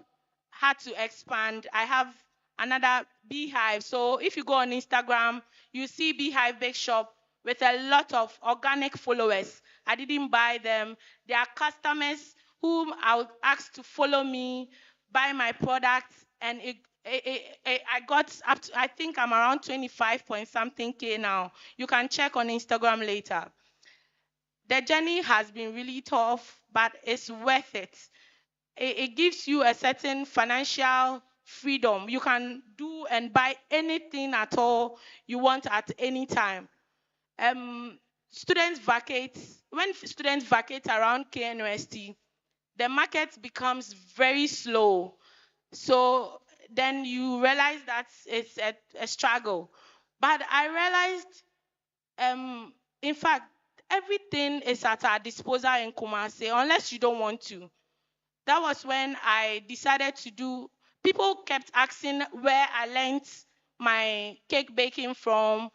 had to expand. I have another beehive. So if you go on Instagram, you see beehive big shop with a lot of organic followers. I didn't buy them. They are customers whom I would ask to follow me, buy my products, and I got up to, I think I'm around 25 point something K now. You can check on Instagram later. The journey has been really tough, but it's worth it. It gives you a certain financial freedom. You can do and buy anything at all you want at any time. Students vacate. When students vacate around KNUST, the market becomes very slow. So then you realize that it's a struggle. But I realized, in fact, everything is at our disposal in Kumasi, unless you don't want to. That was when I decided to do, people kept asking where I learned my cake baking from.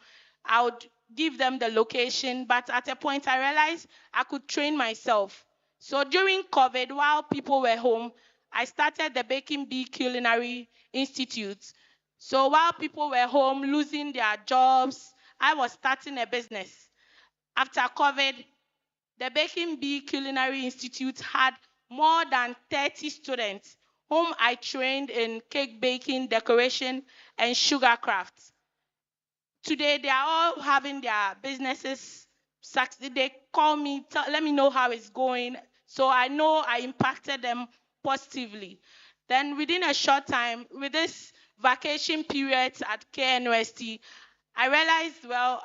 I would give them the location, but at a point I realized I could train myself. So during COVID, while people were home, I started the Baking Bee Culinary Institute. So while people were home losing their jobs, I was starting a business. After COVID, the Baking Bee Culinary Institute had more than 30 students whom I trained in cake baking, decoration, and sugar crafts. Today, they are all having their businesses. They call me, let me know how it's going. So I know I impacted them positively. Then within a short time, with this vacation period at KNUST, I realized, well,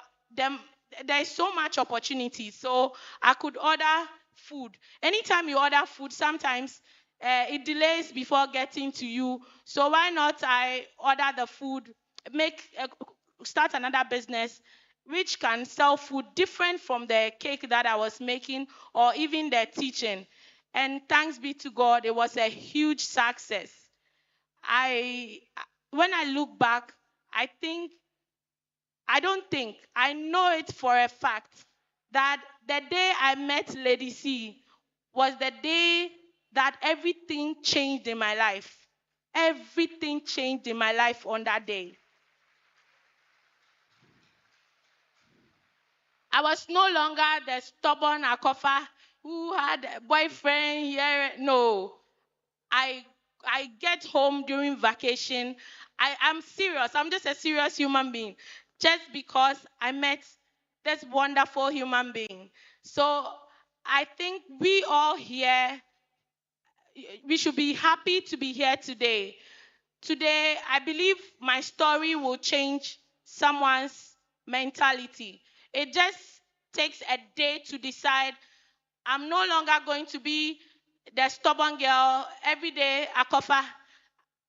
there's so much opportunity. So I could order food. Anytime you order food, sometimes it delays before getting to you. So why not I order the food, start another business which can sell food different from the cake that I was making or even the teaching. And thanks be to God, it was a huge success. When I look back, I know it for a fact that the day I met Lady C was the day that everything changed in my life. Everything changed in my life on that day. I was no longer the stubborn Akofa who had a boyfriend here. No. I get home during vacation. I'm serious. I'm just a serious human being. Just because I met this wonderful human being. So I think we all here, we should be happy to be here today. Today, I believe my story will change someone's mentality. It just takes a day to decide I'm no longer going to be the stubborn girl every day, Akofa,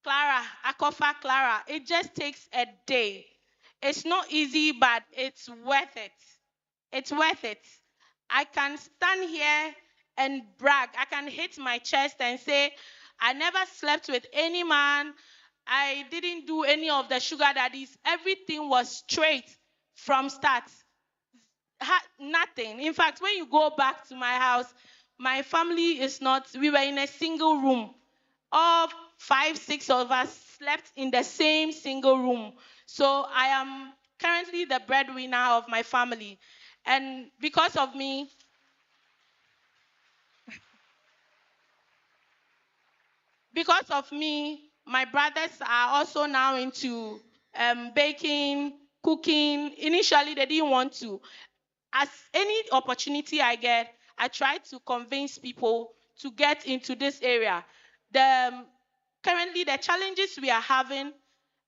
Clara. It just takes a day. It's not easy, but it's worth it. It's worth it. I can stand here and brag. I can hit my chest and say, I never slept with any man. I didn't do any of the sugar daddies. Everything was straight from start. Nothing. In fact, when you go back to my house, my family is not, we were in a single room. All 5, 6 of us slept in the same single room. So I am currently the breadwinner of my family. And because of me, my brothers are also now into baking, cooking. Initially, they didn't want to. As any opportunity I get, I try to convince people to get into this area. Currently, the challenges we are having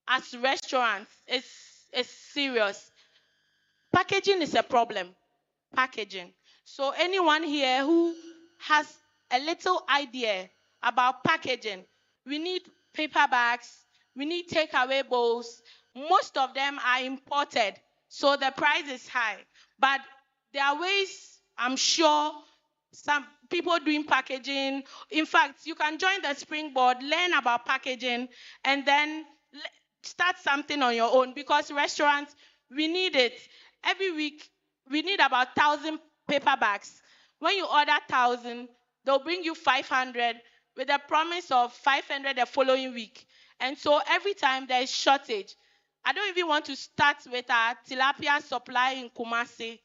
as restaurants is serious. Packaging is a problem. Packaging. So anyone here who has a little idea about packaging, we need paper bags, we need takeaway bowls. Most of them are imported, so the price is high. But there are ways, I'm sure, some people doing packaging. In fact, you can join the Springboard, learn about packaging, and then start something on your own, because restaurants, we need it. Every week, we need about 1,000 paper bags. When you order 1,000, they'll bring you 500 with a promise of 500 the following week. And so every time there is shortage, I don't even want to start with our tilapia supply in KUMASI.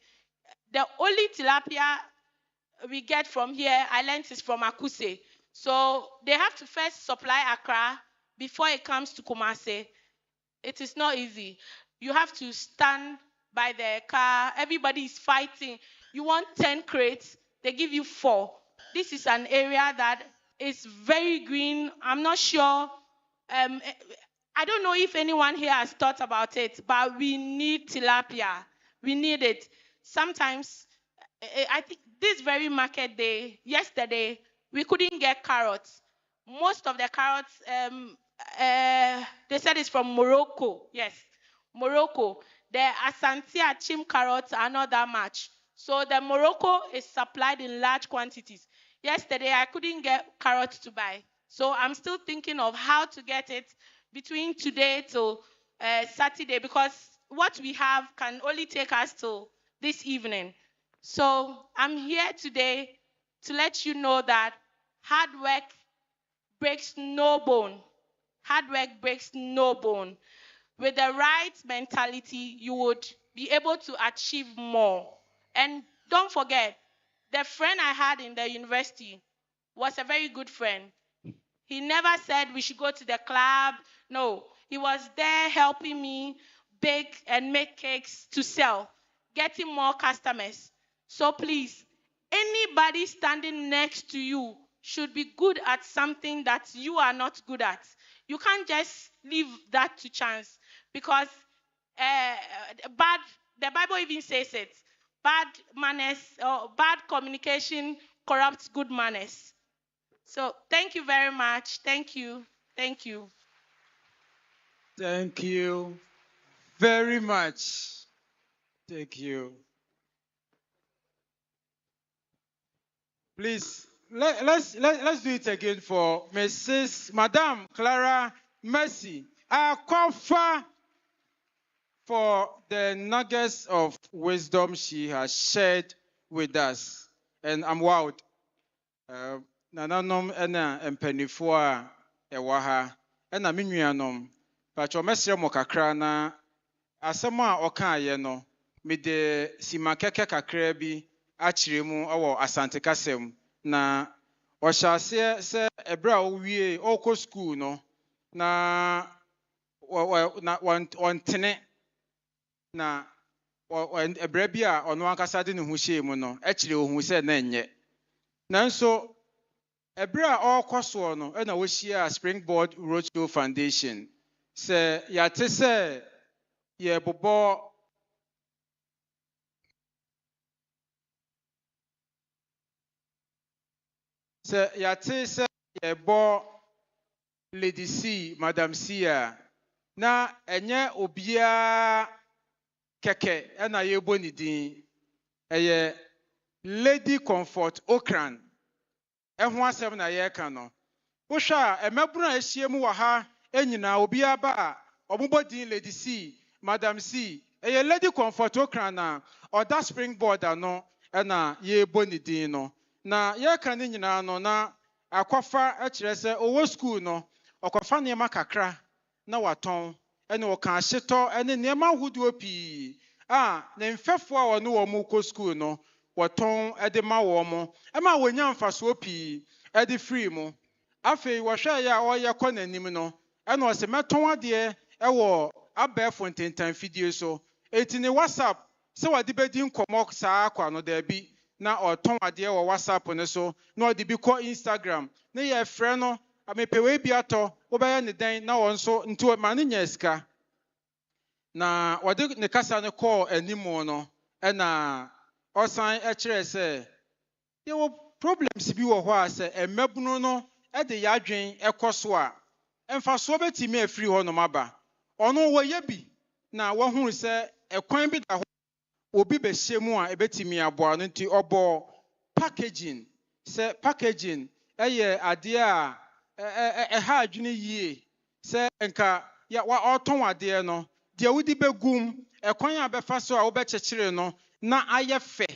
The only tilapia we get from here, I learned, is from Akuse. So they have to first supply Accra before it comes to KUMASI. It is not easy. You have to stand by the car. Everybody is fighting. You want 10 crates, they give you 4. This is an area that is very green. I'm not sure. I don't know if anyone here has thought about it, but we need tilapia. We need it. Sometimes, I think this very market day, yesterday, we couldn't get carrots. Most of the carrots, they said it's from Morocco. Yes, Morocco. The Asante Achim carrots are not that much. So the Morocco is supplied in large quantities. Yesterday, I couldn't get carrots to buy. So I'm still thinking of how to get it between today till Saturday, because what we have can only take us till this evening. So I'm here today to let you know that hard work breaks no bone. Hard work breaks no bone. With the right mentality, you would be able to achieve more. And don't forget, the friend I had in the university was a very good friend. He never said we should go to the club. No, he was there helping me bake and make cakes to sell, getting more customers. So please, anybody standing next to you should be good at something that you are not good at. You can't just leave that to chance, because bad. The Bible even says it. Bad manners or bad communication corrupts good manners. So thank you very much. Thank you. Thank you. Thank you very much. Thank you. Please, let's do it again for Mrs. Madame Clara Mercy Akofa for the nuggets of wisdom she has shared with us. And I'm wowed. Nananom ena mpanifo a ɛwɔ ha ɛna me nuanom patro mesrɛ mo kakra na asɛm a ɔkaeɛ no mede sima kɛkɛ kakra bi akyerɛ mu ɛwɔ asante kasɛm na ɔhyɛ aseɛ sɛ ɛberɛ a ɔwie ɔkɔ school no na ɔntene na ɛberɛ bi a ɔno ankasa de ne ho hyɛɛ mu no ɛkyerɛ ohu sɛ na ɛnyɛ nanso ɛberɛ a ɔrekɔ soɔ no ɛna wɔhyia Springboard Roadshow Foundation sɛ yɛate sɛ yɛbobɔ Lady C, Madam C a na ɛnyɛ obiara kɛkɛ ɛna yɛbɔ ne din ɛyɛ Lady Comfort Okran ɛho asɛm na yɛreka no wohwɛ a ɛmɛbunu a ɛhyia mu wɔ ha ɛnyinaa obiara ba a ɔmobɔ din Lady C, Madam C ɛyɛ Lady Comfort Okran na ɔda Springboard ano ɛna yɛbɔ ne din no na yɛreka ne nyinaa no na akɔfa ɛkyerɛ sɛ ɔwɔ school no ɔkɔfa nneɛma kakra na watɔn ɛne ɔka ahyetɔ ɛne nneɛma ahodoɔ pii a ne mfɛfoɔ a ɔne wɔn kɔ school no wɔtɔn ɛde ma wɔn mo ɛma wɔnya mfasoɔ pii ɛde free mu afei wɔhwɛ yɛ a ɔyɛ kɔ n'anim no ɛna ɔsɛ mɛtɔn adeɛ ɛwɔ abɛɛfo ntentan fidie so eti ne WhatsApp sɛ wɔde bɛdi nkɔmɔ saa akɔ ano daabi na ɔtɔn adeɛ wɔ WhatsApp ne so na ɔde bi kɔ Instagram ne yɛ frɛ no amepɛwee bi atɔ wobɛyɛ ne dɛn na wɔn nso nti ma ne nya sika na wɔde ne kasa no kɔɔ anim no ɛna ɔsan ɛkyerɛ sɛ yɛwɔ problems bi wɔ hɔ a sɛ mmabunu no ɛde yɛadwen ɛkɔ so a mfasoɔ bɛtumi afiri hɔ nom aba ɔno wɔyɛ bi na wɔhunu sɛ ɛkwan bi da hɔ obi bɛhyɛ mu a ɛbɛtumi aboa no nti ɔbɔ packaging sɛ packaging ɛyɛ adeɛ a ɛha adwene yie sɛ nka ɔtɔn adeɛ no deɛ wodi bɛgum ɛkwan a bɛfa so a wobɛkyekyere no na ayɛ fɛ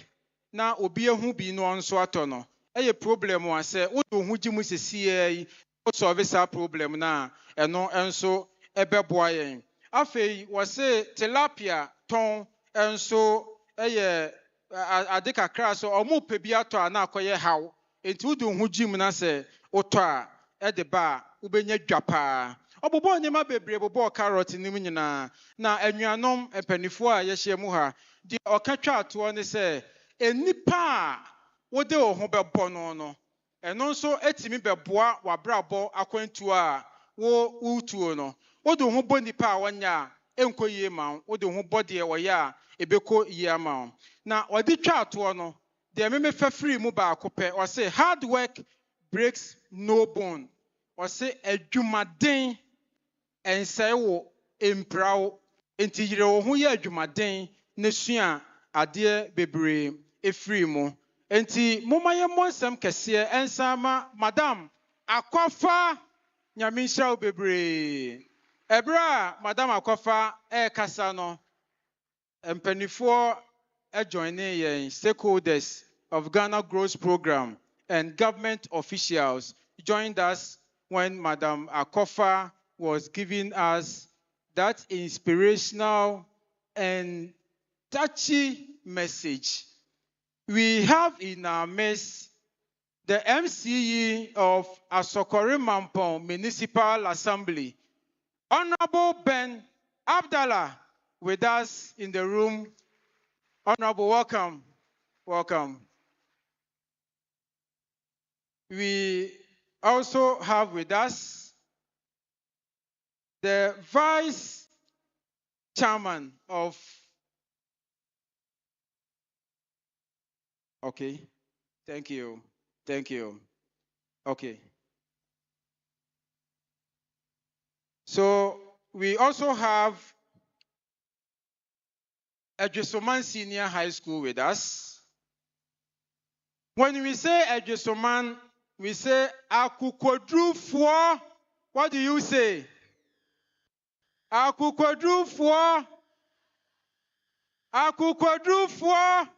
na obi ehu bi no nso atɔ no ɛyɛ problem a sɛ wode wo ho gye mu sesie yi wosɔve saa problem na ɛno nso ɛbɛboa yɛn afei wɔse tilapia tɔn nso ɛyɛ ade kakra so ɔmo pɛ bi atɔ a na akɔyɛ haw enti wode wo ho gye mu na sɛ wotɔ a ɛde ba a wobɛnya dwa paa ɔbobɔ nneɛma bebree bobɔ carrot nim nyinaa na anuanom mpanifoɔ a yɛhyia mu ha deɛ ɔka twa atoɔ ne sɛ enipa a wode wo ho bɛbɔ no ɛno nso etimi bɛboa wabrabɔ akwantuo a wotuo no wode wo ho bɔ nipa a wɔnyɛ a ɛnkɔ yie ma wo wode wo ho bɔ deɛ wɔyɛ a ɛbɛkɔ yie ama wo na ɔde twa atoɔ no deɛ memefɛ firi mu baako pɛ ɔse hard work breaks no bone ɔse adwumaden ɛnsɛe wo mpira wo enti yere wo ho yɛ adwumaden na sua adeɛ bebree efiri mu enti momma yɛmmɔ nsɛm kɛseɛ ɛnsa ma madam akɔfa nyame nhyira wo bebree ɛberɛ a madam akɔfa ɛrekasa no mpanifoɔ ɛjoine yɛn stakeholders of Ghana Growth Program and government officials joined us when Madam Akɔfa was giving us that inspirational and touchy message. We have in our midst the MCE of Asokore Mampong Municipal Assembly, Honorable Ben Abdallah, with us in the room. Honorable, welcome. Welcome. We also have with us the Vice chairman of, okay, thank you, thank you. Okay. So we also have Edgesoman Senior High School with us. When we say Edgesoman, we say Akukodrufo. What do you say? Akukodrufo. Akukodrufo.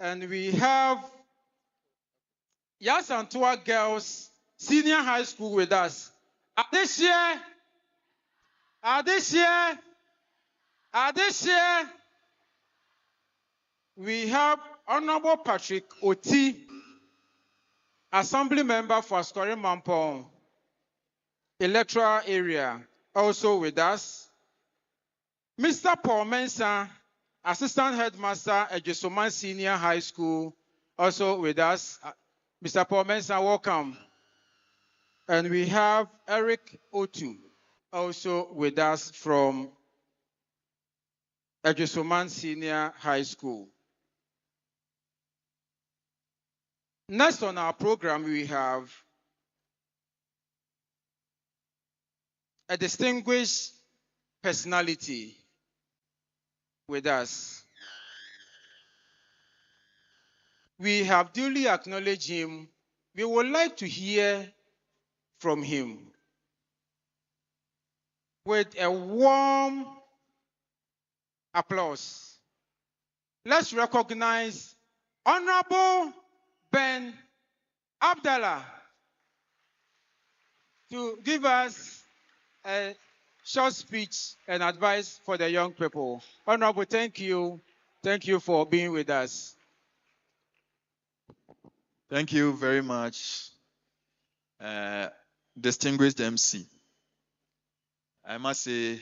And we have Yasantua Girls Senior High School with us. This year, we have Honorable Patrick Oti, Assembly Member for Askori Mampong Electoral Area, also with us. Mr. Paul Mensah, Assistant Headmaster at Jesoman Senior High School, also with us. Mr. Paul Mensah, welcome. And we have Eric Otu, also with us from Jesoman Senior High School. Next on our program, we have a distinguished personality with us. We have duly acknowledged him. We would like to hear from him with a warm applause. Let's recognize Honorable Ben Abdallah to give us a short speech and advice for the young people. Honorable, thank you. Thank you for being with us. Thank you very much, distinguished MC. I must say,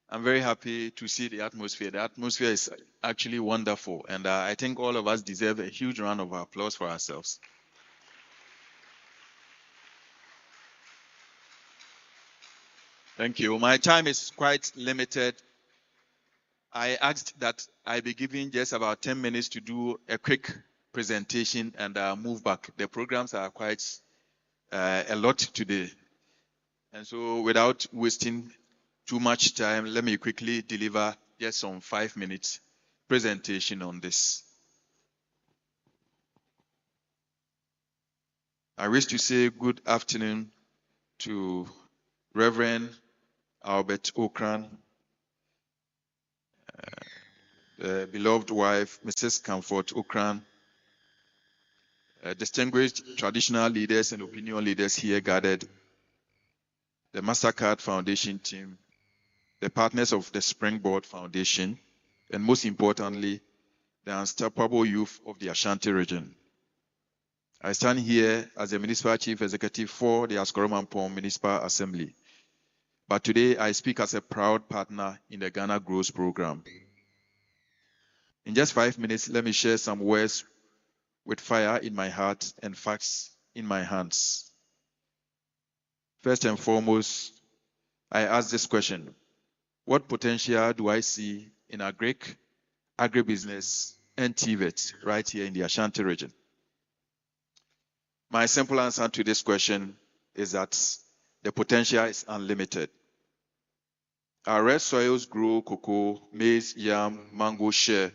I'm very happy to see the atmosphere. The atmosphere is actually wonderful, and I think all of us deserve a huge round of applause for ourselves. Thank you. My time is quite limited. I asked that I be given just about 10 minutes to do a quick presentation and move back. The programs are quite a lot today. And so without wasting too much time, let me quickly deliver just some 5 minutes presentation on this. I wish to say good afternoon to Reverend Albert Okran, the beloved wife, Mrs. Comfort Okran, distinguished traditional leaders and opinion leaders here gathered, the MasterCard Foundation team, the partners of the Springboard Foundation, and most importantly, the unstoppable youth of the Ashanti region. I stand here as the Municipal Chief Executive for the Askori Mampong Municipal Assembly. But today I speak as a proud partner in the Ghana Growth Program. In just 5 minutes, let me share some words with fire in my heart and facts in my hands. First and foremost, I ask this question: what potential do I see in agribusiness, and TVET right here in the Ashanti region? My simple answer to this question is that the potential is unlimited. Our red soils grow cocoa, maize, yam, mango, shea,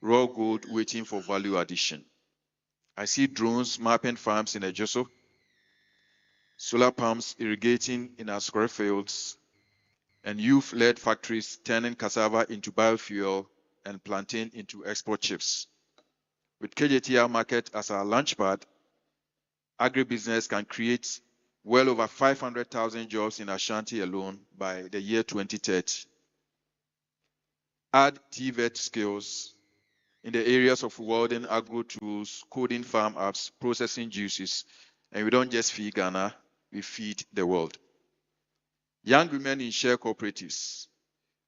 raw gold waiting for value addition. I see drones mapping farms in Ejoso, solar pumps irrigating in our square fields, and youth-led factories turning cassava into biofuel and plantain into export chips. With KJTR market as our launchpad, agribusiness can create well over 500,000 jobs in Ashanti alone by the year 2030. Add TVET skills in the areas of welding, agro tools, coding farm apps, processing juices, and we don't just feed Ghana, we feed the world. Young women in share cooperatives,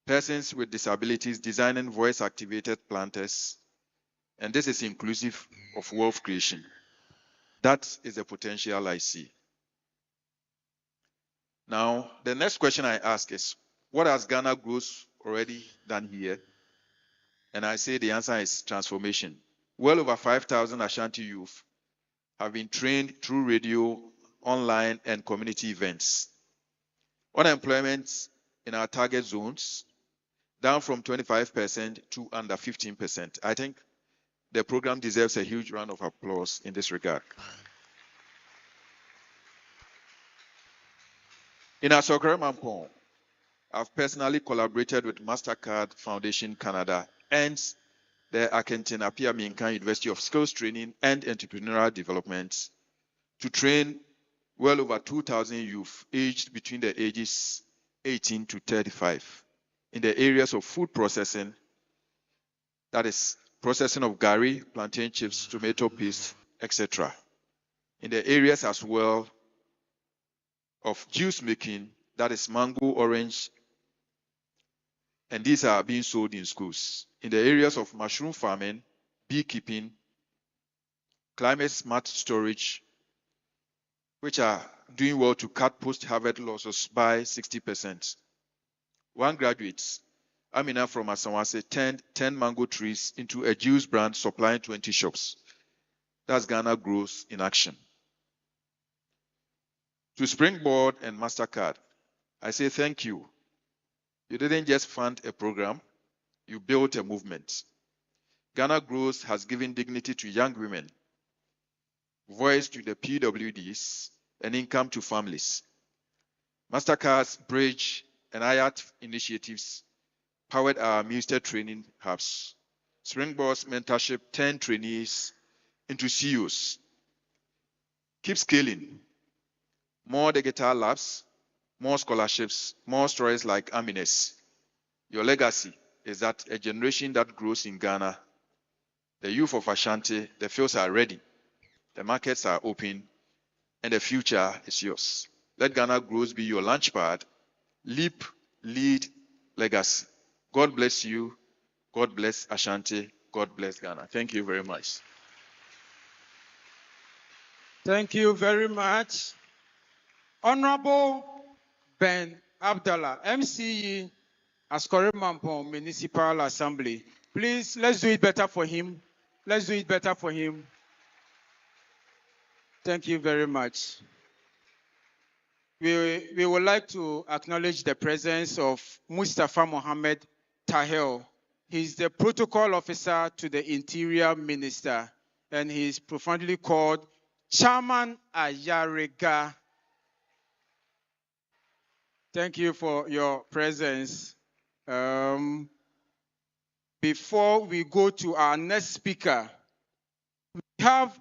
persons with disabilities designing voice-activated planters, and this is inclusive of wealth creation. That is the potential I see. Now, the next question I ask is, What has Ghana Grows already done here? And I say the answer is transformation. Well over 5,000 Ashanti youth have been trained through radio, online, and community events. Unemployment in our target zones down from 25% to under 15%. I think the program deserves a huge round of applause in this regard. In Asokore Mampong, I've personally collaborated with MasterCard Foundation Canada and the Akentin Apia Minkan University of Skills Training and Entrepreneurial Development to train well over 2,000 youth aged between the ages 18 to 35 in the areas of food processing, that is processing of gari, plantain chips, tomato paste, etc. In the areas as well of juice making, that is mango, orange, and these are being sold in schools. In the areas of mushroom farming, beekeeping, climate smart storage, which are doing well to cut post-harvest losses by 60%. One graduate, Amina from Asanwase, turned 10 mango trees into a juice brand supplying 20 shops. That's Ghana Grows in action. To Springboard and MasterCard, I say thank you. You didn't just fund a program, you built a movement. Ghana Grows has given dignity to young women, voice to the PWDs, and income to families. MasterCard's Bridge and IAT initiatives powered our minister training hubs. Springboard's mentorship turned trainees into CEOs. Keep scaling. More digital labs, more scholarships, more stories like Amine's. Your legacy is that a generation that grows in Ghana. The youth of Ashanti, the fields are ready, the markets are open, and the future is yours. Let Ghana Grows be your launchpad. Leap, lead, legacy. God bless you. God bless Ashanti. God bless Ghana. Thank you very much. Thank you very much. Honorable Ben Abdallah, MCE, Asokore Mampong Municipal Assembly. Please, let's do it better for him. Let's do it better for him. Thank you very much. We would like to acknowledge the presence of Mustafa Mohammed Tahel. He's the protocol officer to the Interior Minister, and he's profoundly called Chairman Ayarega. Thank you for your presence. Before we go to our next speaker, we have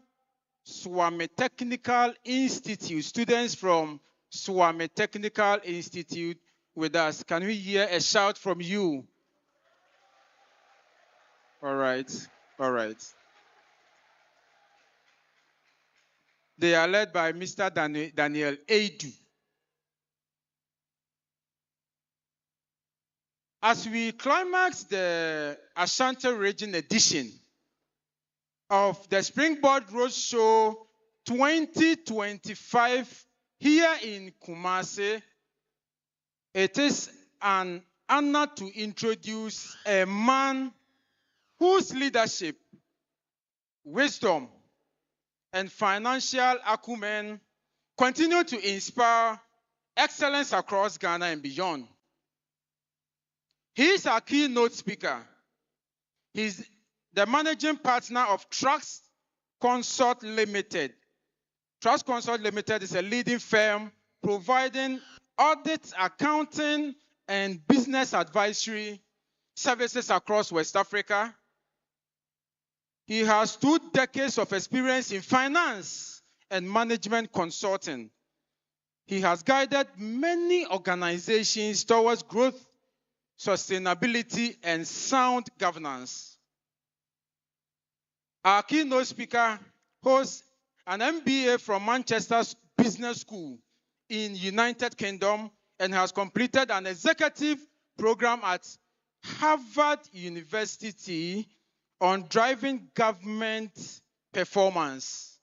Swami Technical Institute, students from Swami Technical Institute with us. Can we hear a shout from you? All right, all right. They are led by Mr. Daniel Aidu. As we climax the Ashanti Region edition of the Springboard Roadshow 2025 here in KUMASI, it is an honor to introduce a man whose leadership, wisdom, and financial acumen continue to inspire excellence across Ghana and beyond. He is our keynote speaker. He's the managing partner of Trust Consult Limited. Trust Consult Limited is a leading firm providing audit, accounting, and business advisory services across West Africa. He has 2 decades of experience in finance and management consulting. He has guided many organizations towards growth, sustainability, and sound governance. Our keynote speaker holds an MBA from Manchester Business School in United Kingdom and has completed an executive program at Harvard University on driving government performance.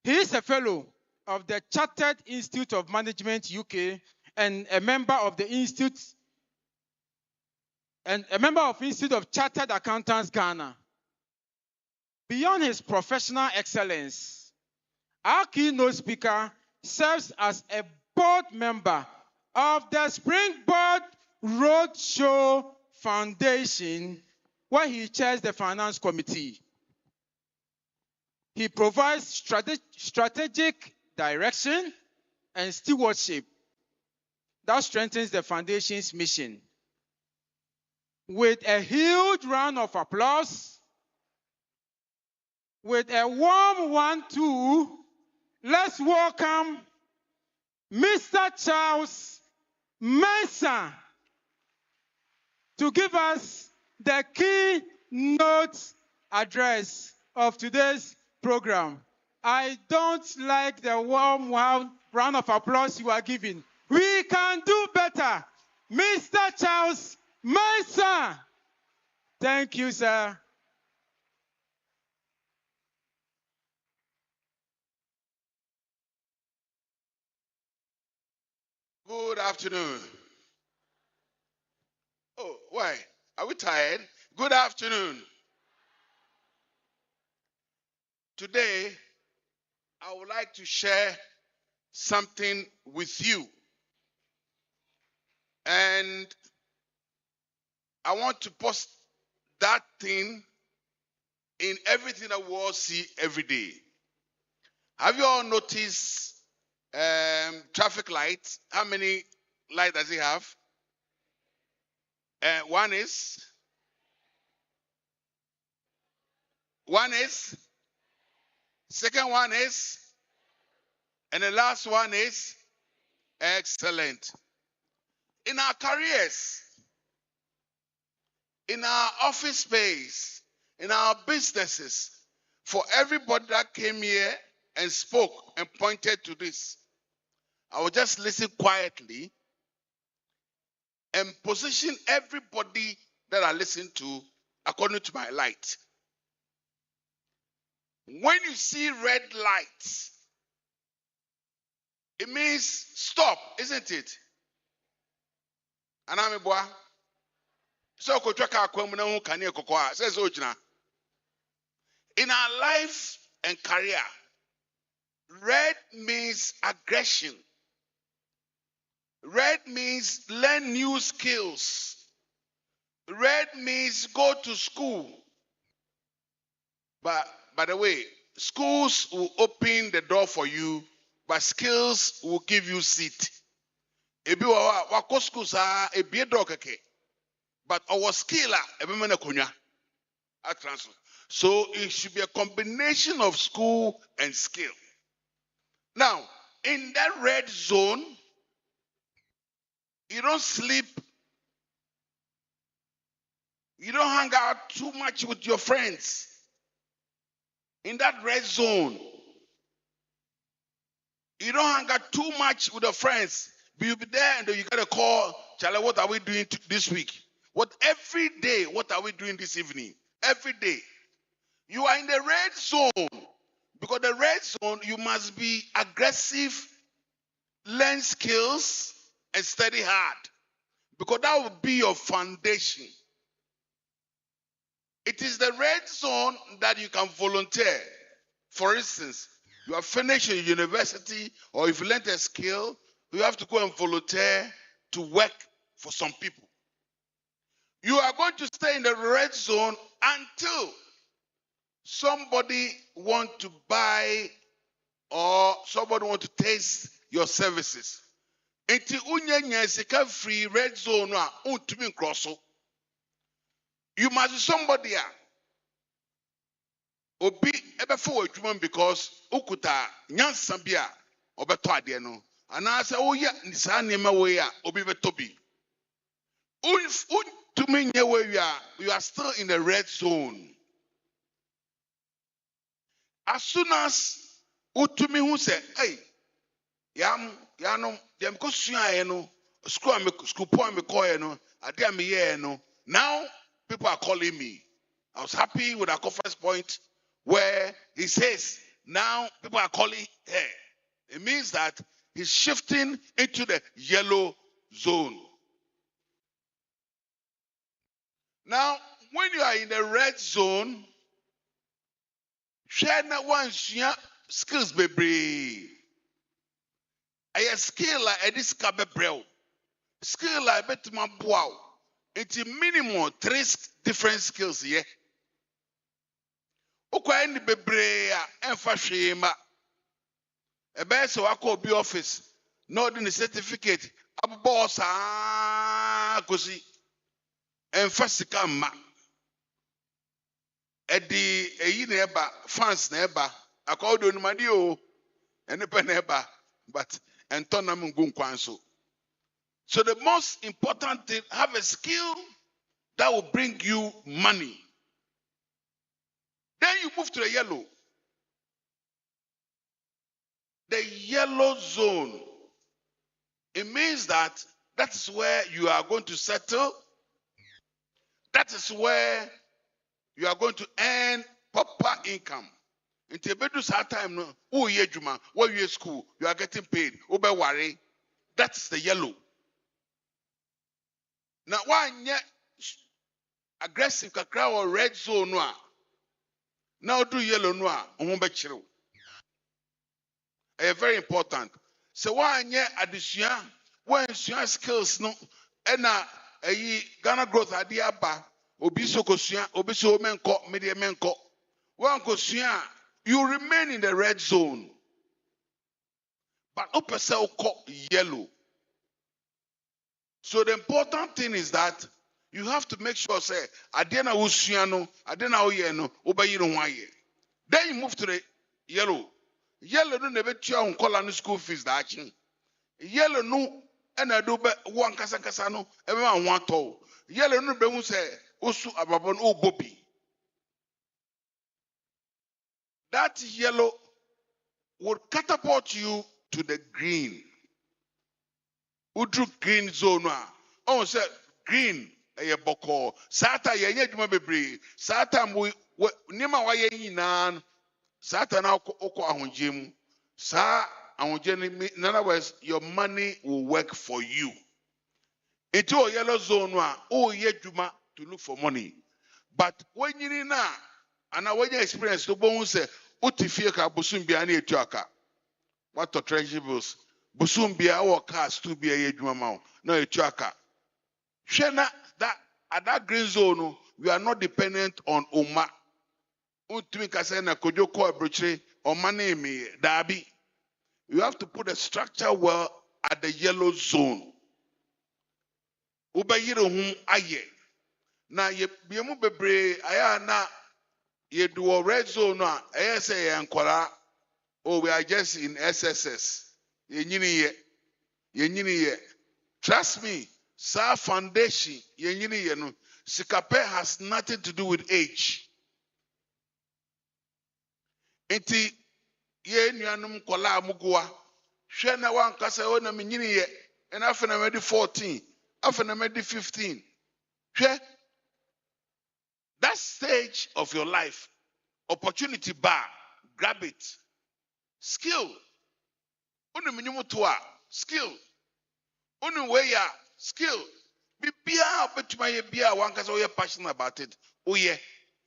He is a fellow of the Chartered Institute of Management UK and a member of the Institute of Chartered Accountants Ghana. Beyond his professional excellence, our keynote speaker serves as a board member of the Springboard Roadshow Foundation, where he chairs the finance committee. He provides strategic direction and stewardship that strengthens the foundation's mission. With a huge round of applause, with a warm 1-2, let's welcome Mr. Charles Mensah to give us the keynote address of today's program. I don't like the warm round of applause you are giving. We can do better. Mr. Charles Mensah. Thank you, sir. Good afternoon. Oh, why? Are we tired? Good afternoon. Today, I would like to share something with you. And I want to post that thing in everything that we all see every day. Have you all noticed traffic lights? How many lights does it have? One is, second one is, and the last one is excellent. In our careers, in our office space, in our businesses, for everybody that came here and spoke and pointed to this, I will just listen quietly and position everybody that I listen to according to my light. When you see red lights, it means stop, isn't it? Anamibwa. So says in our life and career, red means aggression. Red means learn new skills. Red means go to school. But by the way, schools will open the door for you, but skills will give you seat. But our skill, so it should be a combination of school and skill. Now, in that red zone, you don't sleep. You don't hang out too much with your friends. In that red zone, you don't hang out too much with your friends. You'll be there and you get a call, Charlie, what are we doing this week? Every day, what are we doing this evening? Every day. You are in the red zone. Because the red zone, you must be aggressive, learn skills, and study hard. Because that will be your foundation. It is the red zone that you can volunteer. For instance, you have finished your university or if you learned a skill, you have to go and volunteer to work for some people. You are going to stay in the red zone until somebody want to buy or somebody want to taste your services. Until unya sika free red zone untumi cross. You must be somebody obi ebefo adwuma because ukuta nyansa bia obeto ade no anase oye nisa nema we a obi betobi. Untumi nye we you are still in the red zone. As soon as utumi hu say, hey, dem ko sua no school point me call no ade am ye no. Now people are calling me. I was happy with our conference point where he says, now people are calling her. It means that he's shifting into the yellow zone. Now, when you are in the red zone, share na one skills bebree. A skill like this kabe brel. Skill like betuma bow. It's minimum 3 different skills here. Ukwa ni bebree a emfa hwema. Ebe se wako obi office, no di ni certificate, abbo saa kosi. Emfa sika ma. Edi eyi na eba, fans na eba, akodo numadi o, ene pe na eba, but entona mungu nkwanso. So the most important thing, have a skill that will bring you money. Then you move to the yellow. The yellow zone. It means that is where you are going to settle. That is where you are going to earn proper income. In the time, where you school, you are getting paid. Worry. That is the yellow. Now, why aggressive kakra or red zone noa? Now do yellow noa. Very important. So why addition when you skills no ena Ghana growth idea ba obi so kosua obi so menko media menko one kosua you remain in the red zone but opese ko yellow. So the important thing is that you have to make sure say adena usua no adena oye no obayi no hwaye. Then you move to the yellow. Yellow no never tia on call no school fees that chin. Yellow no and I do be one kasa no everyone want to. Yellow no be who say osu ababon o bobi. That yellow would catapult you to the green. Udru green zone on say green a boko. Sata ye juma bebre. Sata mu nima wa ye yinan. Sata na oko ahunjim. Sa ahunjim, in other words, your money will work for you. Into a yellow zone oh ye juma to look for money. But when you na and when you experience to bon say utifie ka busum bia na etuaka. What to treasurables? Busum bia our cars to be a juma ma no etuaka. Shena that at that green zone we are not dependent on Oma. Untumi kase na kojoko abrochre or money me dabi. You have to put a structure well at the yellow zone. Ubayiro hum aye. Na ye biemu bebre aya na ye do red zone na aya say enkwara. Oh, we are just in SSS. Ye nyini ye. Trust me, sa foundation ye nyini ye no. Sikape has nothing to do with age. Enti ye nuanum kola mugua. Hwe na wan kasa o na menyini ye. And after na medi 14, after na medi 15. Hwe that stage of your life, opportunity bar, grab it. Skill. Unu minyumu toa, skill. Unu weya, skill. Bibia betuma ye bia wan kasa o ye passionate about it. O ye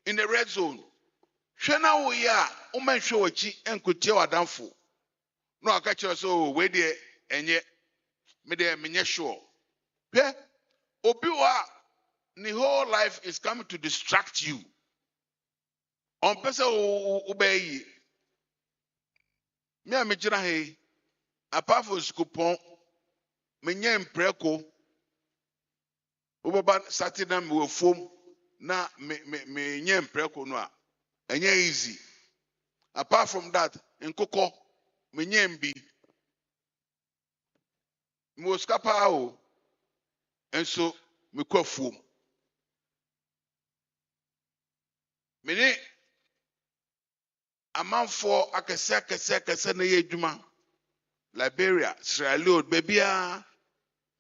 in the red zone. Shena wo ya o man hwe wachi enkotie wadamfo. No aka kire so we de enye me de menye sure. Hwe obi wa the whole life is coming to distract you. On person obey. Me a mejira he apart from skupon menye mpreko obaba satina me wo fom na me nye mpreko no a enye easy. Apart from that nkoko menye mbi mo skapa o enso me kwa fom. Mene amanfo akese na ye adwuma Liberia, Sierra Leone, bebia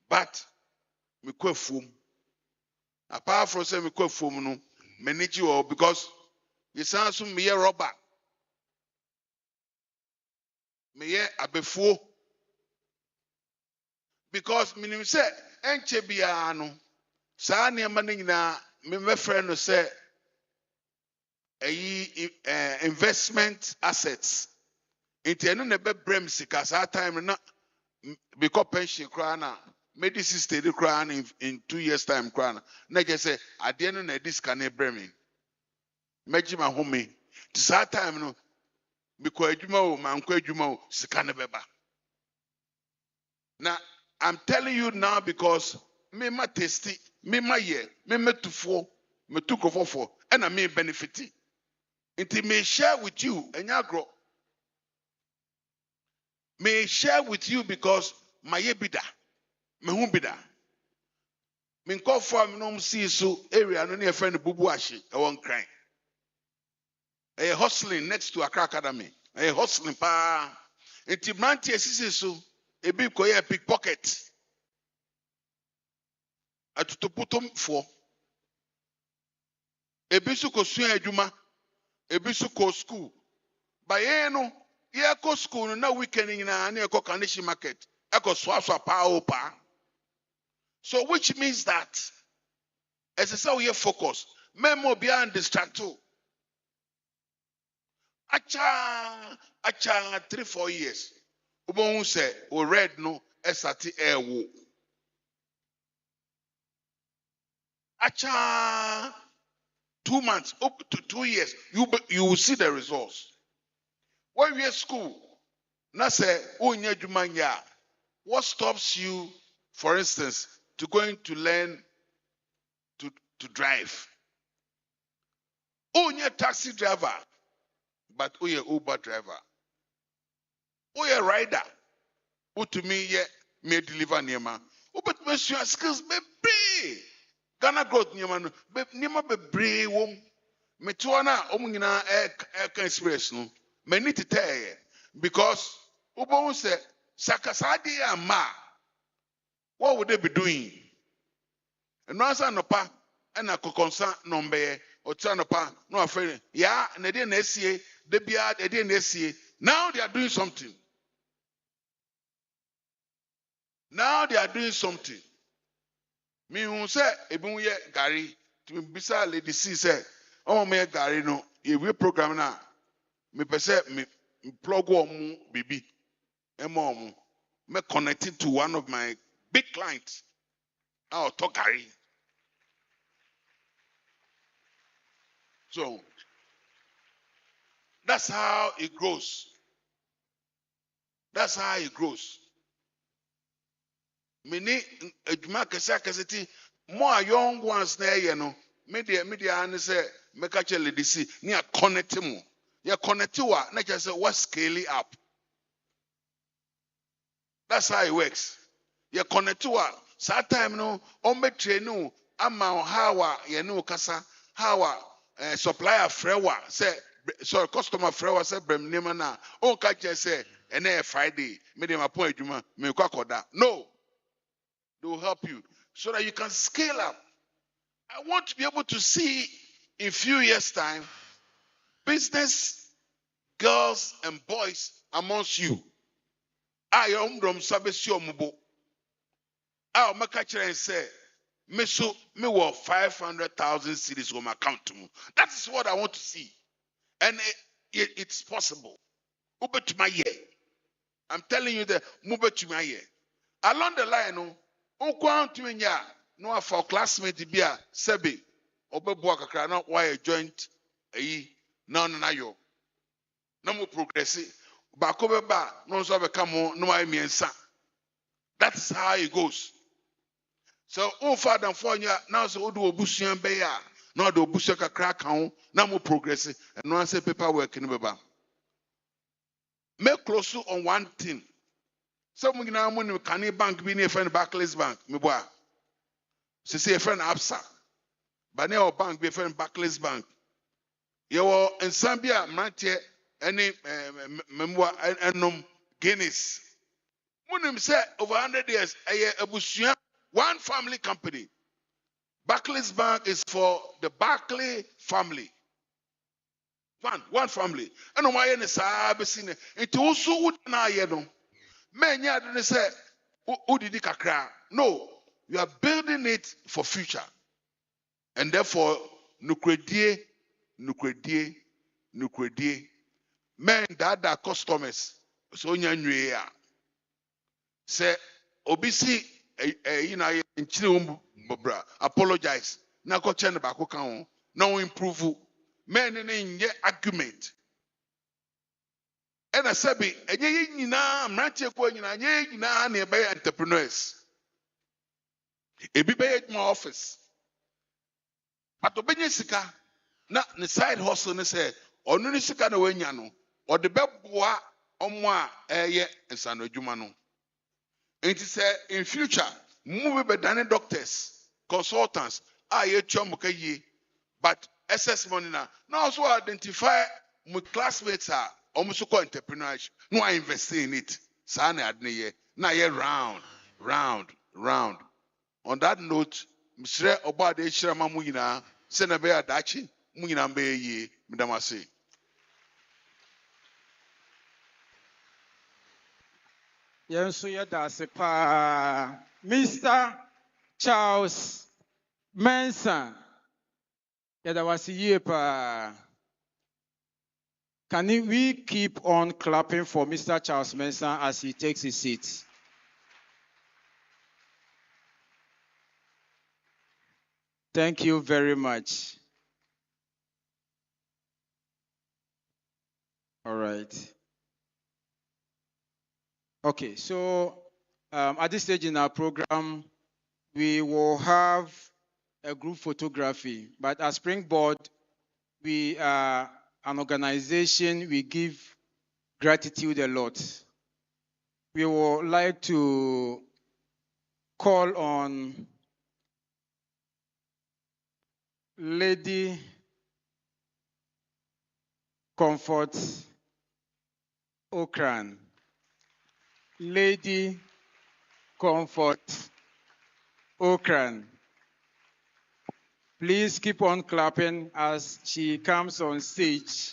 but me kwa fom. Apart from say me kwa fom no manage you because you sound so me rubber. Me ye abefuo because minim say enche biara no saa nneɛma no nyinaa mɛfrɛ no sɛ investment assets. Nti ɛno na ɛbɛbrɛ m sika saa time no na because pension koraa na medicine steady koraa na in 2 years time koraa na gye sɛ adeɛ no na ɛde sika no ɛbrɛ me mɛgye ma home nti saa time no mekɔ adwuma o mankɔ adwuma o sika no bɛba. Now I'm telling you now because me ma tasty, me ma ye, me metufo, me tukofofo, and I me benefit. It may share with you and ya grow. May share with you because my yebida, me humbida. Me call for me no see so area no near friend bubuashi, I won't cry. A hustling next to Accra Academy, a hustling pa. Inti branti esisi so. Ebi koye pickpocket. Atutuputum for. Ebi su ko sua adwuma. Ebi su ko school. Ba ye no, ye ko school no na weekend nyina na ye ko Kanishi market. E ko swaswa pa o pa. So which means that as I say we focus, memo beyond distract too. Acha 3-4 years. Ubon say o red no esati ewo. Acha 2 months up to 2 years you will see the results. When we are school, na say onye jumanya. What stops you, for instance, to going to learn to drive? Onye taxi driver, but onye Uber driver. Oye rider, who to me ye may deliver Nema. Who but monsieur skills be Ghana growth Nema Nema be brave wom. Metuana omuna air express no. Me need to tell you because Ubon say Sakasadi and Ma. What would they be doing? And no answer no pa and a concern number or Chanopa no afraid. Yeah, and they didn't see they be out, they didn't see. Now they are doing something. Now they are doing something. Me who say ebun ye Gary to bisa lady see say oh me Gary no ye we program na me pese me plug one baby mom me connected to one of my big clients. I'll talk Gary. So that's how it grows. That's how it grows. Many edwuma kese more young ones na ye no media and say make a lady see near connect mu ya connect wa na just say what scale it up. That's how it works. Ya connect wa sa time no on me train no ama how ye no kasa how supplier frewa say so customer frewa say brem nema na on ka say and Friday me dem appoint edwuma me kwa koda. No. They will help you so that you can scale up. I want to be able to see in few years' time business girls and boys amongst you. I am from Sabesio Mubo. I'll make a and say, me will 500,000 cities on my account. That is what I want to see. And it's possible. Ube to my year. I'm telling you that move to my year. Along the line, no for classmate be a sebi obebua kakra na why joint na yo na mo progress ba ko be ba no so be come no why miensa. That is how it goes. So father and for now so do obusuan be ya na do obusuan kakra kan na mo progress and no answer paperwork ni beba. Make close on one thing. Some now money can bank be near friend Barclays Bank, me boy. She say a friend Absa. But now bank be friend Barclays Bank. You are in Zambia, Mantia, any memoir and Guinness. Munim say over 100 years, a Bushia, one family company. Barclays Bank is for the Barclay family. One family. And why any Sabesine? It also would na yedo. Many didn't say Udidi kakra. No, you are building it for future. And therefore, nukredie, nukredie, nukredie. Men that are customers. So nyanywe say obisi in Chile apologize. Na ko chen ba ko kan na improve. Men in ye argument. And I said, I'm not going to entrepreneurs. A be my office. But the sika na the side hustle ne say, or no sika no wenyano, or the beboa omwa eye and sano jumano. It is in future, move be done doctors, consultants, aye chomokaye, but SS money now also identify my classmates are almost so entrepreneurship. No, I invest in it. Sana adneye. Na ye round. On that note, Mr. Obade Shirama Muyina, Senabea Dachi, Muyina Mbeye, Midamasi. Yensu yadase pa Mr. Charles Manson. Yadawasi ye pa. Can we keep on clapping for Mr. Charles Manson as he takes his seat? Thank you very much. All right. Okay, so at this stage in our program, we will have a group photography, but at Springboard, we are an organization, we give gratitude a lot. We would like to call on Lady Comfort Okran. Lady Comfort Okran. Please keep on clapping as she comes on stage.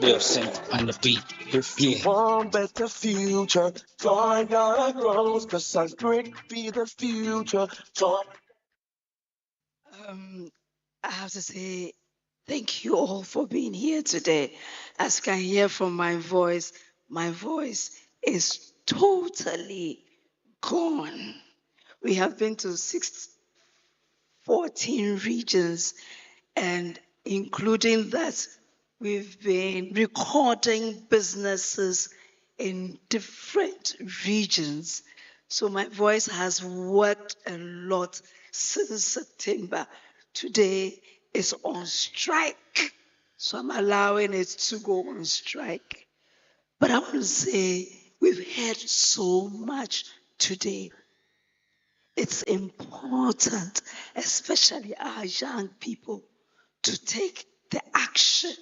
Wilson on the beat. If you want better future, join our growth, cause our brick be the future. I have to say thank you all for being here today. As you can hear from my voice is totally gone. We have been to 14 regions, and including that, we've been recording businesses in different regions. So my voice has worked a lot since September. Today is on strike. So I'm allowing it to go on strike. But I want to say we've heard so much today. It's important, especially our young people, to take the action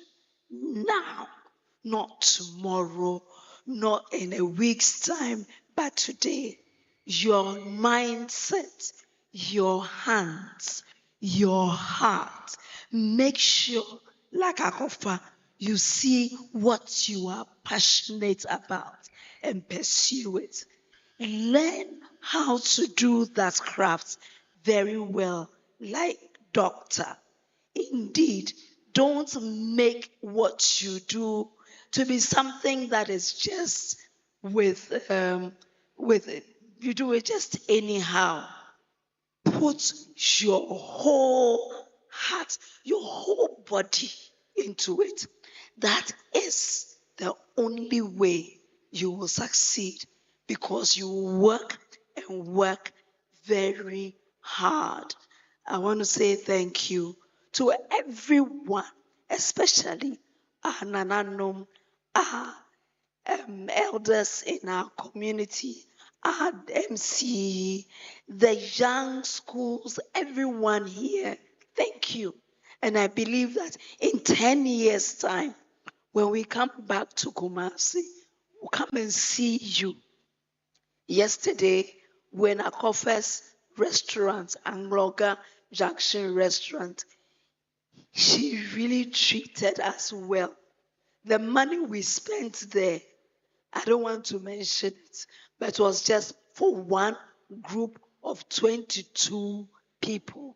now, not tomorrow, not in a week's time, but today. Your mindset, your hands, your heart. Make sure, like Akofa, you see what you are passionate about and pursue it. Learn how to do that craft very well, like doctor. Indeed, don't make what you do to be something that is just with you do it just anyhow. Put your whole heart, your whole body into it. That is the only way you will succeed, because you work and work very hard. I want to say thank you to everyone, especially our Nananom, our elders in our community, our MC, the young schools, everyone here. Thank you. And I believe that in 10 years' time, when we come back to KUMASI, we'll come and see you. Yesterday, when Akofe's restaurant, Angloga Junction restaurant, She really treated us well. The money we spent there, I don't want to mention it, but it was just for one group of 22 people.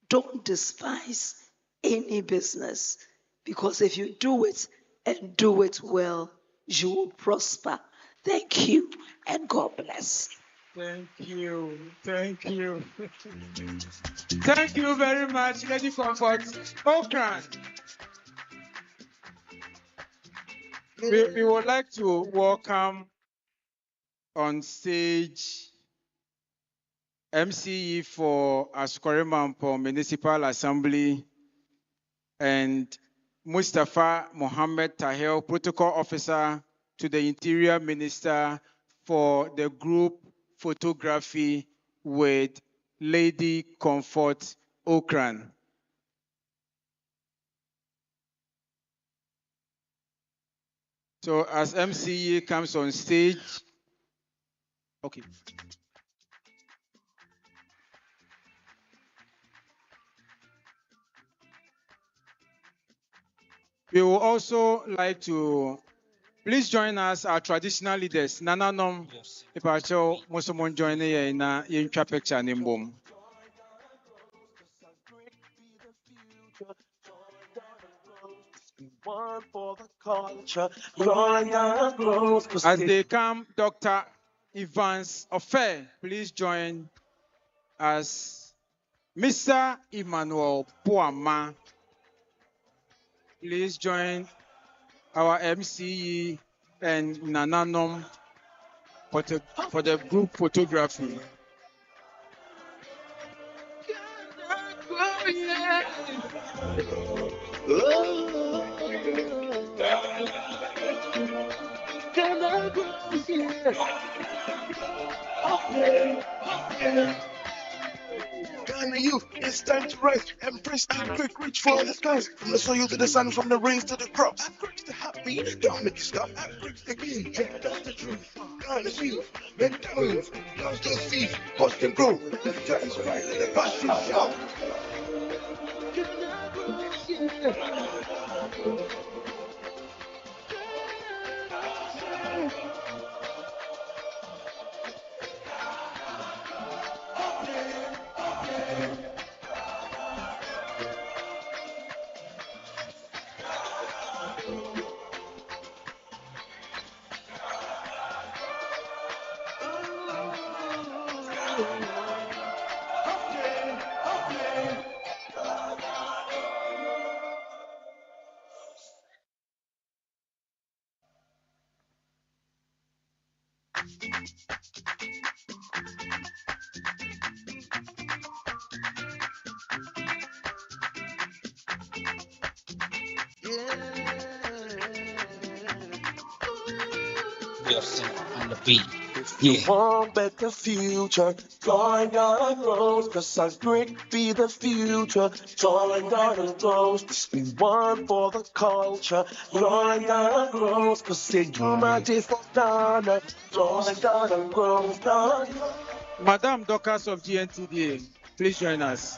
Don't despise any business, because if you do it and do it well, you will prosper. Thank you and God bless. Thank you. Thank you. Thank you very much, Lady Comfort. Okran. We would like to welcome on stage MCE for Asukarimanpo Municipal Assembly and Mustafa Mohammed Tahel, Protocol Officer to the Interior Minister, for the group photography with Lady Comfort Okran. So as MCE comes on stage, okay. We will also like to please join us, our traditional leaders. Nananom, Ipacho, Mosomon join na yincha picture nimbom. As they come, Dr. Evans Ofe, please join us. Mr. Emmanuel Puama, please join our MCE and Nananom for the group photography. Ghana youth, it's time to rise. Embrace and quick reach for the skies. From the soil to the sun, from the rains to the crops. Quick to happy, don't make you stop. Quick again, yeah, that's the truth. Ghana's youth, men down, loves to see, watch them grow. The time's right, and the passion shout. On the beat. Yeah. Want better future, join Ghana grows, cause our grit be the future. Join Ghana grows, we want for the culture. Join Ghana grows, cause they do magic for Ghana. Join Ghana grows, Madam Dorcas of GNTDA, please join us.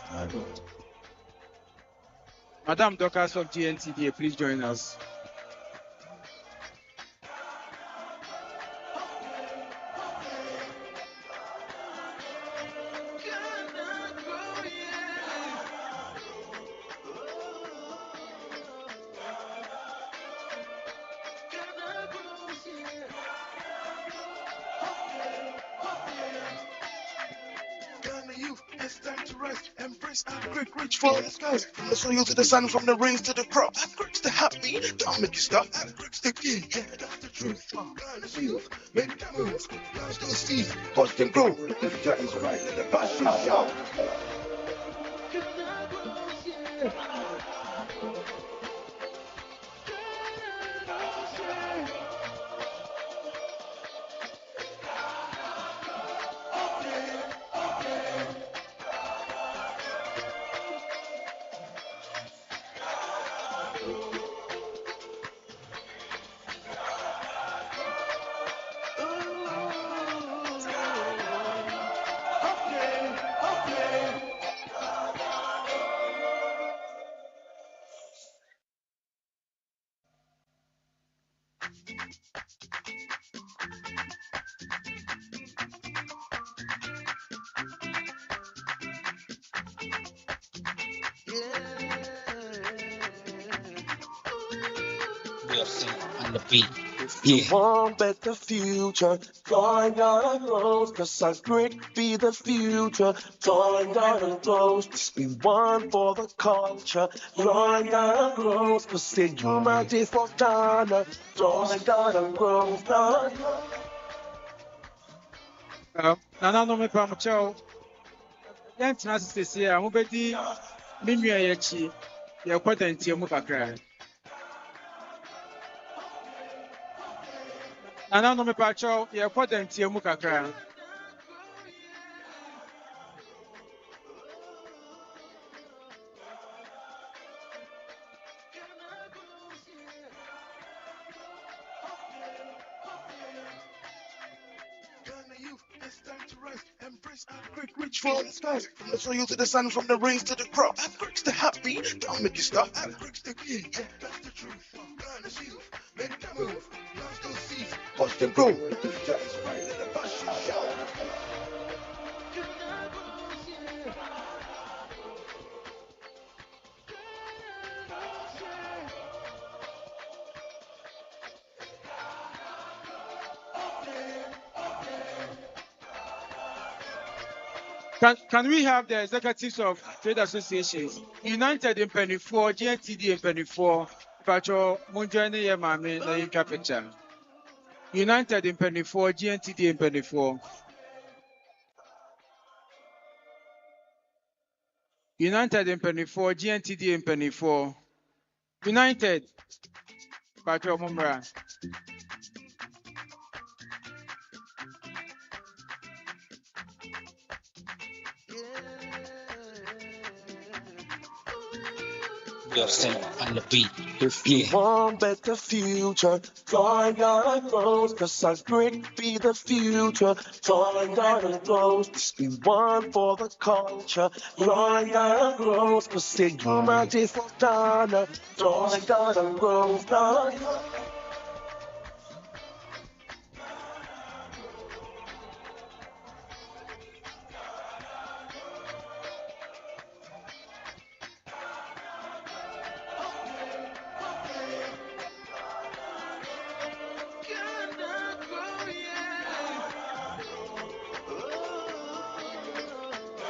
Madam Dorcas of GNTDA, please join us. It's time to rise, embrace and quick reach for the skies. From the soil to the sun, from the rains to the crops. Quick's the happy, don't make you stop. Quick's the king, yeah, that's the truth. Ghana's youth, make them move. Loves to see, watch them grow. The time's right, and the passion shout. On the beat. You want better future, join Ghana Grows, cause our grit be the future. Join Ghana Grows, this be one for the culture. Join Ghana Grows, cause the humanity for Ghana. Join Ghana Grows, Nana no me pam chow. Yan tina sisi ya mubedi mimi ya yechi ya kwata ntie mu kakra. Nana no me pa chow ya kwata ntie mu kakra. It's time to rise, embrace our quick reach for the skies. From the soil to the sun, from the rains to the crop. Quick's the happy, don't make you stop. Quick's the key, that's the truth. Ghana's youth, make them move. Lost those seeds, watch them grow. The future is bright, let the passion show. Can we have the executives of trade associations united in Penny 4, GNTD in Penny 4, Pacho Munjani Yamami, na Inka picture. United in Penny 4, GNTD in Penny 4. United in Penny 4, GNTD in Penny 4. United, Pacho Mumra. On the beat. If you want better future, join Ghana Grows, cause our grit be the future. Join Ghana Grows, this be one for the culture. Join Ghana Grows, cause the humanity for Ghana. Join Ghana Grows, Ghana.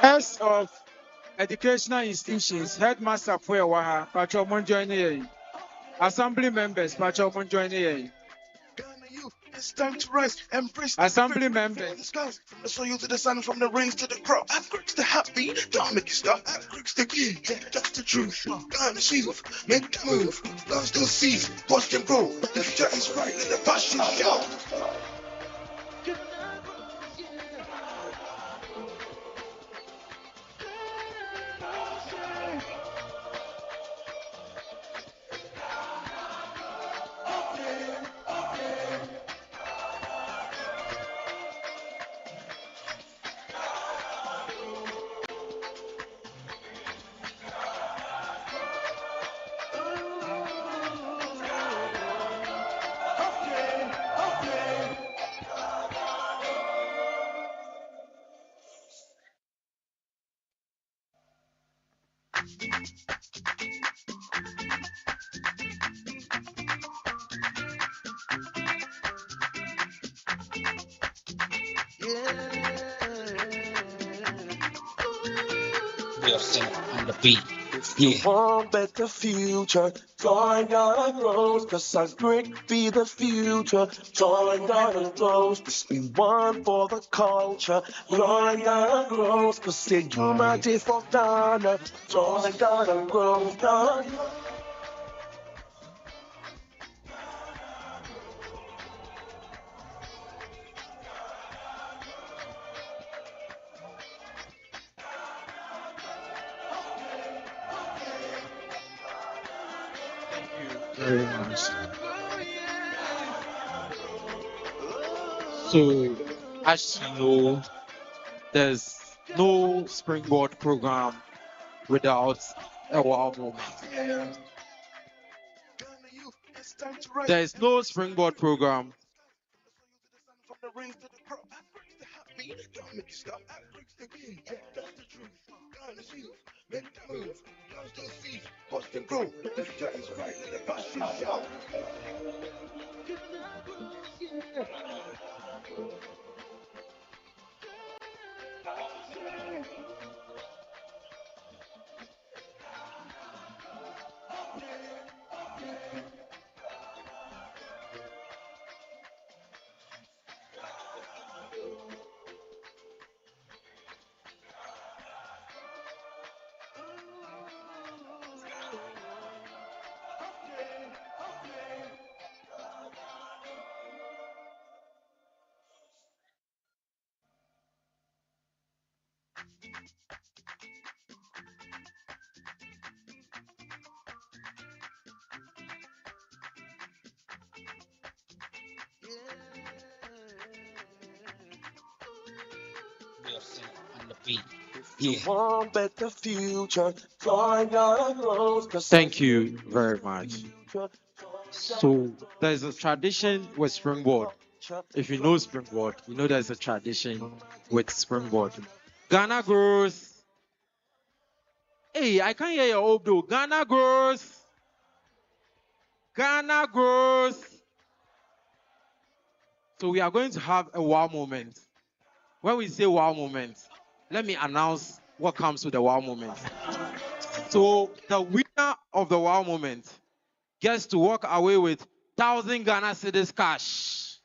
Heads of educational institutions, headmaster for Waha, Pacho Munjoini. Assembly members, Pacho Munjoini. It's time to rise, embrace Assembly members. the skies. From the soil to the sun, from the rains to the crop. Quick's the happy, don't make you stop. Quick's the key, that's the truth. Ghana's youth, make them move. Lost those seeds, watch them grow. The future is bright, let the passion show. On the beat. You want better future, join Ghana Grows, cause our grit be the future. Join Ghana Grows, this be one for the culture. Join Ghana Grows, cause the humanity for Ghana. Join Ghana Grows, Ghana. Very much. So, as you know, there's no Springboard program without a wow moment. There is no Springboard program. From the rings to the crop, across the happy, don't make you stop. Across the game, that's the truth. Kind of shoes, make the move. Guns don't cease, bust and grow. Let's change right in the passion show. You want better future, join Ghana Grows. Thank you very much. So there's a tradition with Springboard. If you know Springboard, you know there's a tradition with Springboard. Ghana Grows. Hey, I can't hear your old though. Ghana Grows. Ghana Grows. So we are going to have a wow moment. When we say wow moment, let me announce what comes with the wow moment. So the winner of the wow moment gets to walk away with 1,000 Ghana cedis cash,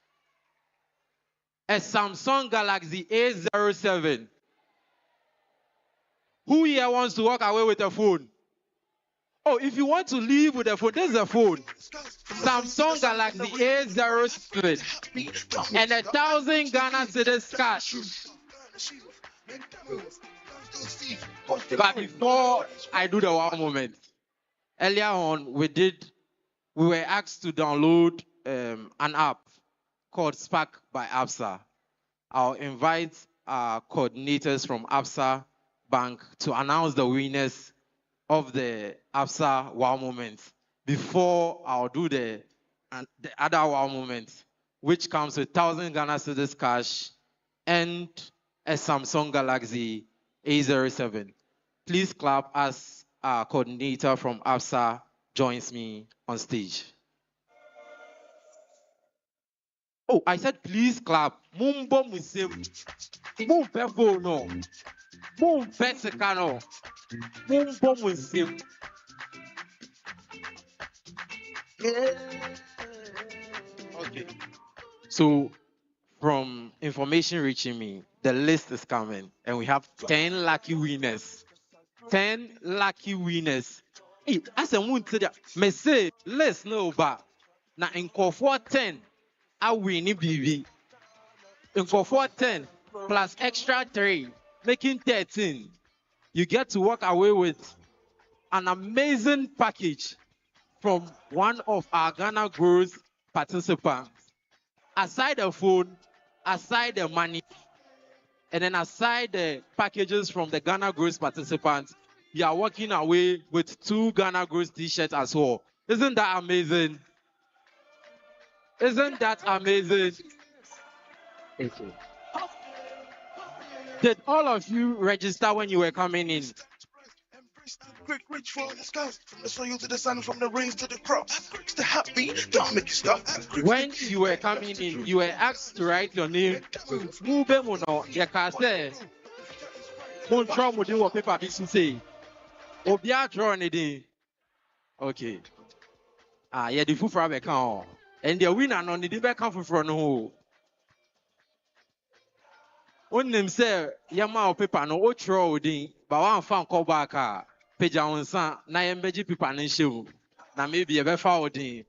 a Samsung Galaxy A07. Who here wants to walk away with a phone? Oh, if you want to leave with a phone, this is a phone. Samsung Galaxy A07 and 1,000 Ghana cedis cash. But before I do the wow moment, earlier on we were asked to download an app called Spark by Absa. I'll invite our coordinators from Absa Bank to announce the winners of the Absa wow moment before I'll do the other wow moment, which comes with 1,000 Ghana cedis cash and a Samsung Galaxy A07. Please clap as our coordinator from Absa joins me on stage. Oh, I said please clap. Mumbo musim. Mumpe no. Mumpe sekano. Mumbo musim. Okay. So, from information reaching me, the list is coming, and we have 10 lucky winners. 10 lucky winners. Hey, as a moon today, me say, let's know about now in for 10, I win BB. In for 10 plus extra 3, making 13. You get to walk away with an amazing package from one of our Ghana Growth participants. Aside the phone, aside the money, and then aside the packages from the Ghana Growth participants, you are walking away with 2 Ghana Growth t-shirts as well. Isn't that amazing? Isn't that amazing? Okay. Did all of you register when you were coming in? Quick reach for the skies, from the soil to the sun, from the rains to the crops. Across the happy, don't make you stop. When you were coming in, you were asked to write your name. Mube muno, yakase. Montro mudi wo paper bisu say. Obia draw anything. Okay. Yeah, the full frappe can. And the winner no need be come for no. On them say yama paper no o draw odin, but one fan call back page on san na yembeji paper na show. Na maybe e be fa odin.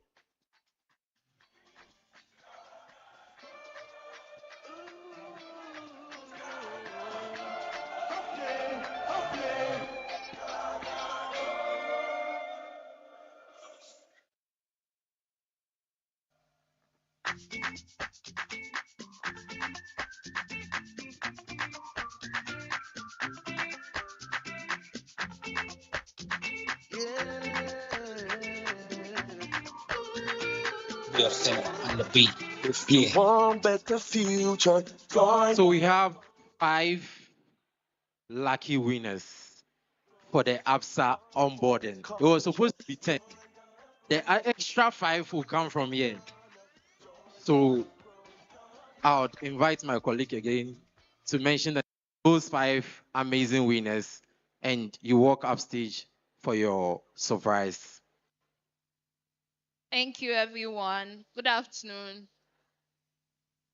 on the beat. If you want better future, join. So we have 5 lucky winners for the ABSA onboarding. It was supposed to be 10. The extra 5 will come from here. So I would invite my colleague again to mention that those 5 amazing winners, and you walk upstage for your surprise. Thank you, everyone. Good afternoon.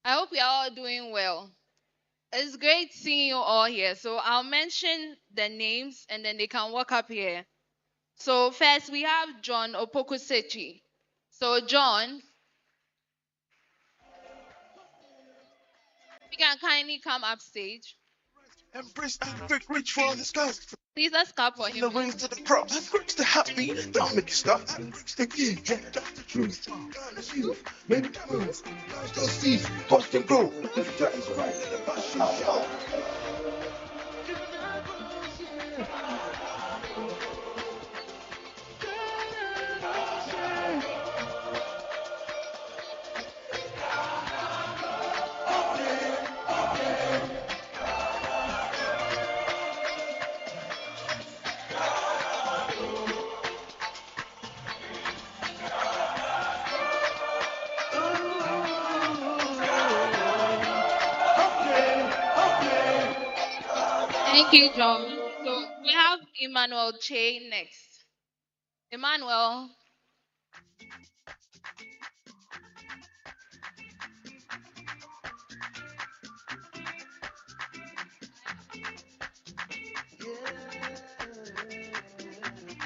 I hope you're all doing well. It's great seeing you all here. So I'll mention the names and then they can walk up here. So first we have John Opokusechi. So John, you can kindly come upstage. Embrace the quick reach for the skies. Please let's clap for From the him. rings to the props, grits the happy, don't make it stop. Grits the key, yeah, that's the truth. Honest you, make diamonds, guys don't see, post and grow. The future is right in the passion show. Thank you, John. So we have Emmanuel Che next. Emmanuel.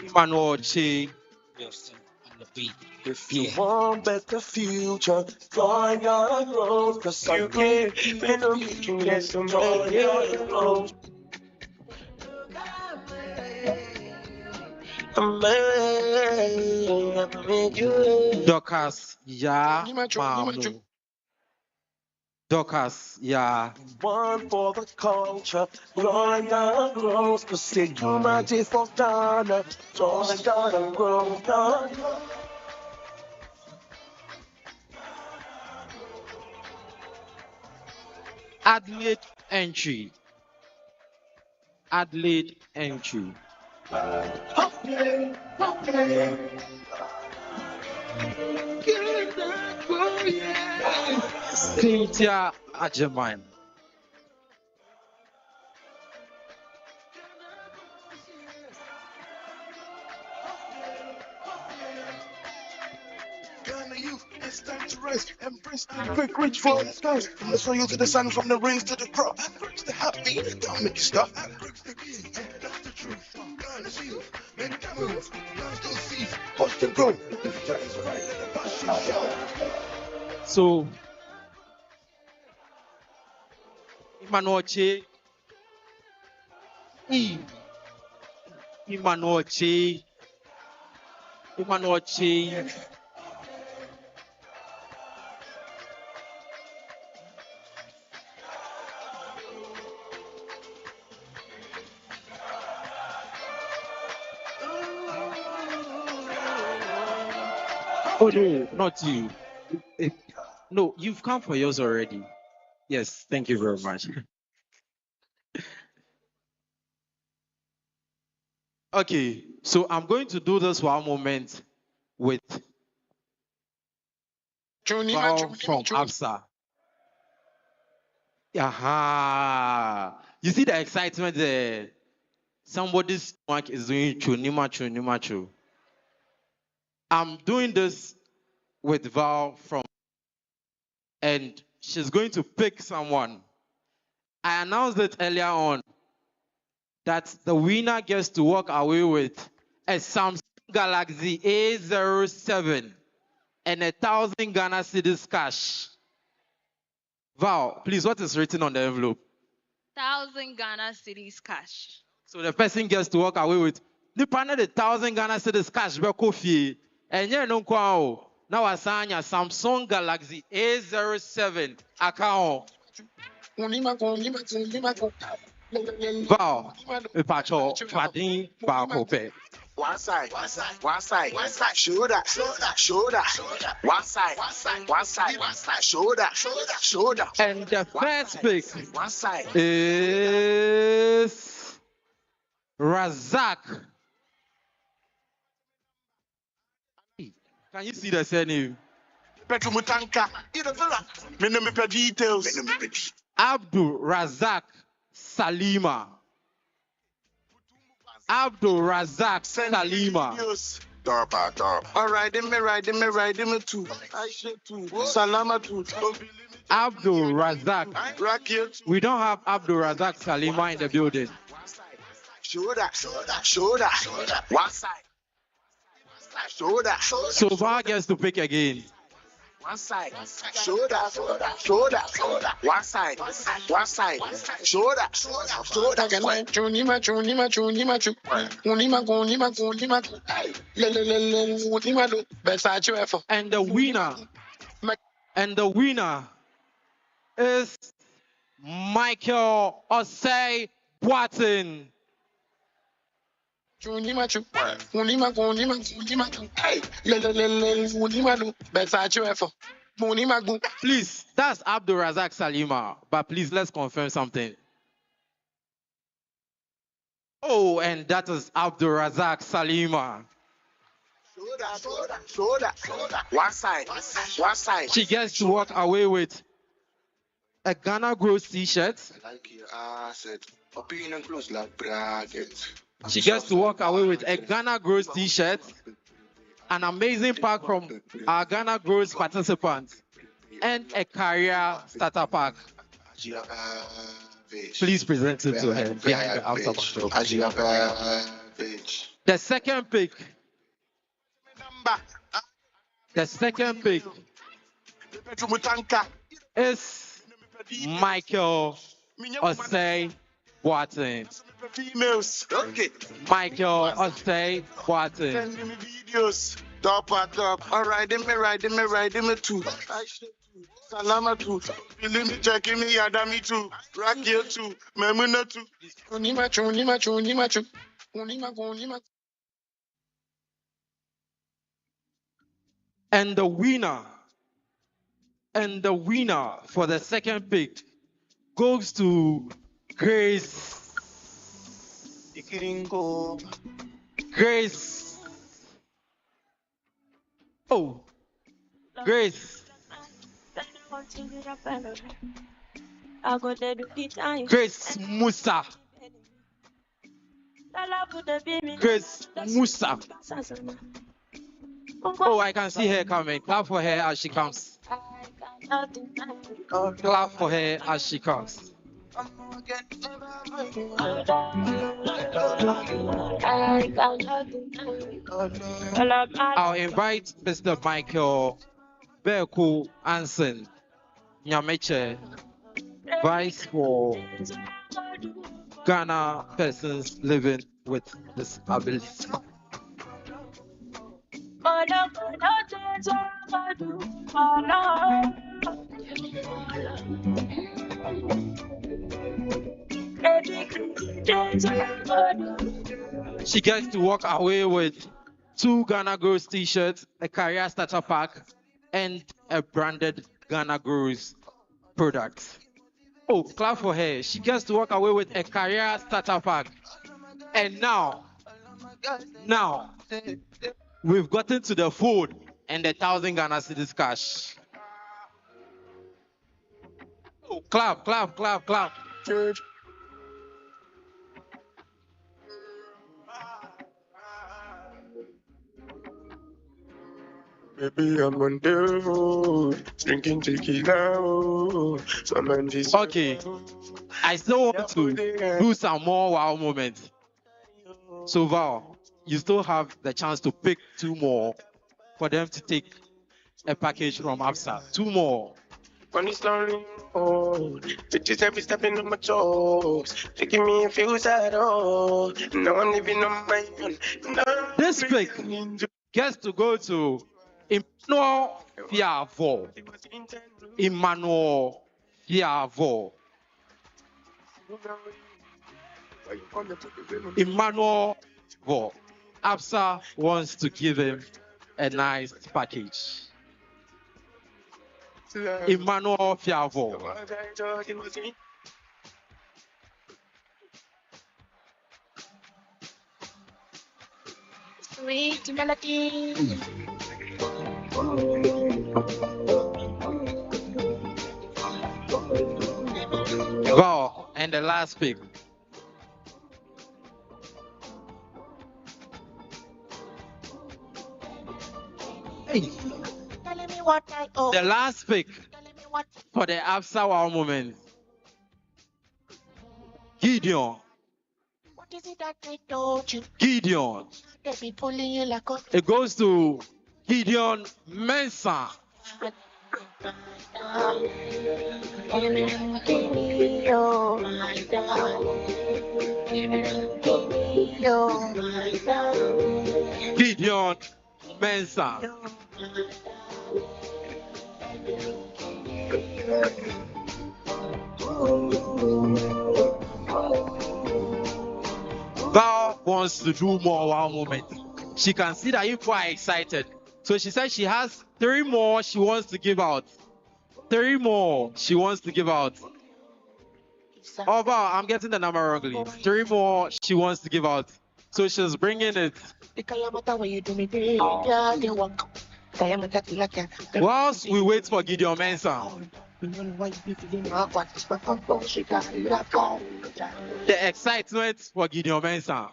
Emmanuel Che. On the beat. If you want better future, join your growth. Cause I can't keep it up. You get some join your growth. Dorcas, yeah, Mamu. Dorcas, yeah. One for the culture, join your growth. Cause say KUMASI for Ghana, join your growth. Adelaide entry. Adelaide entry. Cynthia Ajeman. Ghana youth, it's time to rise. Embrace the quick reach for the skies. From the soil to the sun, from the rings to the crop. Grits the happy, don't make it stop. Grits the key, yeah, that's the truth. Ghana's youth, make diamonds, guys don't see, post and grow. The future is right in the passion show. So, Emmanuel Che. Emmanuel Che. Emmanuel Che. Oh no, not you. No, you've come for yours already. Yes, thank you very much. Okay, so I'm going to do this one moment with Val from ABSA. Aha. You see the excitement there? Somebody's stomach is doing chunimachu. I'm doing this with Val from, and she's going to pick someone. I announced it earlier on that the winner gets to walk away with a Samsung Galaxy A07 and 1,000 Ghana cedis cash. Val, please, what is written on the envelope? 1,000 Ghana cedis cash. So the person gets to walk away with the 1,000 Ghana cedis cash. And you know, now I sign a Samsung Galaxy A07 account. Val, Pacho, Fadin, Bakope. one side, shoulder, one side, shoulder. And the first pick One side. is Razak. Can you see the surname? Petrumutanka. Me no me details. Abdul Razak Salima. Abdul Razak Salima. Top. All right, me too. I should too. Salama too. Abdul Razak. Racket. We don't have Abdul Razak Salima in the building. Shoulder. One side. Shoulder. So far gets to pick again. One side, shoulder, one side, shoulder. And the winner is Michael Osei Boatin. Please, that's Abdul Razak Salima. But please, let's confirm something. Oh, and that is Abdul Razak Salima. Shoulder. One side. She gets to walk away with a Ghana Grows t-shirt. She gets to walk away with a Ghana Grows t-shirt, an amazing pack from our Ghana Grows participants, and a career starter pack. Please present it to her behind the outer control. The second pick is Michael Osei Boatin. Females. Okay. Michael Osei Boatin. Send me videos. Top. All right, me too. I should too. Salama too. Believe me, checking me, Adami too. Rakia too. Memuna too. Unima. And the winner for the second pick goes to Grace. Oh, Grace. Grace Musa. Grace Musa. Oh, I can see her coming. Clap for her as she comes. Clap for her as she comes. I'll invite Mr. Michael Berku Anson Nyameche, Vice for Ghana persons living with disabilities. She gets to walk away with 2 Ghana Girls t-shirts, a career starter pack, and a branded Ghana Girls product. Oh, clap for her. She gets to walk away with a career starter pack. And now, we've gotten to the food and the 1,000 Ghana cedis cash. Oh, clap. Church. Baby, I'm on the road, drinking tequila. Okay, I still want to do some more wow moments. So Val, you still have the chance to pick 2 more for them to take a package from AFSA. 2 more. When it's lonely, bitches every stepping on my toes, taking me a few sad. No one living on my own. This pick gets to go to Emmanuel Fiavo. Emmanuel Vo. Absa wants to give him a nice package. Emmanuel Fiavo. Sweet melody. Go, and the last pick. Hey. Telling me what I owe. The last pick Telling me what for the Absa Wow moment. Gideon. what is it that I told you? Gideon. They be pulling you like a It goes to Gideon Mensah. Gideon Mensah. Val wants to do more wow moment. She can see that you are excited. So she said she has 3 more she wants to give out. 3 more she wants to give out. Oh, Val, I'm getting the number wrongly. 3 more she wants to give out. So she's bringing it. Whilst we wait for Gideon Mensah, the excitement for Gideon Mensah.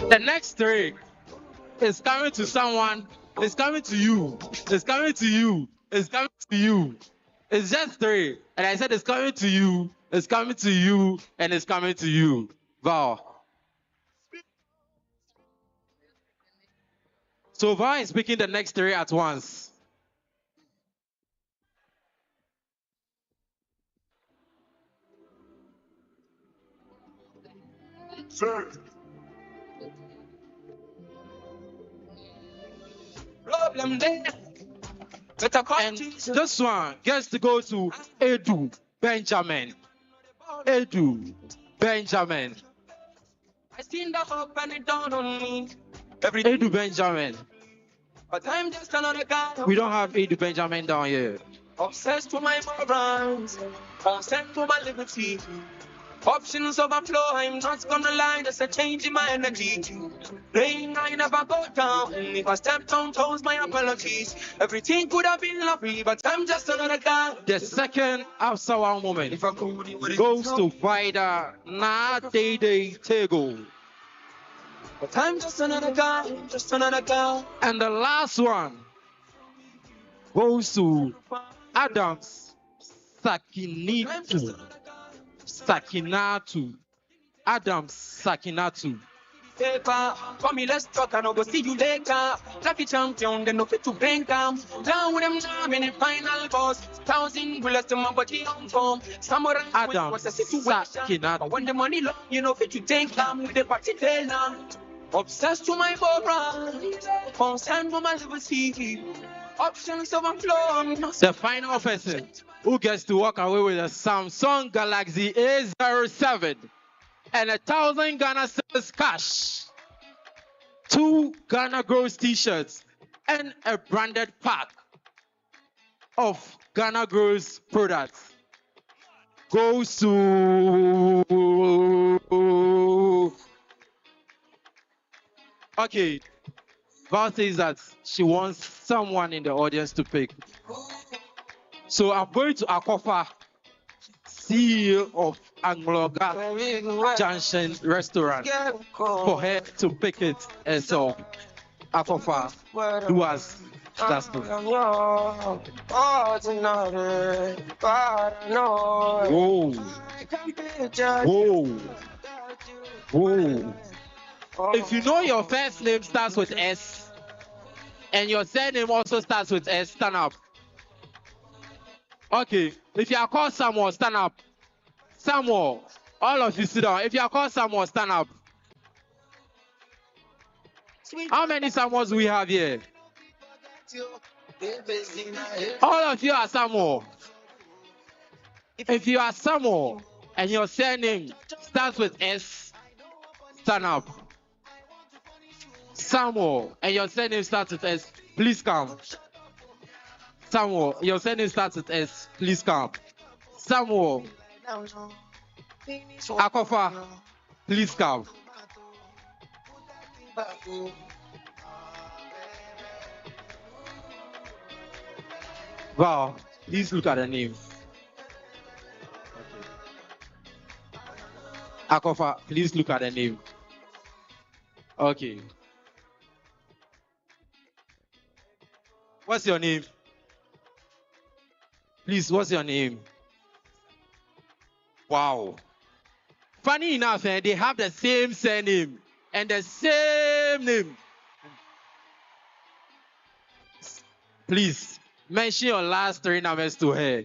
The next 3 is coming to someone. It's coming to you. It's coming to you. It's coming to you. It's just 3. And I said it's coming to you. It's coming to you. And it's coming to you. Val. So Val is picking the next 3 at once. Sir. Problem there. And this one gets to go to Edu Benjamin. Edu Benjamin. I seen the hope and it dawned on me. Edu Benjamin. But I'm just another guy. We don't have Edu Benjamin down here. Obsessed with my morals. Consent for my liberty. Options overflow, I'm not gonna lie, there's a change in my energy. Rain, I never go down. If I stepped on toes, my apologies. Everything could have been lovely, but I'm just another guy. The second Absa Wow moment goes to Vida Na Dede Tego. But I'm just another guy, just another guy. And the last one goes to Adams Sakinatu. Sakinatu. Adams Sakinatu. Paper, for me, let's talk and I'll go see you later. Lucky champion, then no fit to bring down. Down with them now in the final boss. 1,000 bullets to my body on form. Samurai Adams Sakinatu. But when the money long, you know fit to take down with the party tail now. Obsessed to my moral. Concerned for my liberty. Options overflow. The final person who gets to walk away with a Samsung Galaxy A07 and 1,000 Ghana cedis cash, 2 Ghana Grows t-shirts, and a branded pack of Ghana Grows products goes to... Okay, Val says that she wants someone in the audience to pick. So I'm going to Akofa, CEO of Angloga Junction Restaurant, for her to pick it herself. Akofa, do us justice. Whoa. Whoa. Whoa. If you know your first name starts with S and your surname also starts with S, stand up. Okay, if you are called Samuel, stand up. Samuel. All of you sit down. If you are called Samuel, stand up. How many Samuels do we have here? All of you are Samuel. If you are Samuel and your surname starts with S, stand up. Samuel and your surname starts with S, please come. Samuel, your surname starts with S, please come. Samuel Akofa, please come. Wow, please look at the name. Akofa, please look at the name. Okay. What's your name? Please, what's your name? Wow. Funny enough, they have the same surname and the same name. Please, mention your last 3 numbers to her.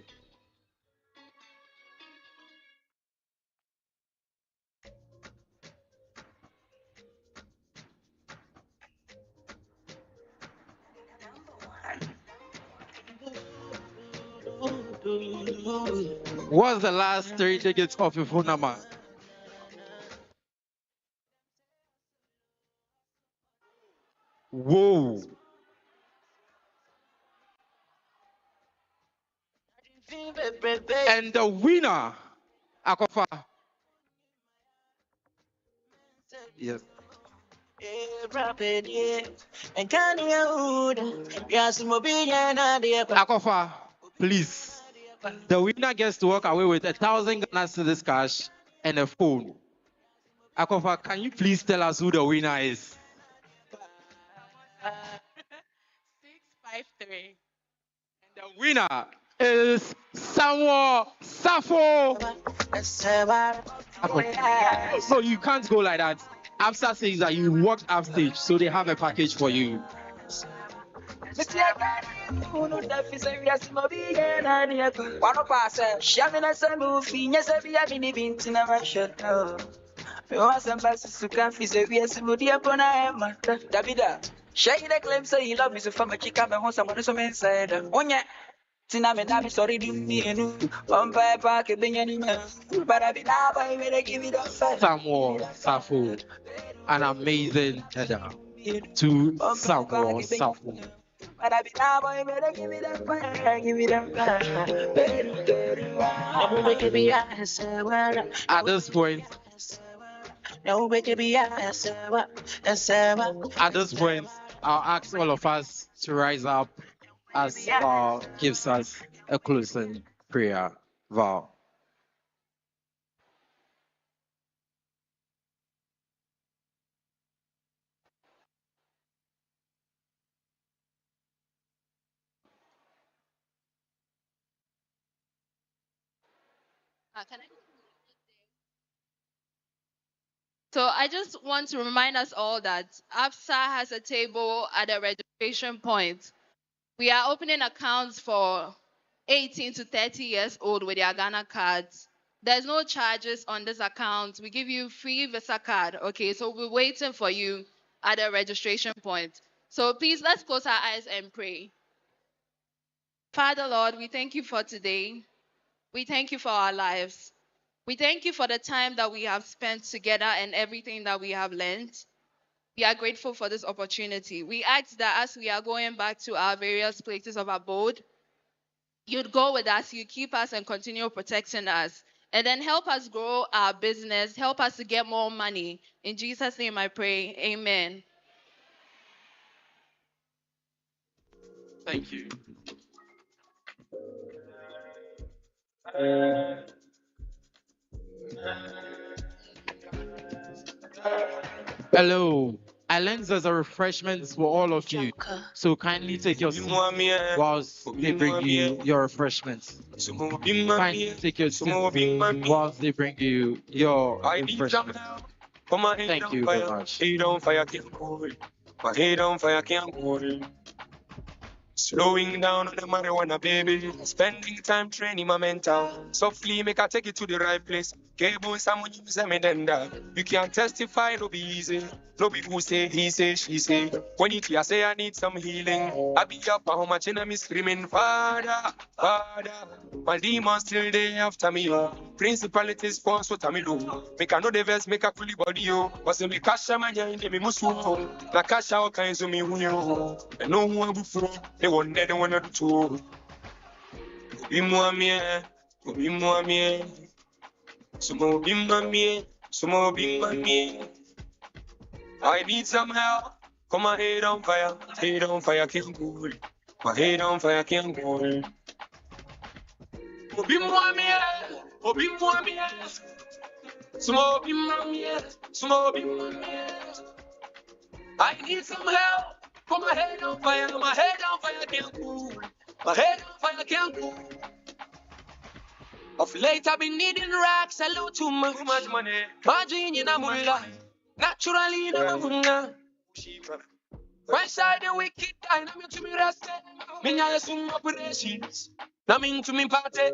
What's the last 3 digits of your phone number? Whoa. And the winner, Akofa. Yes. Akofa, please. The winner gets to walk away with 1,000 Ghana cedis cash and a phone. Akofa, can you please tell us who the winner is? 653. The winner is Samuel Safo. So you can't go like that. After says that you walked up stage, so they have a package for you. Share the claim say he love me so from a chicken and someone is inside. Onya Tina me na me sorry do me enu. One papa ke benyani me. But I be now by me give it up. Samuel Safo, an amazing header to Samuel Safo. But I be now by me give it up. Give it up. At this point, I'll ask all of us to rise up as Val gives us a closing prayer. Val. So I just want to remind us all that ABSA has a table at the registration point. We are opening accounts for 18 to 30 years old with their Ghana cards. There's no charges on this account. We give you free Visa card. Okay, so we're waiting for you at the registration point. So please, let's close our eyes and pray. Father, Lord, we thank you for today. We thank you for our lives. We thank you for the time that we have spent together and everything that we have learned. We are grateful for this opportunity. We ask that as we are going back to our various places of abode, you'd go with us, you keep us and continue protecting us. And then help us grow our business, help us to get more money. In Jesus' name I pray, amen. Thank you. Hello. I learned there's a refreshments for all of you. So kindly take your seat whilst they bring you your refreshments. Kindly take your seat whilst they bring you your refreshments. Thank you very much. Slowing down on the marijuana, baby. Spending time training my mental. Softly make I take it to the right place. Cable someone use them and you can testify, no be easy. No be who say, he say, she say. When it I say I need some healing, I be up how much and I'm screaming, Father, Father. My demons still there after me, oh. Principalities sponsor what I do. Make I know the verse, make a fully body, oh. Was me cash a man, in me musu. Na cash out kinds of me, who and no one before. They won't let one or two. Be more me, be more me. Sumo be me, sumo be me. I need some help. Come my head on fire, can't cool. My head on fire, can't cool. Obi mwami, sumo be mwami. I need some help. Come my head on fire, can't cool. My head on fire, can't cool. Of late I've been needing racks, a little too much money. Margin in a mullah, naturally in a mullah. Right side the wicked, I know me to me rested. Me nyale some operations. Na me to me party.